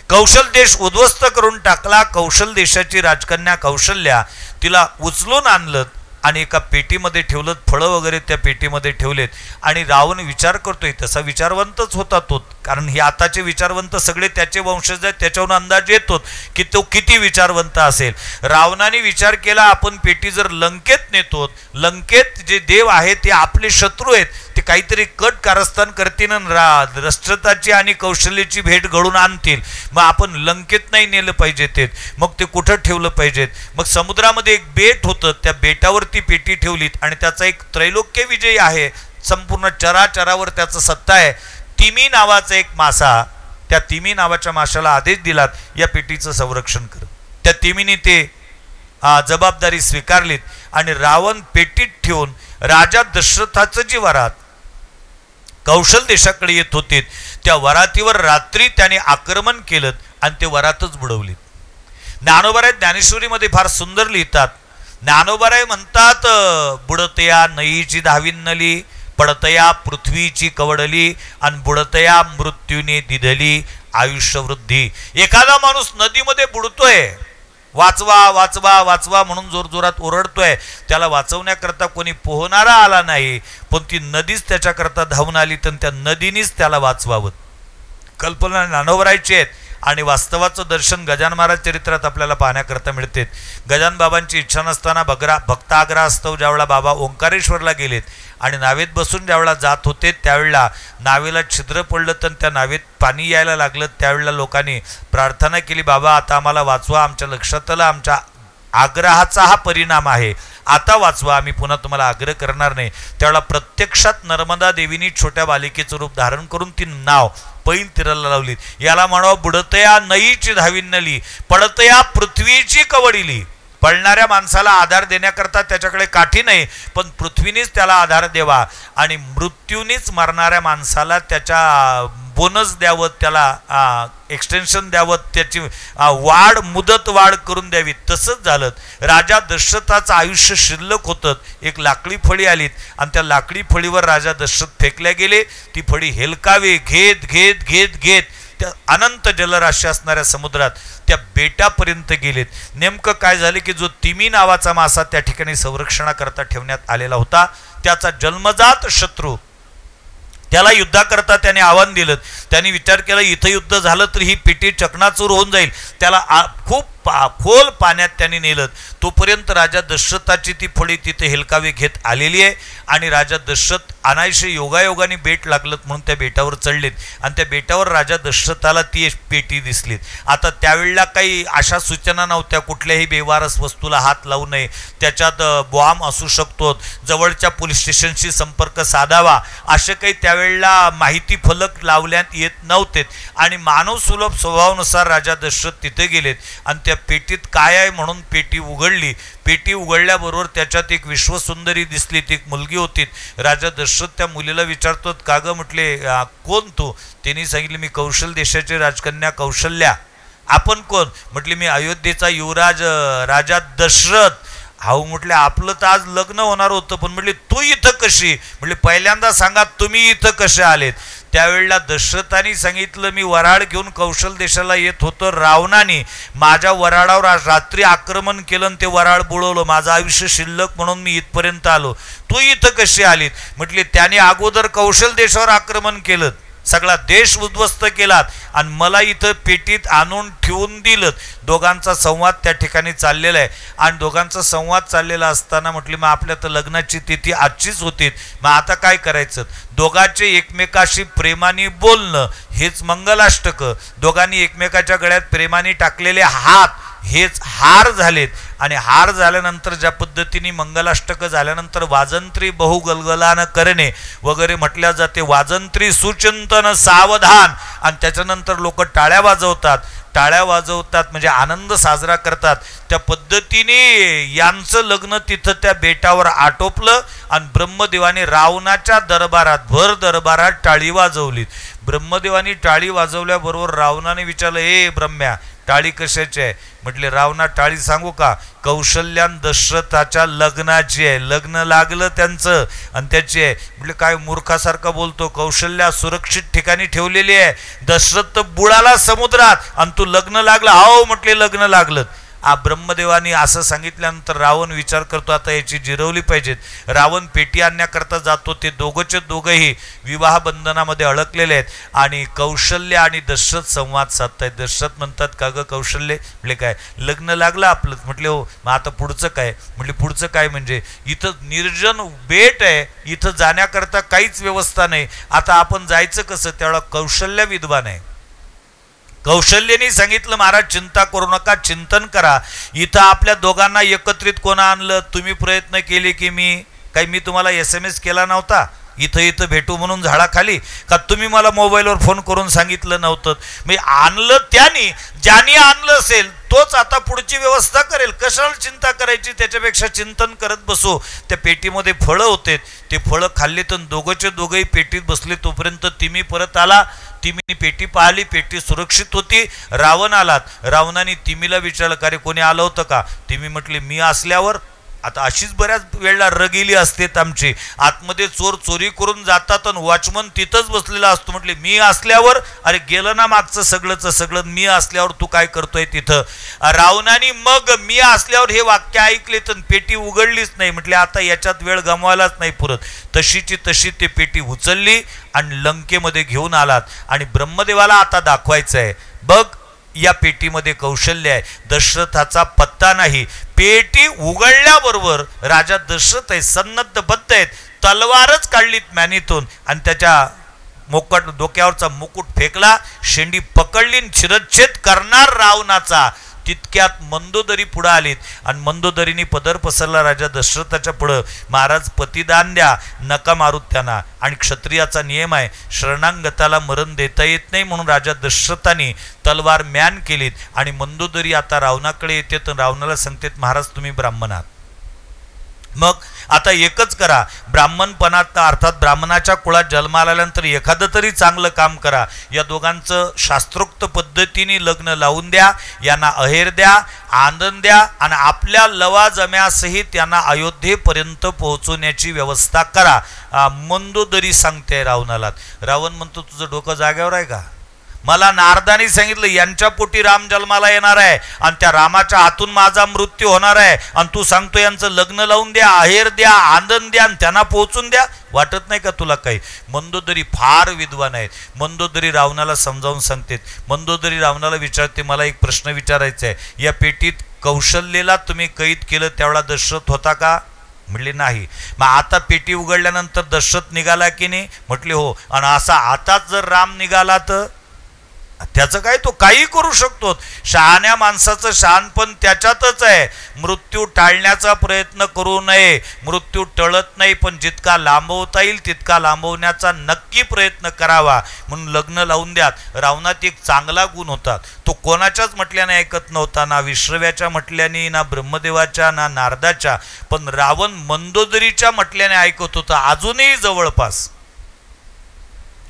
कौशल देश उद्ध्वस्त करून टाकला. कौशल देशाची राजकन्या कौशल्या, तिला उचलून आणलं आणि एका पेटीमध्ये ठेवलं. फळं वगैरे त्या पेटीमध्ये ठेवलेत आणि रावण विचार करतोय. तसा विचारवंतच होता तो, कारण हे आताचे विचारवंत सगळे त्याचे वंशज आहेत, त्याच्यावरून अंदाज येतो की तो किती विचारवंत असेल. रावणाने विचार केला, आपण पेटी जर लंकेत नेतो, लंकेत जे देव आहेत ते आपले शत्रू आहेत, ते काहीतरी कट कारस्थान करतील दशरथाची आणि कौशल्याची भेट घडून आणतील. मग आपण लंकेत नाही नेलं पाहिजे ते, मग ते कुठं ठेवलं पाहिजेत. मग समुद्रामध्ये एक बेट होतं, त्या बेटावरती पेटी ठेवलीत आणि त्याचा एक त्रैलोक्य विजयी आहे, संपूर्ण चराचरावर त्याचा सत्ता आहे. तिमी नावाचा एक मासा, त्या तिमी नावाच्या माशाला आदेश दिलात या पेटीचं संरक्षण कर. त्या तिमीने ते जबाबदारी स्वीकारलीत आणि रावण पेटीत ठेवून राजा दशरथाचं जी वरात कौशल देशाकडे येत होते त्या वरातीवर रात्री त्याने आक्रमण केलं आणि ते वरातच बुडवलीत. ज्ञानोबाराय ज्ञानेश्वरीमध्ये फार सुंदर लिहितात. ज्ञानोबाराय म्हणतात, बुडतया नईची धाविन्नली, पडतया पृथ्वीची कवडली आणि बुडतया मृत्यूने दिधली आयुष्यवृद्धी. एखादा माणूस नदीमध्ये बुडतोय, वाचवा वाचवा वाचवा म्हणून जोरजोरात ओरडतोय, त्याला वाचवण्याकरता कोणी पोहणारा आला नाही, पण ती नदीच त्याच्याकरता धावून आली, तर त्या नदीनीच त्याला वाचवावं. कल्पना ज्ञानोबरायची आहेत आणि वास्तवाचं दर्शन गजानन महाराज चरित्रात आपल्याला पाहण्याकरता मिळते. गजानन बाबांची इच्छा नसताना भक्ताग्रहास्तव ज्यावेळेला बाबा ओंकारेश्वरला गेलेत आणि नावेत बसून ज्यावेळेला जात होते त्यावेळेला नावेला छिद्र पडलं तर त्या नावेत पाणी यायला लागलं. त्यावेळेला लोकांनी प्रार्थना केली, बाबा आता आम्हाला वाचवा, आमच्या लक्षात आलं आमच्या आग्रहाचा हा परिणाम आहे, आता वाचवा, आम्ही पुन्हा तुम्हाला आग्रह करणार नाही. त्यावेळेला प्रत्यक्षात नर्मदा देवीनी छोट्या बालिकेचं रूप धारण करून ती नाव पैन तीराला लावली. याला म्हणावं, बुडतया नईची धाविन्नली, पडतया पृथ्वीची कवडिली. पळणाऱ्या माणसाला आधार देण्याकरता त्याच्याकडे काठी नाही, पण पृथ्वीनेच त्याला आधार द्यावा आणि मृत्यूनेच मरणाऱ्या माणसाला त्याच्या बोनस द्यावं, त्याला एक्सटेन्शन द्यावं, त्याची वाढ मुदत वाढ करून द्यावी. तसंच झालं. राजा दशरथाचं आयुष्य शिल्लक होतं. एक लाकडी फळी आलीत आणि त्या लाकडी फळीवर राजा दशरथ फेकल्या गेले. ती फळी हेलकावे घेत घेत घेत घेत त्या अनंत जलराशी असणाऱ्या समुद्रात त्या बेटापर्यंत गेलेत. नेमकं काय झालं की जो तिमी नावाचा मासा त्या ठिकाणी संरक्षणाकरता ठेवण्यात आलेला होता, त्याचा जन्मजात शत्रू, त्याला युद्धाकरता त्याने आव्हान दिलं. त्यांनी विचार केला, इथं युद्ध झालं तर ही पेटी चकनाचूर होऊन जाईल. त्याला खूप खोल पाण्यात त्यांनी नेलं. तोपर्यंत राजा दशरथाची ती फळी तिथे हेलकावे घेत आलेली आहे आणि राजा दशरथ अनायशे योगायोगाने बेट लागलं म्हणून त्या बेटावर चढलेत आणि त्या बेटावर राजा दशरथाला ती पेटी दिसलीत. आता त्यावेळेला काही अशा सूचना नव्हत्या, कुठल्याही बेवारस वस्तूला हात लावू नये, त्याच्यात बॉम्ब असू शकतो, जवळच्या पोलीस स्टेशनशी संपर्क साधावा, असे काही त्यावेळेला माहिती फलक लावण्यात येत नव्हते. आणि मानव सुलभ स्वभावानुसार राजा दशरथ तिथे गेलेत आणि त्या पेटीत काय आहे म्हणून पेटी उघडली. पेटी उघडल्याबरोबर त्याच्यात एक विश्वसुंदरी दिसली, ती एक मुलगी होती. राजा दशरथ त्या मुलीला विचारतो, का ग म्हटले, कोण तू? त्यांनी सांगितले, मी कौशल देशाची राजकन्या कौशल्या. आपण कोण? म्हटले, मी अयोध्येचा युवराज राजा दशरथ. हाऊ म्हटले, आपलं तर आज लग्न होणार होतं, पण म्हटले तू इथं कशी? म्हटले, पहिल्यांदा सांगा तुम्ही इथं कसे आलेत? त्यावेळेला दशरथाने सांगितलं, मी वराड घेऊन कौशल देशाला येत होतो, रावणाने माझ्या वराडावर रात्री आक्रमण केलं आणि ते वराड बुडवलं, माझं आयुष्य शिल्लक म्हणून मी इथपर्यंत आलो, तू इथं कशी आलीत? म्हटले, त्याने अगोदर कौशल देशावर आक्रमण केलं, सगळा देश उद्ध्वस्त केलात आणि मला इथं पेटीत आणून ठेवून दिलं. दोघांचा संवाद त्या ठिकाणी चाललेला आहे आणि दोघांचा संवाद चाललेला असताना म्हटली, मग आपल्या तर लग्नाची तिथी आजचीच होती, मग आता काय करायचं? दोघांचे एकमेकाशी प्रेमाने बोलणं हेच मंगलाष्टक. दोघांनी एकमेकाच्या गळ्यात प्रेमाने टाकलेले हात हेच हार झालेत आणि हार झाल्यानंतर ज्या पद्धतीने मंगलाष्टक झाल्यानंतर वाजंत्री बहुगलगलान करणे वगैरे म्हटल्या जाते, वाजंत्री सुचिंतन सावधान, आणि त्याच्यानंतर लोक टाळ्या वाजवतात, टाळ्या वाजवतात म्हणजे आनंद साजरा करतात. त्या पद्धतीने यांचं लग्न तिथं त्या बेटावर आटोपलं आणि ब्रह्मदेवाने रावणाच्या दरबारात भर दरबारात टाळी वाजवली. ब्रह्मदेवानी टाळी वाजवल्याबरोबर रावणाने विचारलं, ए ब्रह्म्या, टाळी कशाची आहे? म्हटले, रावणा टाळी सांगू का? कौशल्यान दशरथाच्या लग्नाची आहे, लग्न लागलं त्यांचं आणि त्याची आहे. म्हटले, काय मूर्खासारखा बोलतो? कौशल्या सुरक्षित ठिकाणी ठेवलेली आहे, दशरथ बुडाला समुद्रात आणि तू लग्न लागलं? हो म्हटले, लग्न लागलं. ब्रह्मदेवानी असं सांगितल्यानंतर रावण विचार करतो आता याची जिरवली पाहिजेत. रावण पेटी आणण्याकरता जातो. ते दोघंचे दोघंही विवाह बंधनामध्ये अडकलेले आहेत आणि कौशल्य आणि दशरथ संवाद साधतायत. दशरथ म्हणतात का ग कौशल्य? म्हटले काय लग्न लागलं आपलं? म्हटले हो. मग आता पुढचं काय? म्हटले पुढचं काय म्हणजे इथं निर्जन बेट आहे, इथं जाण्याकरता काहीच व्यवस्था नाही, आता आपण जायचं कसं? त्यावेळेला कौशल्य विद्वान आहे. कौशल्याने सांगितलं महाराज चिंता करू नका, चिंतन करा. इथं आपल्या दोघांना एकत्रित कोणा आणलं? तुम्ही प्रयत्न केले की मी तुम्हाला SMS केला नव्हता इथं भेटू म्हणून झाडाखाली? का तुम्ही मला मोबाईलवर फोन करून सांगितलं नव्हतं? मी आणलं त्याने, ज्याने आणलं असेल तोच आता पुढची व्यवस्था करेल. कशाला चिंता करायची? त्याच्यापेक्षा चिंतन करत बसू. त्या पेटीमध्ये फळं होते, ते फळं खाल्ली तर दोघंचे दोघंही पेटीत बसले. तोपर्यंत तिमी परत आला. तिमीने पेटी पाहिली, पेटी सुरक्षित होती. रावण आलात. रावणाने तिमीला विचारलं का रे कोणी आलं होतं का? तिमी म्हटले मी असल्यावर. आता अशीच बऱ्याच वेळेला रगिली असतेत आमची. आतमध्ये चोर चोरी करून जातात आणि वॉचमन तिथंच बसलेला असतो. म्हटले मी असल्यावर? अरे गेलं ना मागचं सगळं. मी असल्यावर तू काय करतोय तिथं? रावणाने मग मी असल्यावर हे वाक्य ऐकले तर पेटी उघडलीच नाही. म्हटले आता याच्यात वेळ गमवायलाच नाही पुरत. तशीची तशी ते पेटी उचलली आणि लंकेमध्ये घेऊन आलात. आणि ब्रह्मदेवाला आता दाखवायचं आहे बघ या पेटीमध्ये कौशल्य आहे. दशरथाचा पत्ता नाही. पेटी उघडल्याबरोबर राजा दशरथ आहे, सन्नद्धबद्ध आहेत. तलवारच काढलीत मॅनीतून आणि त्याच्या डोक्यावरचा मुकुट फेकला. शेंडी पकडली, शिरच्छेद करणार रावणाचा. तितक्यात मंदोदरी पुढे आलीत आणि मंदोदरीने पदर पसरला राजा दशरथाच्या पुढं. महाराज पतिदान द्या, नका मारूत त्यांना. आणि क्षत्रियाचा नियम आहे शरणांगताला मरण देता येत नाही, म्हणून राजा दशरथाने तलवार म्यान केलीत. आणि मंदोदरी आता रावणाकडे येते तर रावणाला सांगतेत महाराज तुम्ही ब्राह्मण आहात. मग आता एकच करा, ब्राह्मणपणात अर्थात ब्राह्मणाच्या कुळात जन्माला आल्यानंतर एखादं तरी चांगलं काम करा. या दोघांचं शास्त्रोक्त पद्धतीने लग्न लावून द्या, यांना अहेर द्या, आनंद द्या आणि आपल्या लवाजम्यासहित यांना अयोध्येपर्यंत पोहोचवण्याची व्यवस्था करा. मंदोदरी सांगते रावणाला. रावण म्हणतो तुझं डोकं जाग्यावर आहे का? मला नारदाने सांगितलं यांच्या पोटी राम जन्माला येणार आहे आणि त्या रामाच्या हातून माझा मृत्यू होणार आहे आणि तू सांगतो यांचं लग्न लावून द्या, अहेर द्या, आनंद द्या आणि त्यांना पोहोचून द्या. वाटत नाही का तुला काही? मंदोदरी फार विद्वान आहेत. मंदोदरी रावणाला समजावून सांगते. मंदोदरी रावणाला विचारते मला एक प्रश्न विचारायचा आहे. या पेटीत कौशल्यला तुम्ही कैद केलं त्यावेळा दशरथ होता का? म्हटले नाही. मग आता पेटी उघडल्यानंतर दशरथ निघाला की नाही? म्हटले हो. आणि असा आताच जर राम निघाला तर त्याचं काय? तो काही करू शकतो. शहाण्या माणसाचं शहाणपण त्याच्यातच आहे. मृत्यू टाळण्याचा प्रयत्न करू नये. मृत्यू टळत नाही, पण जितका लांबवता येईल तितका लांबवण्याचा नक्की प्रयत्न करावा. म्हणून लग्न लावून द्यात. रावणात एक चांगला गुण होता. तो कोणाच्याच म्हटल्याने ऐकत नव्हता, ना विश्रव्याच्या म्हटल्याने, ना ब्रह्मदेवाच्या, ना नारदाच्या. पण रावण मंदोदरीच्या म्हटल्याने ऐकत होता. अजूनही जवळपास,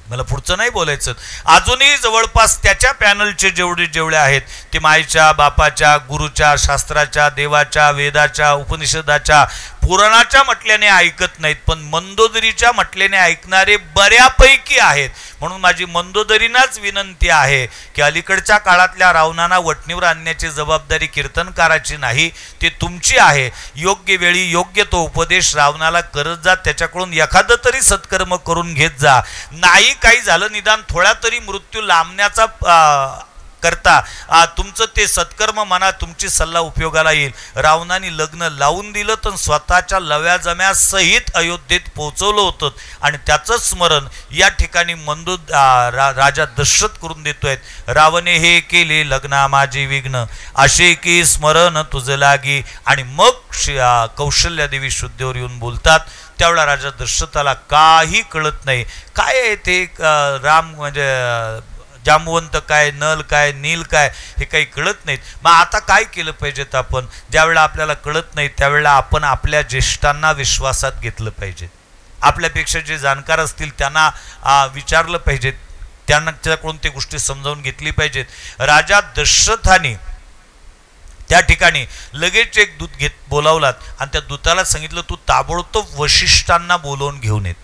मला पुढचं नाही बोलायचं, अजूनही जवळपास त्याच्या पॅनलचे जेवढे आहेत ते मायच्या, बापाच्या, गुरुच्या, शास्त्राच्या, देवाच्या, वेदाच्या, उपनिषदाच्या, पुराणाच्या म्हटल्याने ऐकत नाहीत. पण मंदोदरीच्या म्हटल्याने ऐकणारे बऱ्यापैकी आहेत. म्हणून माझी मंदोदरीनाच विनंती आहे की अलीकडच्या काळातल्या रावणांना वटणीवर आणण्याची जबाबदारी कीर्तनकाराची नाही, ते तुमची आहे. योग्य वेळी योग्य तो उपदेश रावणाला करत जा. त्याच्याकडून एखादं तरी सत्कर्म करून घेत जा. नाही काही झालं निदान थोड्या तरी मृत्यू लांबण्याचा करता तुमचं ते सत्कर्म म्हणा, तुमची सल्ला उपयोगाला येईल. रावणाने लग्न लावून दिलं तर स्वतःच्या लव्या जम्यासहित अयोध्येत पोहोचवलं होतं आणि त्याचं स्मरण या ठिकाणी राजा दशरथ करून देतोय. रावणे हे केले लग्ना माझे विघ्न, असे की स्मरण तुझं लागी. आणि मग कौशल्यादेवी शुद्धीवर येऊन बोलतात. त्यावेळेला राजा दशरथाला काही कळत नाही. काय आहे ते राम म्हणजे जांबवंत काय, नल काय, नील काय, हे काही कळत नाहीत. मग आता काय केलं पाहिजेत आपण? ज्यावेळेला आपल्याला कळत नाही त्यावेळेला आपण आपल्या ज्येष्ठांना विश्वासात घेतलं पाहिजे. आपल्यापेक्षा जे जाणकार असतील त्यांना विचारलं पाहिजे, त्यांच्याकडून ते गोष्टी समजावून घेतली पाहिजेत. राजा दशरथाने त्या ठिकाणी लगेच एक दूत बोलावलात आणि त्या दूताला सांगितलं तू ताबडतोब वशिष्ठांना बोलवून घेऊन येत.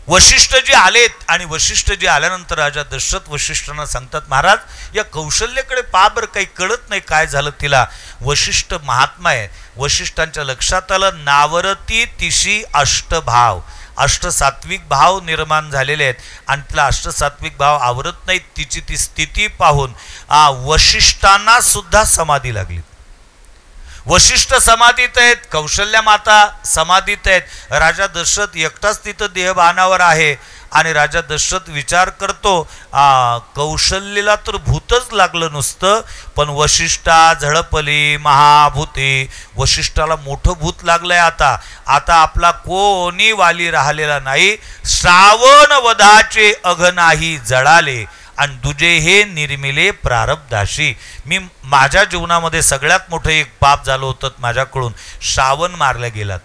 वशिष्ठ जे आलेत आणि वशिष्ठ जे आल्यानंतर राजा दशरथ वशिष्ठांना सांगतात, महाराज या कौशल्याकडे पहा बरं, काही कळत नाही काय झालं तिला. वशिष्ठ महात्मा आहे. वशिष्ठांच्या लक्षात आलं, नावरती तिशी अष्टभाव, अष्टसात्विक भाव निर्माण झालेले आहेत आणि तिला अष्टसात्विक भाव आवरत नाहीत. तिची ती स्थिती पाहून वशिष्ठांना सुद्धा समाधी लागली. वशिष्ठ समाधीत आहेत, कौशल्या माता समाधीत आहेत. राजा दशरथ एकटाच तिथं देहभानावर आहे आणि राजा दशरथ विचार करतो, कौशल्यला तर भूतच लागलं नुसतं, पण वशिष्ठा झळपली महाभूते, वशिष्ठाला मोठं भूत लागलंय. आता आपला कोणी वाली राहिलेला नाही. श्रावण वधाचे अघ नाही जळाले आणि दुजे हे निर्मिले प्रारब्धाशी. मी माझ्या जीवनामध्ये सगळ्यात मोठं एक पाप झालं होतं माझ्याकडून, श्रावण मारला गेला.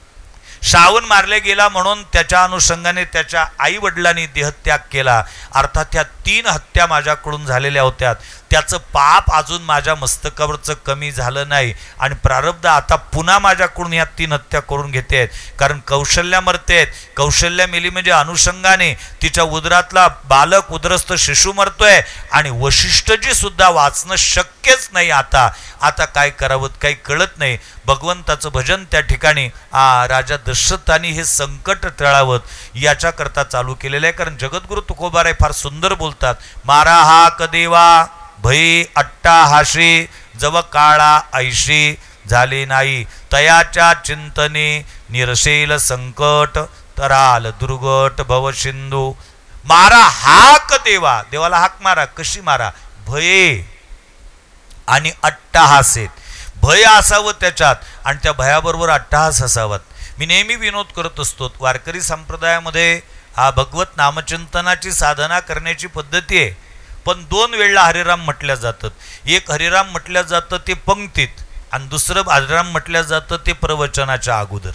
श्रावण मारला गेला म्हणून त्याच्या अनुषंगाने त्याच्या आई वडिलांनी देहत्याग केला. अर्थात ह्या 3 हत्या माझ्याकडून झालेल्या होत्या. त्याचं पाप अजून माझ्या मस्तकावरचं कमी झालं नाही आणि प्रारब्ध आता पुन्हा माझ्याकडून ह्या 3 हत्या करून घेते आहेत. कारण कौशल्या मरते आहेत. कौशल्या मेली म्हणजे अनुषंगाने तिच्या उदरातला बालक उदरस्थ शिशु मरतोय आणि वशिष्ठजी सुद्धा वाचणं शक्यच नाही. आता काय करावं काही कळत नाही. भगवंताचं भजन त्या ठिकाणी राजा दशरथांनी हे संकट टळावं याच्याकरता चालू केलेलं आहे. कारण जगद्गुरु तुकोबाराय फार सुंदर बोलतात, मारा हाक देवा भई अट्टाहाशी, जव काळा ऐशी झाले नाही, तयाच्या चिंतने निरसेल संकट, तराल दुर्गट भव सिंधू. मारा हाक देवा, देवाला हाक मारा. कशी मारा? भये आणि अट्टाहासेत. भय असावं त्याच्यात आणि त्या भयाबरोबर अट्टहास असावात. मी नेहमी विनोद करत असतो, वारकरी संप्रदायामध्ये भगवत नामचिंतनाची साधना करण्याची पद्धती आहे, पण 2 वेळेला हरिराम म्हटल्या जातात. एक हरिराम म्हटल्या जातं ते पंक्तीत आणि दुसरं हरिराम म्हटल्या जातं ते प्रवचनाच्या अगोदर.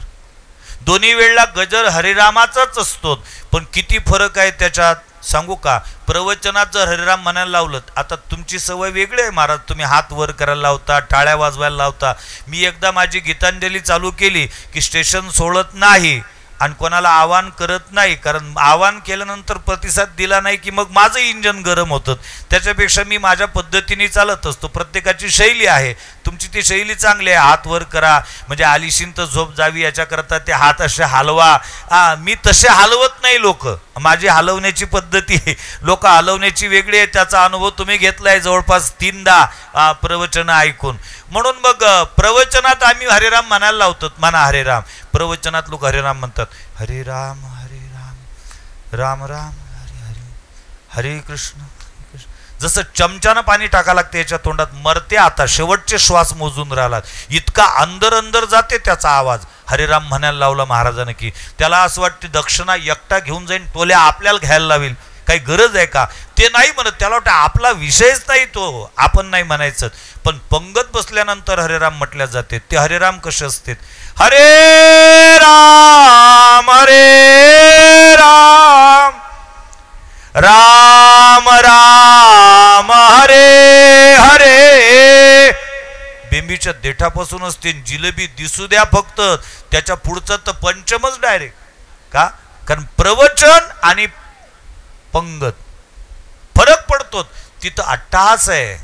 दोन्ही वेळेला गजर हरिरामाचाच असतो, पण किती फरक आहे त्याच्यात सांगू का? प्रवचनात जर हरिराम म्हणायला लावलं, आता तुमची सवय वेगळी आहे महाराज, तुम्ही हात वर करायला लावता, टाळ्या वाजवायला लावता. मी एकदा माझी गीतांजली चालू केली की स्टेशन सोडत नाही आणि कोणाला आवाहन करत नाही, कारण आवाहन केल्यानंतर प्रतिसाद दिला नाही की मग माझं इंजन गरम होतं. त्याच्यापेक्षा मी माझ्या पद्धतीने चालत असतो. प्रत्येकाची शैली आहे, तुमची ती शैली चांगली आहे. हात वर करा म्हणजे आलिशीन तर झोप जावी याच्याकरता ते हात असे हलवा. मी तसे हलवत नाही. लोक माझी हलवण्याची पद्धती, लोक हलवण्याची वेगळी आहे. त्याचा अनुभव तुम्ही घेतलाय जवळपास 3दा प्रवचनं ऐकून. म्हणून मग प्रवचनात आम्ही हरिराम म्हणायला लावतो, म्हणा हरिराम. प्रवचनात लोक हरिराम म्हणतात, हरे राम राम राम हरे हरे, हरे कृष्ण. जसं चमच्यानं पाणी टाका लागते याच्या तोंडात, मरते आता शेवटचे श्वास मोजून राहिलात, इतका अंदर जाते त्याचा आवाज. हरिराम म्हणायला लावला महाराजानं की त्याला असं वाटते दक्षिणा एकटा घेऊन जाईन, टोल्या आपल्याला घ्यायला लावेल. काही गरज आहे का? ते नाही म्हणत. त्याला वाटतं आपला विषयच नाही तो, आपण नाही म्हणायचं. पण पंगत बसल्यानंतर हरिराम म्हटल्या जाते. ते हरिराम कसे असते? हरे राम राम राम हरे हरे. बेंबीच्या देठापासूनच ते जिलेबी दिसू द्या फक्त, त्याच्या पुढचं तर पंचमच डायरेक्ट. का? कारण प्रवचन आणि पंगत फरक पडतो. तिथं अट्टहास आहे,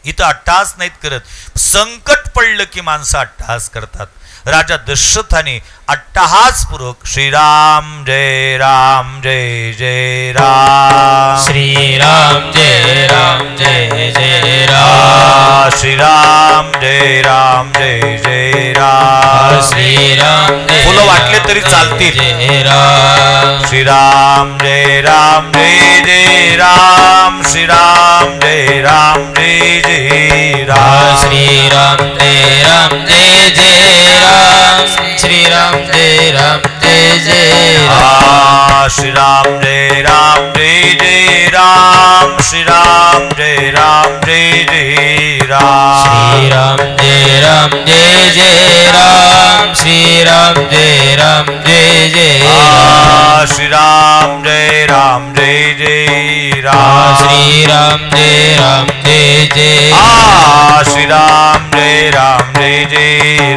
इथं अट्टहास नाहीत करत. संकट पडलं की माणसं अट्टहास करतात. राजा दशरथाने अट्टहासपूर्वक श्रीराम जय राम जय जय राम, श्रीराम जय राम जय जय राम, श्रीराम जय राम जय जय राम, श्रीराम फुलं वाटले तरी चालतील. जय राम, श्रीराम जय राम जय जय राम, श्रीराम जय राम जय जय राम, श्रीराम जय राम जय जय राम, श्रीराम जय राम जय जय राम, श्रीराम जय राम जय जय राम, श्रीराम जय राम जय जय राम, श्रीराम जय राम जय जय राम, श्रीराम जय राम जय जय राम, श्रीराम जय राम जय जय राम, श्रीराम जय राम जय जय श्री राम जय राम श्री राम जय जय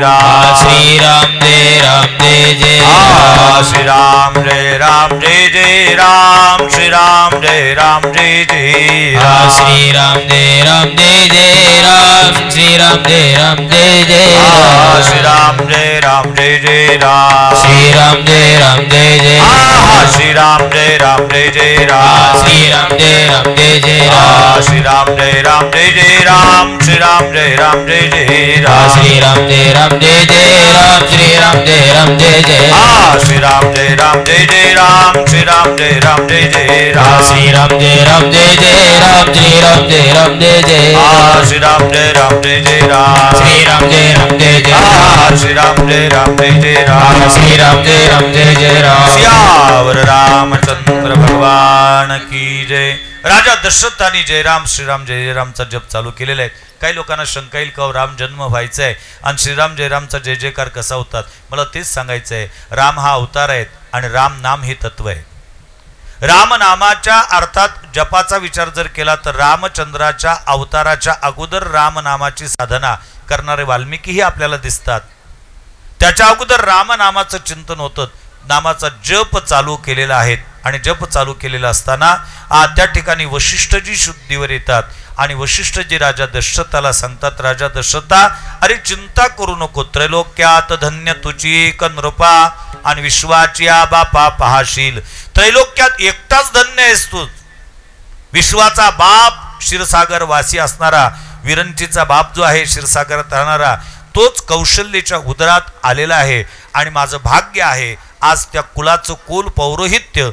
श्री राम जय राम श्री राम जय जय श्री राम जय राम श्री राम जय जय श्री राम जय राम श्री राम जय जय श्री राम जय श्री राम जय जय श्री राम जय राम श्री राम जय जय श्री राम जय श्री राम जय जय श्री राम जय श्री राम जय जय श्री राम जय श्री राम जय जय श्री राम जय श्री राम जय जय श्री राम जय श्री राम जय जय सियावर रामचंद्र भगवान की जय। राजा दशरथांनी जयराम श्रीराम जय रामचा जप चालू केलेला आहे। काही लोकांना शंका येईल का राम जन्म व्हायचा आहे आणि श्रीराम जयरामचा जय जयकार कसा होतात। मला तेच सांगायचं आहे, राम हा अवतार आहे आणि राम नाम हे तत्व आहे। राम नामाच्या अर्थात जपाचा विचार जर केला तर रामचंद्राच्या अवताराच्या अगोदर राम नामाची साधना करणारे वाल्मिकीही आपल्याला दिसतात। त्याच्या अगोदर राम नामाचं चिंतन होतं, नामाचा जप चालू केलेला आहे आणि जप चालू केलेला असताना त्या ठिकाणी वशिष्ठजी शुद्धीवर येतात आणि वशिष्ठजी राजा दशरथाला सांगतात, राजा दशरथा अरे चिंता करू नको, त्रैलोक्यात धन्य तुझी एक नृपा आणि विश्वाची बापा पाहशील। त्रैलोक्यात एकटाच धन्य आहेस तू, विश्वाचा बाप क्षीरसागर वासी असणारा विरंचीचा बाप जो आहे क्षीरसागरात राहणारा तोच कौशल्याच्या उदरात आलेला आहे आणि माझं भाग्य आहे आज त्या कुलाचं कुल पौरोहित्य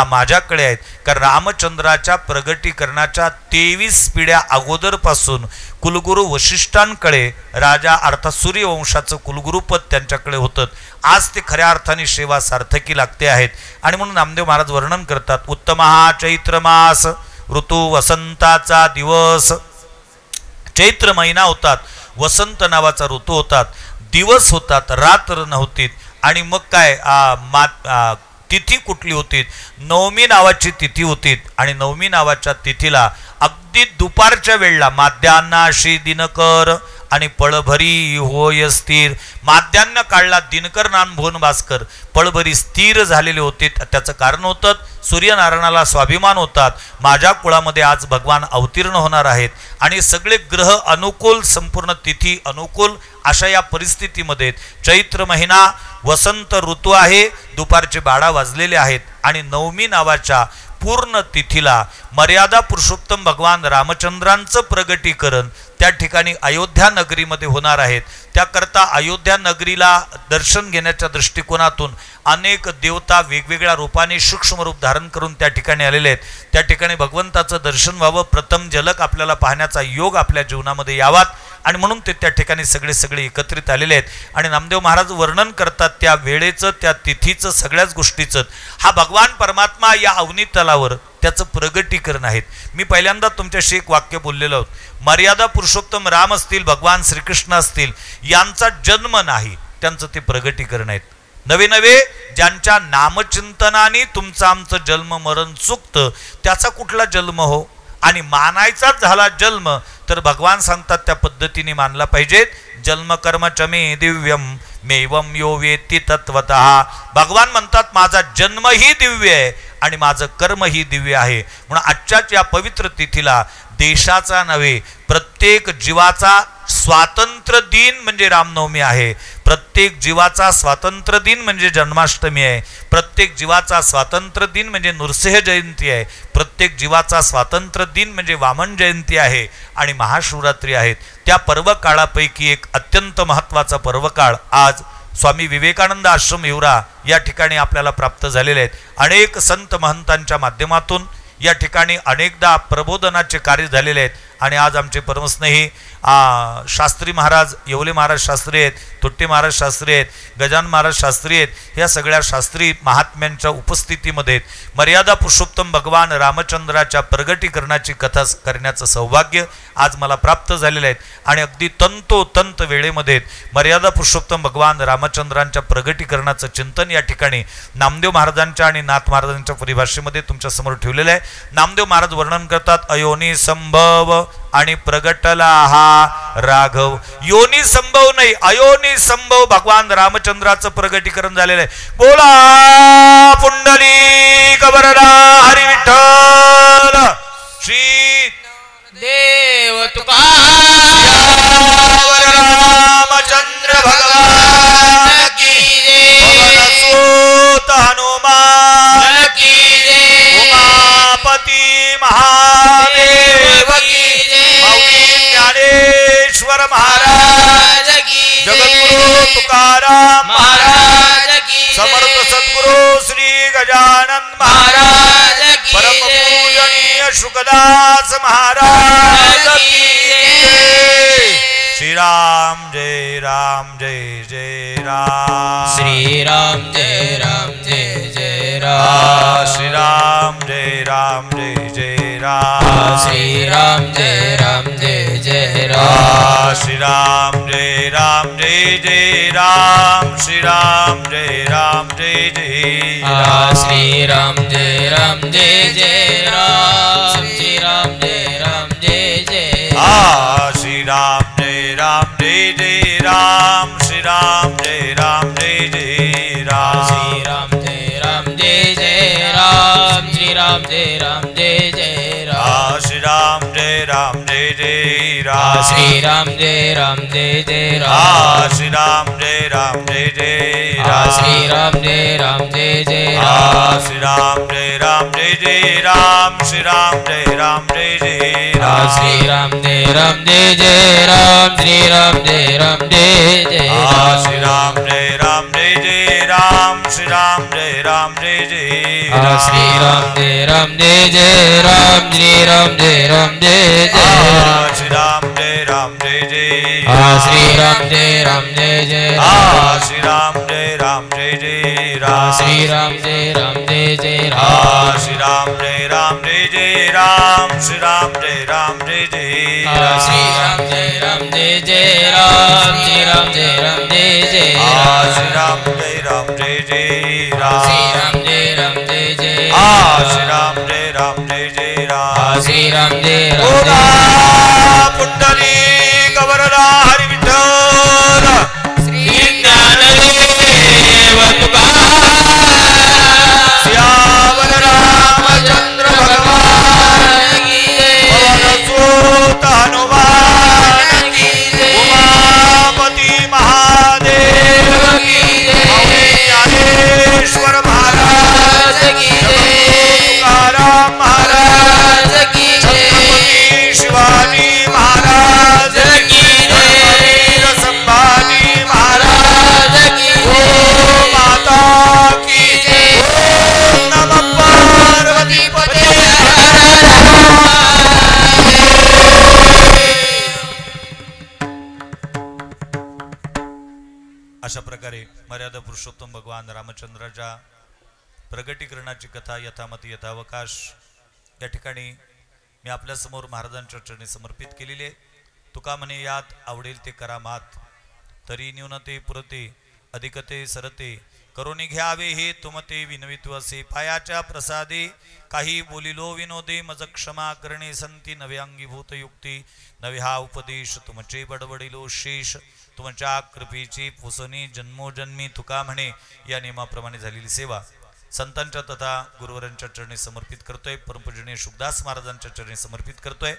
माझ्याकडे आहेत। कारण रामचंद्राच्या प्रगटीकरणाच्या 23 पिढ्या अगोदरपासून कुलगुरू वशिष्ठांकडे राजा अर्थात सूर्यवंशाचं कुलगुरुपद त्यांच्याकडे होतं। आज ते खऱ्या अर्थाने सेवा सार्थकी लागते आहेत आणि म्हणून नामदेव महाराज वर्णन करतात, उत्तमहा चैत्र मास ऋतू वसंताचा दिवस। चैत्र महिना होतात, वसंत नावाचा ऋतू होतात, दिवस होतात, रात्र नव्हती आणि मग काय तिथी कुठली होती, नवमी नावाची तिथी होती आणि नवमी नावाच्या तिथीला अगदी दुपारच्या वेळेला माध्यान्नाशी दिनकर आणि पळभरी होय स्थिर। माध्यान्न काळला दिनकर नाम भुवन भास्कर पळभरी स्थिर झालेले होते। त्याचं कारण होतं सूर्यनारायणाला स्वाभिमान होतात, माझ्या कुळामध्ये आज भगवान अवतीर्ण होणार आहेत आणि सगळे ग्रह अनुकूल, संपूर्ण तिथी अनुकूल अशा या परिस्थितीमध्ये चैत्र महिना वसंत ऋतू आहे, दुपारचे 12 वाजलेले आहेत आणि नवमी नावाच्या पूर्ण तिथीला मर्यादा पुरुषोत्तम भगवान रामचंद्रांचं प्रगटीकरण त्या ठिकाणी अयोध्या नगरीमध्ये होणार आहेत। त्याकरता अयोध्या नगरीला दर्शन घेण्याच्या दृष्टिकोनातून अनेक देवता वेगवेगळ्या रूपाने सूक्ष्म रूप धारण करून त्या ठिकाणी आलेले आहेत। त्या ठिकाणी भगवंताचं दर्शन व्हावं, प्रथम झलक आपल्याला पाहण्याचा योग आपल्या जीवनामध्ये यावात आणि म्हणून ते त्या ठिकाणी सगळे एकत्रित आलेले आहेत। आणि नामदेव महाराज वर्णन करतात त्या वेळेचं, त्या तिथीचं, सगळ्याच गोष्टीचं हा भगवान परमात्मा या अवनी तलावर त्याचं प्रगटीकरण आहेत। मी पहिल्यांदा तुमच्याशी एक वाक्य बोललेलो आहोत, मर्यादा पुरुषोत्तम राम असतील, भगवान श्रीकृष्ण असतील, यांचा जन्म नाही, त्यांचं ते प्रगटीकरण आहेत। नवे नवे ज्यांच्या नामचिंतनाने तुमचा आमचं जन्म मरण चुकतं त्याचा कुठला जन्म हो, आणि मानायचाच झाला जन्म तर भगवान सांगतात त्या पद्धतीने मानला पाहिजे। जन्म कर्म चमे दिव्यम मेवम यो वेत्ति तत्वतः। भगवान म्हणतात माझा जन्मही दिव्य आहे आणि माझं कर्मही दिव्य आहे। म्हणून आजच्याच या पवित्र तिथीला देशाचा नव्हे प्रत्येक जीवाचा स्वातंत्र्य दिन म्हणजे रामनवमी आहे, प्रत्येक जीवाचा स्वातंत्र्य दिन म्हणजे जन्माष्टमी आहे, प्रत्येक जीवाचा स्वातंत्र्य दिन म्हणजे नृसिंह जयंती आहे, प्रत्येक जीवाचा स्वातंत्र्य दिन म्हणजे वामन जयंती आहे आणि महाशिवरात्री आहेत। त्या पर्वकाळापैकी एक अत्यंत महत्त्वाचा पर्वकाळ आज स्वामी विवेकानंद आश्रम हिवरा या ठिकाणी आपल्याला प्राप्त झालेले आहेत। अनेक संत महंतांच्या माध्यमातून या ठिकाणी अनेकदा प्रबोधनाचे कार्य झालेले आहेत आणि आज आमचे परमस्नेही शास्त्री महाराज, येवले महाराज शास्त्री आहेत, तुट्टी महाराज शास्त्री आहेत, गजानन महाराज शास्त्री आहेत, ह्या सगळ्या शास्त्री महात्म्यांच्या उपस्थितीमध्ये मर्यादा पुरुषोत्तम भगवान रामचंद्राच्या प्रगटीकरणाची कथा करण्याचं सौभाग्य आज मला प्राप्त झालेलं आहे आणि अगदी तंतोतंत वेळेमध्ये मर्यादा पुरुषोत्तम भगवान रामचंद्रांच्या प्रगटीकरणाचं चिंतन या ठिकाणी नामदेव महाराजांच्या आणि नाथ महाराजांच्या परिभाषेमध्ये तुमच्या समोर ठेवलेलं आहे। नामदेव महाराज वर्णन करतात, अयोनी संभव आणि प्रगटला हा राघव. योनी संभव नाही, अयोनी संभव भगवान रामचंद्राचं प्रगटीकरण झालेलं आहे. बोला पुंडलिक वरदा हरी विठ्ठल श्री देव तुका रामचंद्र भगवान की सूत हनुमान की उमापती महादेव की ज्ञानेश्वर महाराज की जगद्गुरु तुकाराम महाराज की समर्थ सद्गुरु श्री गजानन महाराज की परम पूजनीय शुकदास महाराज की श्री राम जय राम जय जय राम श्री राम जय राम जय जय राम श्री राम जय राम जय जय राम श्री राम जय राम जय जय राम श्री राम जय राम जय जय राम श्री राम जय राम जय जय राम श्री राम जय राम जय जय राम श्री राम जय राम जय जय श्री राम जय राम जय जय राम श्री राम जय राम जय जय राम श्री राम जय राम जय जय राम श्री राम जय राम जय जय राम श्री राम जय राम जय जय राम श्री राम जय राम जय जय राम श्री राम जय राम जय जय राम श्री राम जय राम जय जय श्री राम जय राम जय जय राम श्री राम जय राम जय जय राम श्री राम जय राम जय जय राम श्री राम जय राम जय जय श्री राम जय राम जय जय राम श्री राम जय राम जय जय श्री राम जय राम जय जय राम श्री राम जय राम जय जय श्री राम जय राम जय जय श्री राम जय राम जय जय श्री राम जय राम जय जय श्री राम जय राम जय जय श्री राम जय राम जय जय राम श्री राम जय राम जय जय श्री राम जय राम जय जय राम श्री राम जय राम जय जय श्री राम जय राम जय जय श्री राम जय राम जय जय श्री राम जय राम जय जय श्री राम जय राम बोला जय पुंडलिक वरदा हरी विठ्ठल श्री ज्ञानदेव श्यावर रामचंद्र भगवान सूत हनुमान उमापति महादेव ज्ञानेश्वर महाराज तुकाराम महाराज छत्रपती शिवाजी महाराज वीर संभाजी महाराज ओ माता की जय ओम नमः पार्वती पते अशा प्रकारे मर्यादा पुरुषोत्तम भगवान रामचंद्राच्या प्रगटीकरणाची कथा यथामती यथावकाश या ठिकाणी मी आपल्यासमोर महाराजांच्या चरणी समर्पित केलेली आहे. तुका म्हणे यात आवडेल ते करा मात तरी न्यूनते पुरते अधिकते सरते करुणी घ्यावे हे तुमते विनवित्व असे पायाच्या प्रसादे काही बोलिलो विनोदे मज क्षमा करणे संती नवे अंगीभूत युक्ती नवे हा उपदेश तुमचे बडबडिलो शेष तुमच्या कृपेची पुसणी जन्मोजन्मी तुका म्हणे या नियमाप्रमाणे झालेली सेवा संतांच्या तथा गुरुवरांच्या चरणी समर्पित करतोय. परमपूजनीय शुकदास महाराजांच्या चरणी समर्पित करतोय.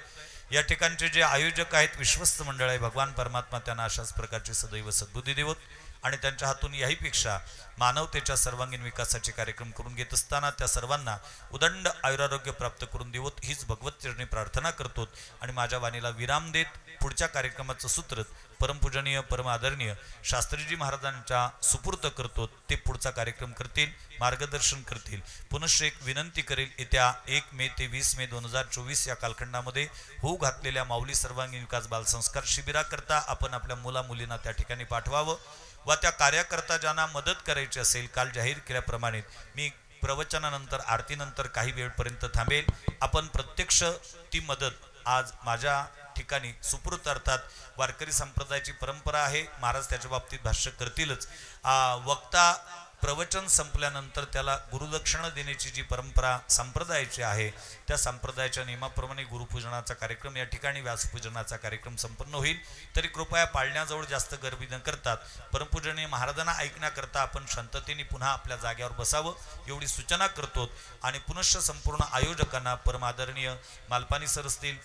या ठिकाणचे जे आयोजक आहेत विश्वस्त मंडळ आहे भगवान परमात्मा त्यांना अशाच प्रकारची सदैव सद्बुद्धी देवत आणि त्यांच्या हातून याहीपेक्षा मानवतेच्या सर्वांगीण विकासाचे कार्यक्रम करून घेत असताना त्या सर्वांना उदंड आयुरारोग्य प्राप्त करून देवत हीच भगवत चरणी प्रार्थना करतो आणि माझ्या वाणीला विराम देत पुढच्या कार्यक्रमाचं सूत्र परमपूजनीय परम आदरणीय शास्त्रीजी महाराजांच्या सुपूर्त करतो. ते पुढचा कार्यक्रम करतील मार्गदर्शन करतील. पुनश्च एक विनंती करेल येत्या 1 मे ते 20 मे 2024 या कालखंडामध्ये होऊ घातलेल्या माऊली सर्वांगीण विकास बालसंस्कार शिबिराकरता आपण आपल्या मुला मुलींना त्या ठिकाणी पाठवावं व त्या कार्यकर्ता ज्यांना मदत करायची असेल काल जाहीर केल्याप्रमाणे मी प्रवचनानंतर आरतीनंतर काही वेळपर्यंत थांबेल. आपण प्रत्यक्ष ती मदत आज माझ्या ठिकाणी सुपूर्त अर्थात वारकरी संप्रदायाची परंपरा आहे. महाराज त्याच्या बाबतीत भाष्य करतीलच. वक्ता प्रवचन संपल्यानंतर त्याला गुरुदक्षिणा देण्याची जी परंपरा संप्रदायाची आहे त्या संप्रदायाच्या नियमाप्रमाणे गुरुपूजनाचा कार्यक्रम या ठिकाणी व्यासपूजनाचा कार्यक्रम संपन्न होईल. तरी कृपया पाळण्याजवळ जास्त गर्दी न करतात परमपूजनीय महाराजांना ऐकण्याकरता आपण शांततेने पुन्हा आपल्या जागेवर बसावं एवढी सूचना करतो. आणि पुनश्च संपूर्ण आयोजकांना परम आदरणीय मालपानी सर असतील,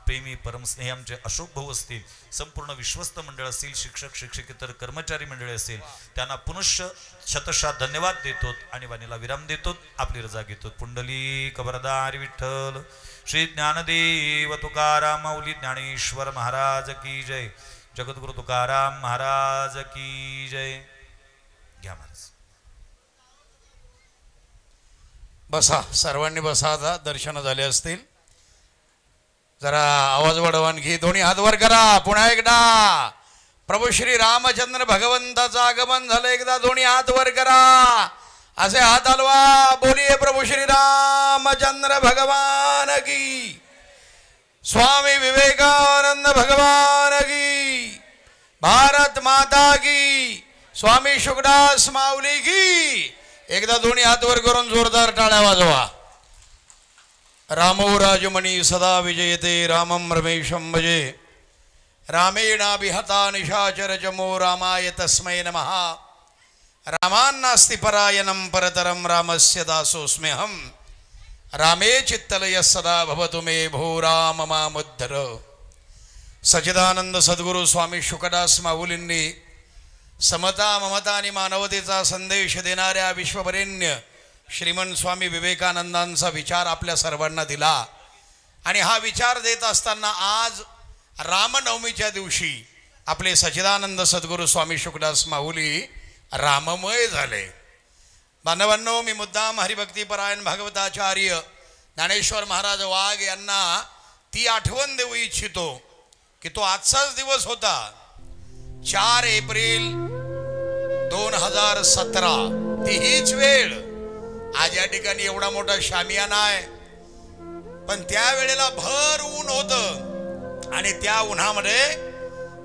प्रेमी परमस्नेही आमचे अशोक भाऊ असतील, संपूर्ण विश्वस्त मंडळ असतील, शिक्षक शिक्षकेतर कर्मचारी मंडळी असतील, त्यांना पुनश्च शतशः धन्यवाद देतो आणि वाणीला विराम देतो. आपली रजा घेतो. पुंडलिक वरदारी विठ्ठल श्री ज्ञानदेव तुकाराम माऊली ज्ञानेश्वर महाराज की जय. जगद्गुरु तुकाराम महाराज की जय. घ्या महाराज. बसा, सर्वांनी बसा. आता दर्शन झाले असतील. जरा आवाज वाढवा घे. दोन्ही हात वर करा. पुन्हा एकदा प्रभू श्री रामचंद्र भगवंताचं आगमन झालं. एकदा दोन्ही हात वर करा. असे हात हलवा. बोलिये प्रभू श्री रामचंद्र भगवान की. स्वामी विवेकानंद भगवान की. भारत माता की. स्वामी शुकदास माऊली की. एकदा दोन्ही हात वर करून जोरदार टाळ्या वाजवा. रामो राजमणी सदा विजयते रामं रमेशं भजे. रामेणाभिहता निशाचर चमो रामाय तस्मै नमः. रामान्नास्ति परायणं परतरं रामस्य दासोऽस्म्यहं. रामे चित्तलय सदा भवतु मे भो राम मामुद्धर. सच्चिदानंद सद्गुरु स्वामी शुकदास माऊलींनी समता ममता आणि मानवतेचा संदेश देणाऱ्या विश्ववरेण्य श्रीमंत स्वामी विवेकानंदांचा विचार आपल्या सर्वांना दिला. आणि हा विचार देत असताना आज रामनवमीच्या दिवशी आपले सच्चिदानंद सद्गुरु स्वामी शुकदास माऊली राममय झाले. बांधवांनो, मी मुद्दाम हरिभक्तीपरायण भागवताचार्य ज्ञानेश्वर महाराज वाघ यांना ती आठवण देऊ इच्छितो की तो आजचाच दिवस होता. 4 एप्रिल 2017. ती हीच वेळ. आज या ठिकाणी एवढा मोठा शामियाना आहे, पण त्यावेळेला भर ऊन होतं आणि त्या उन्हामध्ये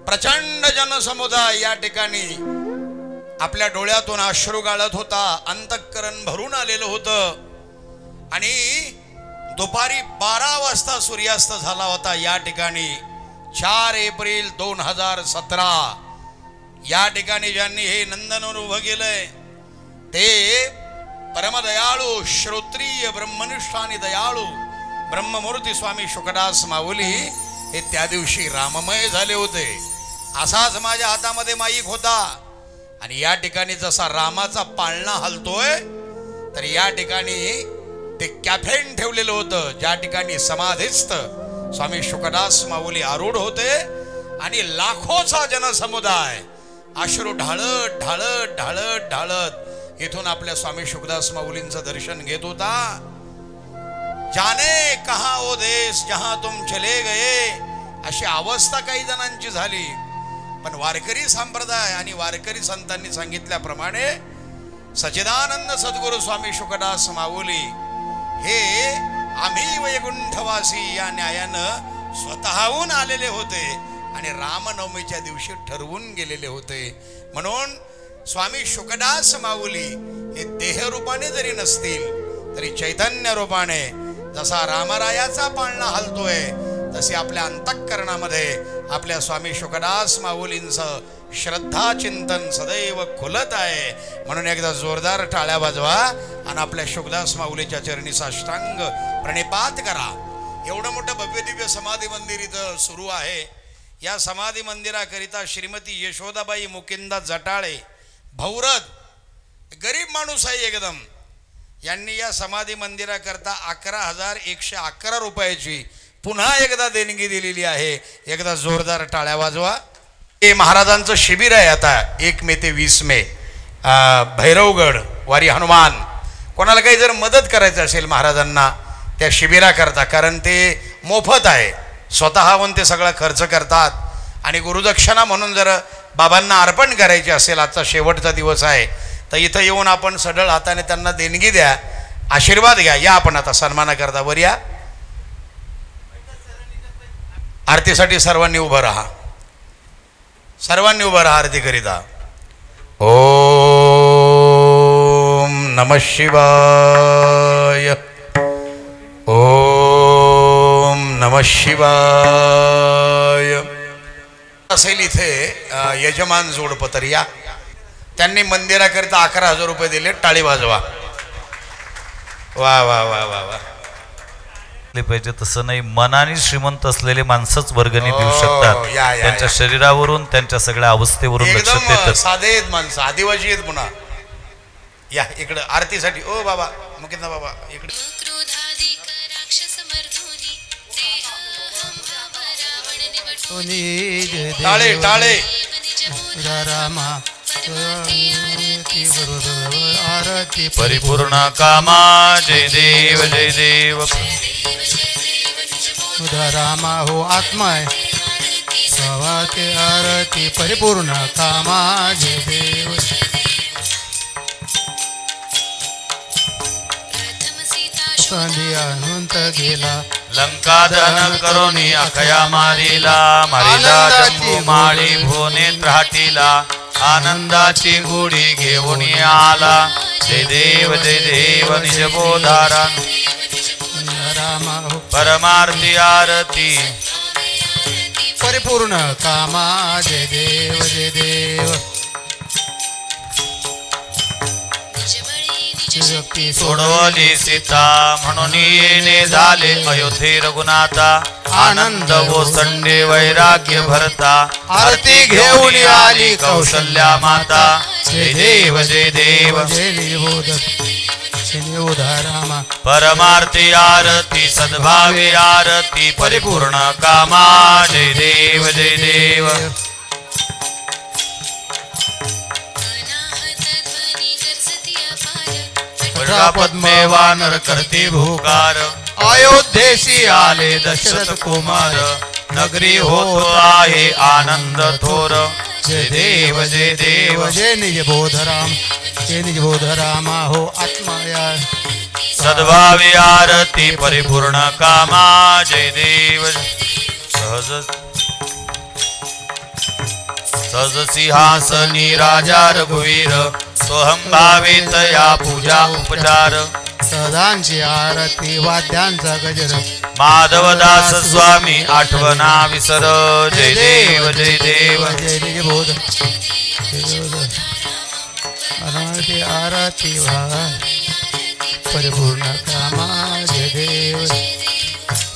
प्रचंड जनसमुदाय या ठिकाणी आपल्या डोळ्यातून अश्रू गाळत होता. अंतःकरण भरून आलेलं होतं आणि दुपारी 12 वाजता सूर्यास्त झाला होता. या ठिकाणी 4 एप्रिल 2017 या ठिकाणी ज्यांनी हे नंदनवन उभं केलंय ते परमदयाळू श्रोत्रिय ब्रह्मनिष्ठ आणि दयाळू ब्रह्ममूर्ती स्वामी शुकदास माऊली हे त्या दिवशी राममय झाले होते. असाच माझ्या हातामध्ये माईक होता आणि या ठिकाणी जसा रामाचा पाळणा हलतोय तर या ठिकाणी ते कॅफेन ठेवलेलं होतं ज्या ठिकाणी समाधीस्थ स्वामी शुकदास माऊली आरूढ होते आणि लाखोचा जनसमुदाय अश्रू ढाळत ढाळत ढाळत ढाळत इथून आपल्या स्वामी शुकदास माऊलींचं दर्शन घेत होता. जाने कहा ओ देश जहां तुम चले गए अशी अवस्था काही जणांची झाली. पण वारकरी संप्रदाय आणि वारकरी संतांनी सांगितल्याप्रमाणे सच्चिदानंद सद्गुरु स्वामी शुकदास माऊली हे आम्ही वैकुंठवासी या न्यायानं स्वतःहून आलेले होते आणि रामनवमीच्या दिवशी ठरवून गेलेले होते. म्हणून स्वामी शुकदास माऊली हे देहरूपाने जरी नसतील तरी चैतन्य रूपाने जसा रामरायाचा पाळणा हलतोय तसे आपल्या अंतःकरणामध्ये आपल्या स्वामी शुकदास माऊलींचं श्रद्धा चिंतन सदैव खुलत आहे. म्हणून एकदा जोरदार टाळ्या वाजवा आणि आपल्या शुकदास माऊलीच्या चरणी साष्टांग प्रणिपात करा. एवढं मोठं भव्य दिव्य समाधी मंदिर इथं सुरू आहे. या समाधी मंदिराकरिता श्रीमती यशोदाबाई मुकिंदा जटाळे भौरत गरीब माणूस आहे एकदम, यांनी या समाधी मंदिराकरता 11,111 रुपयाची पुन्हा एकदा देणगी दिलेली आहे. एकदा जोरदार टाळ्या वाजवा. हे महाराजांचं शिबिर आहे आता 1 मे ते 20 मे भैरवगड वारी हनुमान. कोणाला काही जर मदत करायचं असेल महाराजांना त्या शिबिराकरता, कारण ते मोफत आहे, स्वतःहून ते सगळा खर्च करतात आणि गुरुदक्षिणा म्हणून जर बाबांना अर्पण करायचे असेल, आजचा शेवटचा दिवस आहे, तर इथं येऊन आपण सढळ हाताने त्यांना देणगी द्या, आशीर्वाद घ्या. या आपण आता सन्मानाकरता वर या. आरतीसाठी सर्वांनी उभं राहा. सर्वांनी उभं राहा आरती करिता. ओ नमः शिवाय ओम नमः शिवाय असेल इथे यजमान जोडपतरिया त्यांनी मंदिराकरिता 11,000 रुपये दिले. टाळी वाजवा. वा वा वा वा वा. पाहिजे तसं नाही. मनाने श्रीमंत असलेले माणसंच वर्गणी देऊ शकतात. त्यांच्या शरीरावरून त्यांच्या सगळ्या अवस्थेवरून लक्षात येतं. साधे आहेत माणसं, आदिवासी आहेत. पुन्हा या इकडं आरतीसाठी. ओ बाबा मुकिंदा बाबा इकडे. टाळे टाळे. परिपूर्ण कामा जय देव जय देव. रामा हो आत्मा है सवाते आरती परिपूर्ण कामा जय देव. संध्यानंत गेला लंका दहन करोनी अखया मारिला. मारिला जम्बू माळी भोने त्राटीला. आनंदाची गुढी घेऊन आला. जय देव जय देव निज बोधारा. परमार्थी आरती परिपूर्ण कामा जय देव जय देव. सोडवली सीता म्हणून येणे झाले अयोध्ये रघुनाथा. आनंद ओसंडे वैराग्य भरता. आरती घेऊन आली कौशल्या माता. जय देव जय देव रामा. परमार्थी आरती सद्भावी आरती परिपूर्ण कामा जय देव जय देव. पद्मे वानर करती भूकार. अयोध्येशी आले दशरथ कुमार. नगरी होत आहे आनंद थोर. जय देव जय देव जय निज बोधराम. जय निज बोधरामा हो आत्माया. सद्भावी आरती परिपूर्ण कामा जय देव. सहज सिंहासनी राजा रघुवीर. सोहम भावित या पूजा उपचार. सदांची आरती वाद्यांचा गजर. माधवदास स्वामी आठवणा विसर. जय देव जय देव जय निज बोध. आरती आरती परिपूर्ण कामा जय देव.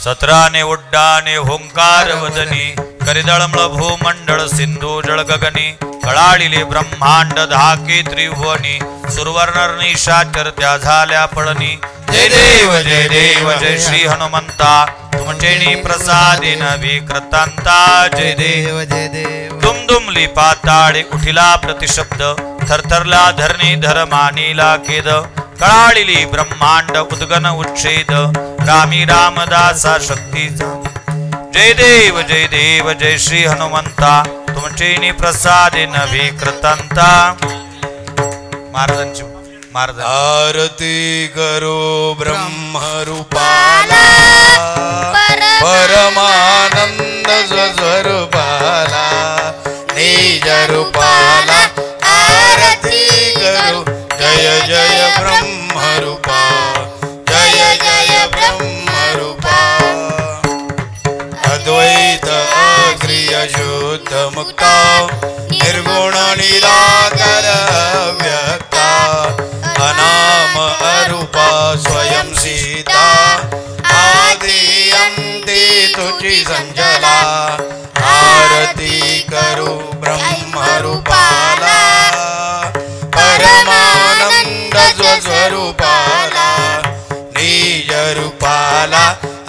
सत्राने उड्डाणे होंकार वदनी. करिदळमळ भूमंडळ सिंधू जळ गगनी. कळाळिले ब्रह्मांड धाके त्रिभुवनी. सुरवर्णर्णी शाचरत्या झाल्या पळणी. जय देव जय देव जय श्री हनुमंता. तुमचेणी प्रसादिन विकृतांता. जय देव जय देव. दुमदुमली पाताळे उठिला प्रतिशब्द. थरथरला धरणी धर्मानीला केद. कळाळिली ब्रह्मांड उद्गन उच्छेद. रामी रामदासा शक्तीचा. जय देव जय देव जय श्री हनुमंता. तुमचेनी प्रसादिन विकृतांता. महाराजांची महाराज. आरती करो ब्रह्म रूपाला. परमानंद स्वरूपाला. निज रूपाला आरती करो. जय जय ब्रह्म रूपा. जय जय ब्रह्म रूपा. अद्वैत अक्रिय शुद्ध मुक्ता. निर्गुण निराकार व्यक्ता. अनाम अरूपा स्वयं सीता. आदि अंते तुझी संजला. आरती करू ब्रह्म रूपाला. परमानंद स्वरूपाला. निज रूपाला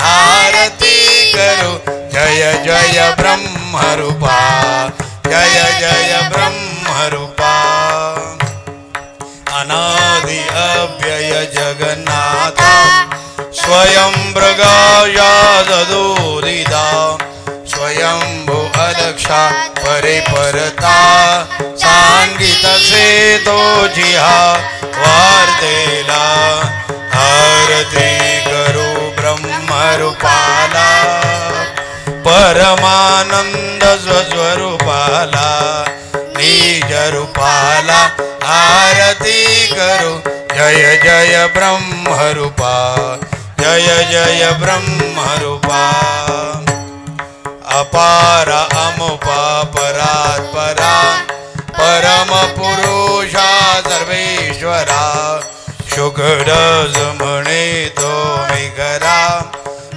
आरती करू. जय जय ब्रह्म रूपा. जय जय ब्रह्म रूपा. अनादि अव्यय जगन्नाथा. स्वयं मृगाया ददोदिता. स्वयंभू अलक्षा परे परता. सांगित से तो जिहा वार्देला. आरती करू ब्रह्म रूपाला. परमानंद स्वरूपाला. निज रूपाला आरती करू. जय जय ब्रह्मरूपा जय जय ब्रह्मरूपा अपार अमुपा परात्परा परम पुरुषा सर्वेश्वरा शुक्रज म्हणे तो मी करा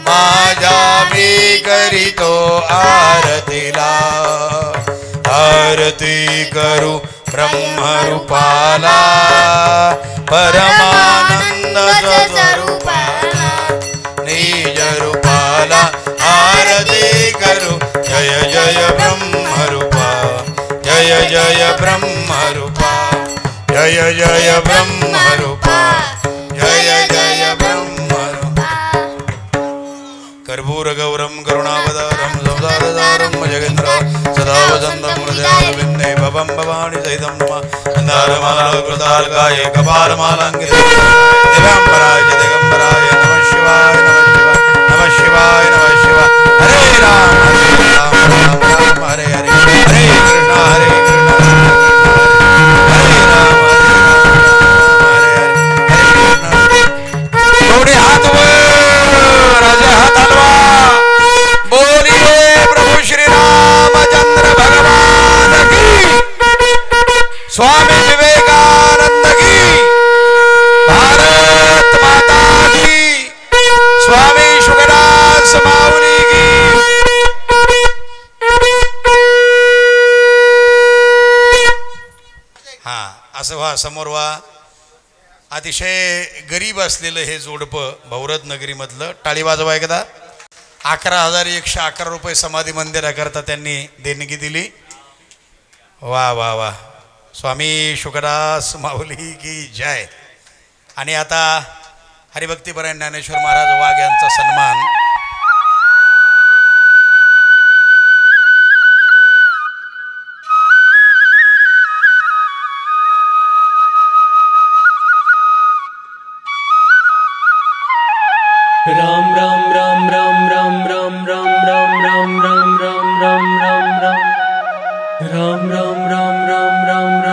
माझ्या मी करीतो आरतीला आरती करू ब्रह्मरूपाला परमानंद स्वरूपाला निज रूपाला आरती करू जय जय ब्रह्मरूपा जय जय ब्रह्मरूपा जय जय ब्रह्मरूपा जय जय ब्रह्मरूपा कर्पूर गौरम करुणावतारम संसारसारम जगेंद्र सदा वसंतम हृदयारविंदे भवं भवानी सहितं नमः मंदारमालकृतार्काय कपालमालाङ्किते दिगम्बराय दिगम्बराय नमः शिवाय नमः शिवाय नमः शिवाय हरे राम हरे हरे हरे कृष्ण हरे कृष्ण हरे राम हरे कृष्ण थोड़े हाथ राजा हाथ हलवा बोलिए प्रभु श्री रामचंद्र भगवान की स्वामी विवेकानंद की भारत माता की स्वामी शुकदास माऊली की हा असं व्हा समोर व्हा अतिशय गरीब असलेलं हे जोडपं भौरत नगरीमधलं टाळी वाजवा एकदा 11,111 रुपये समाधी मंदिराकरता त्यांनी देणगी दिली वा वा वा स्वामी शुकदास माऊली की जय आणि आता हरिभक्तीपरायण ज्ञानेश्वर महाराज वाघ यांचा सन्मान राम राम राम राम राम राम राम राम राम राम राम राम राम राम राम राम राम राम राम